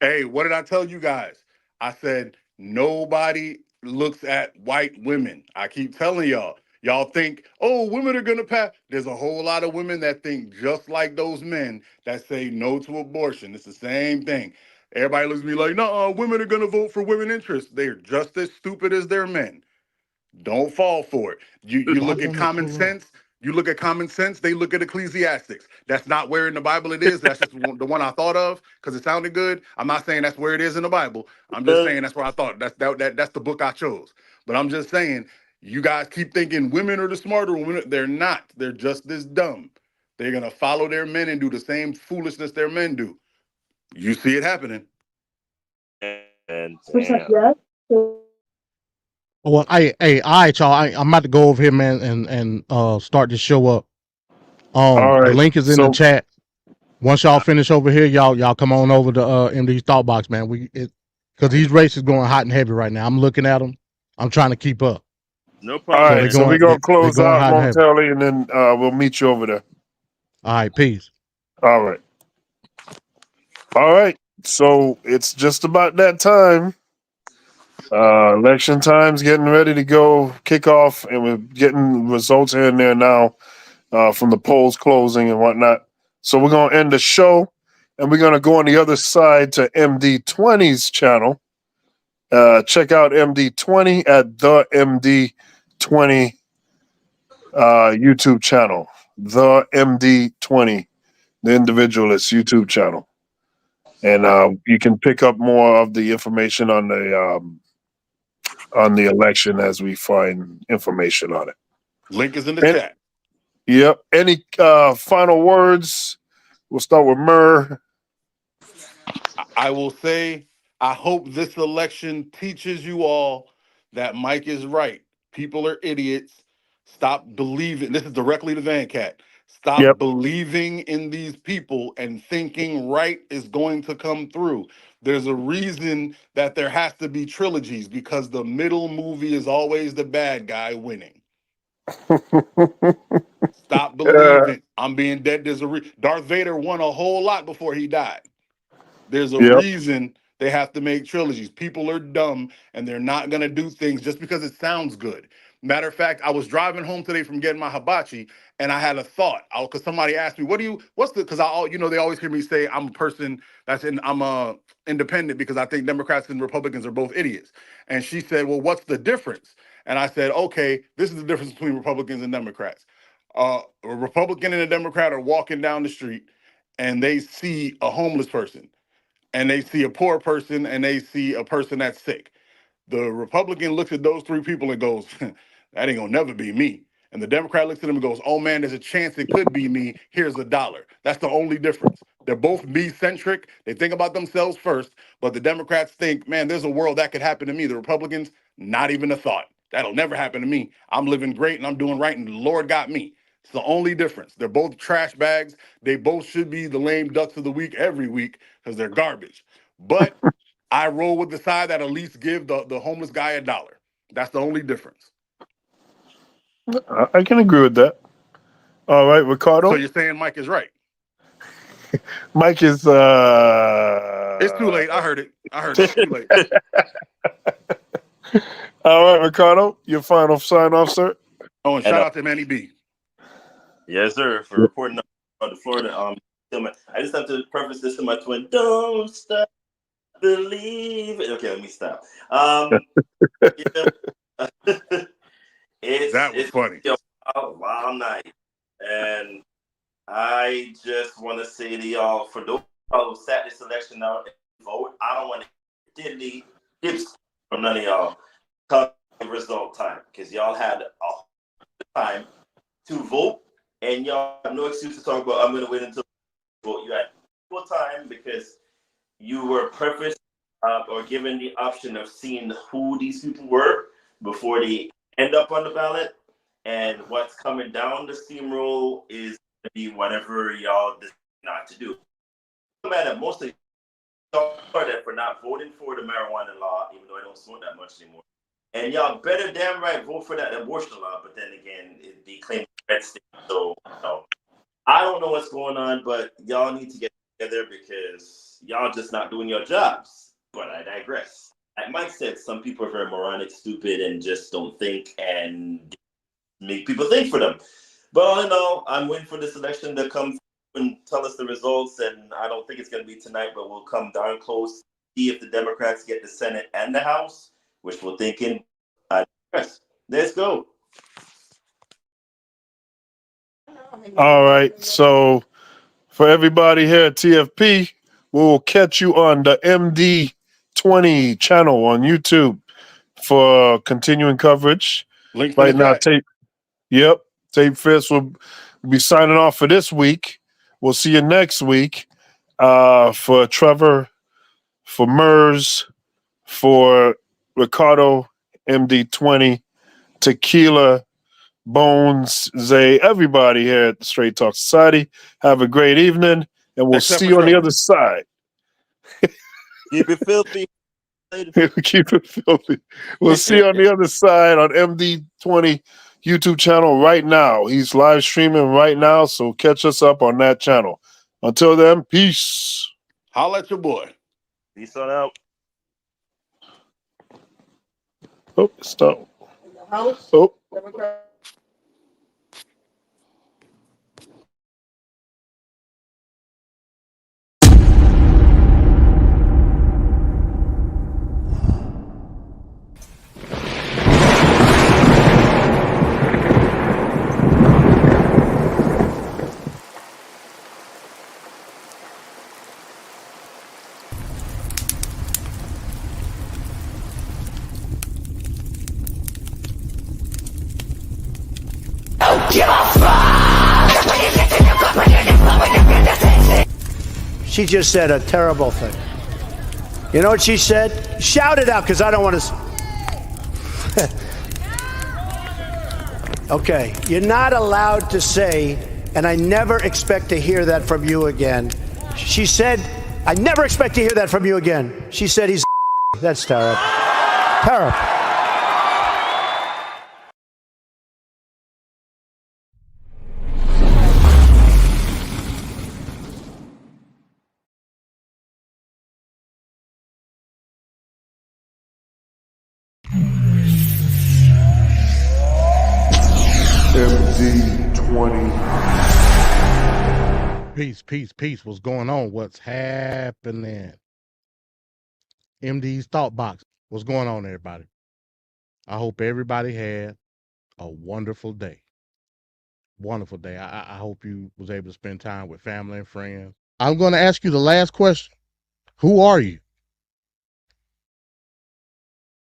[SPEAKER 7] Hey, what did I tell you guys? I said nobody looks at white women. I keep telling y'all. Y'all think, oh, women are gonna pass. There's a whole lot of women that think just like those men that say no to abortion. It's the same thing. Everybody looks at me like, no, women are gonna vote for women interests. They're just as stupid as their men. Don't fall for it. You
[SPEAKER 8] Why
[SPEAKER 7] look at
[SPEAKER 8] won't it
[SPEAKER 7] common
[SPEAKER 8] pull up?
[SPEAKER 7] sense. You look at common sense. They look at Ecclesiastics. That's not where in the Bible it is. That's just the one I thought of because it sounded good. I'm not saying that's where it is in the Bible. I'm just saying that's where I thought. That's the book I chose. But I'm just saying you guys keep thinking women are the smarter women. They're not. They're just this dumb. They're gonna follow their men and do the same foolishness their men do. You see it happening.
[SPEAKER 9] And
[SPEAKER 8] Well, all right, y'all. I'm about to go over here, man, and start this show up.
[SPEAKER 1] All
[SPEAKER 8] The
[SPEAKER 1] right.
[SPEAKER 8] link is in the
[SPEAKER 1] So
[SPEAKER 8] chat. Once y'all finish over here, y'all come on over to MD's Thought Box, man. Because these races going hot and heavy right now. I'm looking at them. I'm trying to keep up.
[SPEAKER 9] No
[SPEAKER 1] All
[SPEAKER 9] problem.
[SPEAKER 1] right,
[SPEAKER 9] Man.
[SPEAKER 1] so we're gonna
[SPEAKER 8] They're
[SPEAKER 1] close
[SPEAKER 8] going
[SPEAKER 1] out
[SPEAKER 8] hot and heavy.
[SPEAKER 1] momentarily, and then we'll meet you over there.
[SPEAKER 8] All right, peace.
[SPEAKER 1] All right. All right. So it's just about that time. Election time's getting ready to go kick off, and we're getting results here and there now from the polls closing and whatnot. So we're gonna end the show, and we're gonna go on the other side to MD20's channel. Check out MD20 at the MD20 YouTube channel, the MD20, the individualist YouTube channel, and you can pick up more of the information on the election as we find information on it.
[SPEAKER 7] Link is in the
[SPEAKER 1] And,
[SPEAKER 7] chat.
[SPEAKER 1] yep. Any final words? We'll start with Murr.
[SPEAKER 7] I will say, I hope this election teaches you all that Mike is right. People are idiots. Stop believing. This is directly to Van Cat. Stop
[SPEAKER 1] Yep.
[SPEAKER 7] believing in these people and thinking right is going to come through. There's a reason that there has to be trilogies because the middle movie is always the bad guy winning. Stop believing. I'm being dead. Darth Vader won a whole lot before he died. There's a
[SPEAKER 1] Yep.
[SPEAKER 7] reason they have to make trilogies. People are dumb and they're not going to do things just because it sounds good. Matter of fact, I was driving home today from getting my hibachi and I had a thought because somebody asked me, because they always hear me say I'm a person I'm independent because I think Democrats and Republicans are both idiots. And she said, well, what's the difference? And I said, okay, this is the difference between Republicans and Democrats. A Republican and a Democrat are walking down the street and they see a homeless person and they see a poor person and they see a person that's sick. The Republican looks at those three people and goes, that ain't gonna never be me. And the Democrat looks at them and goes, oh man, there's a chance it could be me. Here's $1. That's the only difference. They're both me-centric. They think about themselves first, but the Democrats think, man, there's a world that could happen to me. The Republicans, not even a thought. That'll never happen to me. I'm living great and I'm doing right and the Lord got me. It's the only difference. They're both trash bags. They both should be the lame ducks of the week every week because they're garbage. But I roll with the side that at least give the homeless guy $1. That's the only difference.
[SPEAKER 1] I can agree with that. All right, Ricardo.
[SPEAKER 7] So you're saying Mike is right?
[SPEAKER 1] Mike is.
[SPEAKER 7] It's too late. I heard it. It's too late.
[SPEAKER 1] All right, Ricardo, your final sign off, sir.
[SPEAKER 7] Oh, and shout out to Manny B.
[SPEAKER 9] Yes, sir, for reporting out to Florida. I just have to preface this to my twin. Don't stop believing. Okay, let me stop.
[SPEAKER 7] That was funny.
[SPEAKER 9] A wild night, and I just want to say to y'all, for those who sat this election out and vote, I don't want to diddly dips from none of y'all come result time because y'all had a time to vote, and y'all have no excuse to talk about I'm going to wait until vote. You had full time because you were prefaced or given the option of seeing who these people were before they end up on the ballot, and what's coming down the steamroll is going to be whatever y'all decide not to do. I'm mad at most of y'all for not voting for the marijuana law, even though I don't smoke that much anymore. And y'all better damn right vote for that abortion law, but then again, it'd be claimed red state. So, I don't know what's going on, but y'all need to get together because y'all just not doing your jobs. But I digress. Like Mike said, some people are very moronic, stupid, and just don't think and make people think for them. But all in all, I'm waiting for this election to come and tell us the results, and I don't think it's going to be tonight, but we'll come darn close, see if the Democrats get the Senate and the House, which we're thinking. Let's go.
[SPEAKER 1] All right. So for everybody here at TFP, we will catch you on the MD20 channel on YouTube for continuing coverage.
[SPEAKER 7] Links
[SPEAKER 1] right
[SPEAKER 7] in the
[SPEAKER 1] now,
[SPEAKER 7] chat.
[SPEAKER 1] Tape Fist will be signing off for this week. We'll see you next week. For Trevor, for Mers, for Ricardo, MD20, Tequila, Bones, Zay, everybody here at the Straight Talk Society. Have a great evening and we'll
[SPEAKER 9] Except
[SPEAKER 1] see
[SPEAKER 9] for
[SPEAKER 1] you on the
[SPEAKER 9] Trump.
[SPEAKER 1] other side.
[SPEAKER 9] Keep it filthy.
[SPEAKER 1] Keep it filthy. We'll see you on the other side on MD20 YouTube channel right now. He's live streaming right now, so catch us up on that channel. Until then, peace.
[SPEAKER 7] Holla at your boy.
[SPEAKER 9] Peace on out.
[SPEAKER 1] Oh, stop. Oh.
[SPEAKER 6] She just said a terrible thing. You know what she said? Shout it out, because I don't want to. Okay, you're not allowed to say, and I never expect to hear that from you again. She said, I never expect to hear that from you again. She said he's. That's terrible. Terrible.
[SPEAKER 1] MD20.
[SPEAKER 8] Peace. What's going on? What's happening? MD's Thought Box. What's going on, everybody? I hope everybody had a wonderful day. Wonderful day. I hope you was able to spend time with family and friends. I'm going to ask you the last question. Who are you?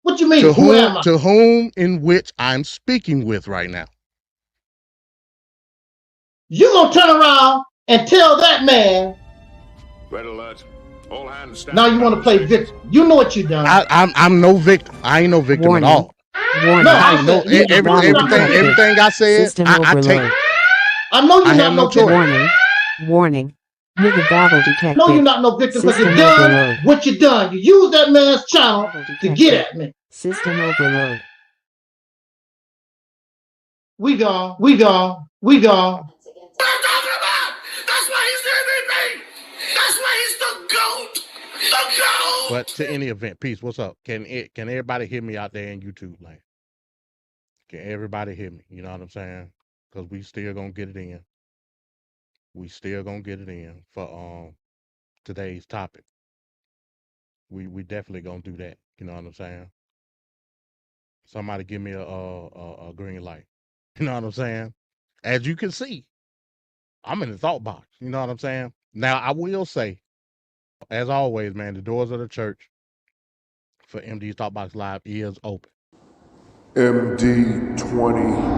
[SPEAKER 10] What you mean?
[SPEAKER 8] To whom in which I'm speaking with right now?
[SPEAKER 10] You gonna turn around and tell that man?
[SPEAKER 11] Red alert. All hands stand.
[SPEAKER 10] Now you want to play victim? You know what you done.
[SPEAKER 8] I'm no victim. I ain't no victim at all.
[SPEAKER 10] Warning. No, I know
[SPEAKER 8] everything I said. I take.
[SPEAKER 10] I know you're not no victim.
[SPEAKER 12] Warning. Nigga battle detected.
[SPEAKER 10] No, you're not no victim because you done what you done. You used that man's channel to get at me.
[SPEAKER 12] System overload.
[SPEAKER 10] We gone.
[SPEAKER 8] But to any event, peace. What's up? Can everybody hear me out there in YouTube land? Can everybody hear me? You know what I'm saying? Because we still gonna get it in. We still gonna get it in for today's topic. We definitely gonna do that. You know what I'm saying? Somebody give me a green light. You know what I'm saying? As you can see, I'm in the thought box. You know what I'm saying? Now I will say, as always, man, the doors of the church for MD's Thought Box Live is open.
[SPEAKER 1] MD20.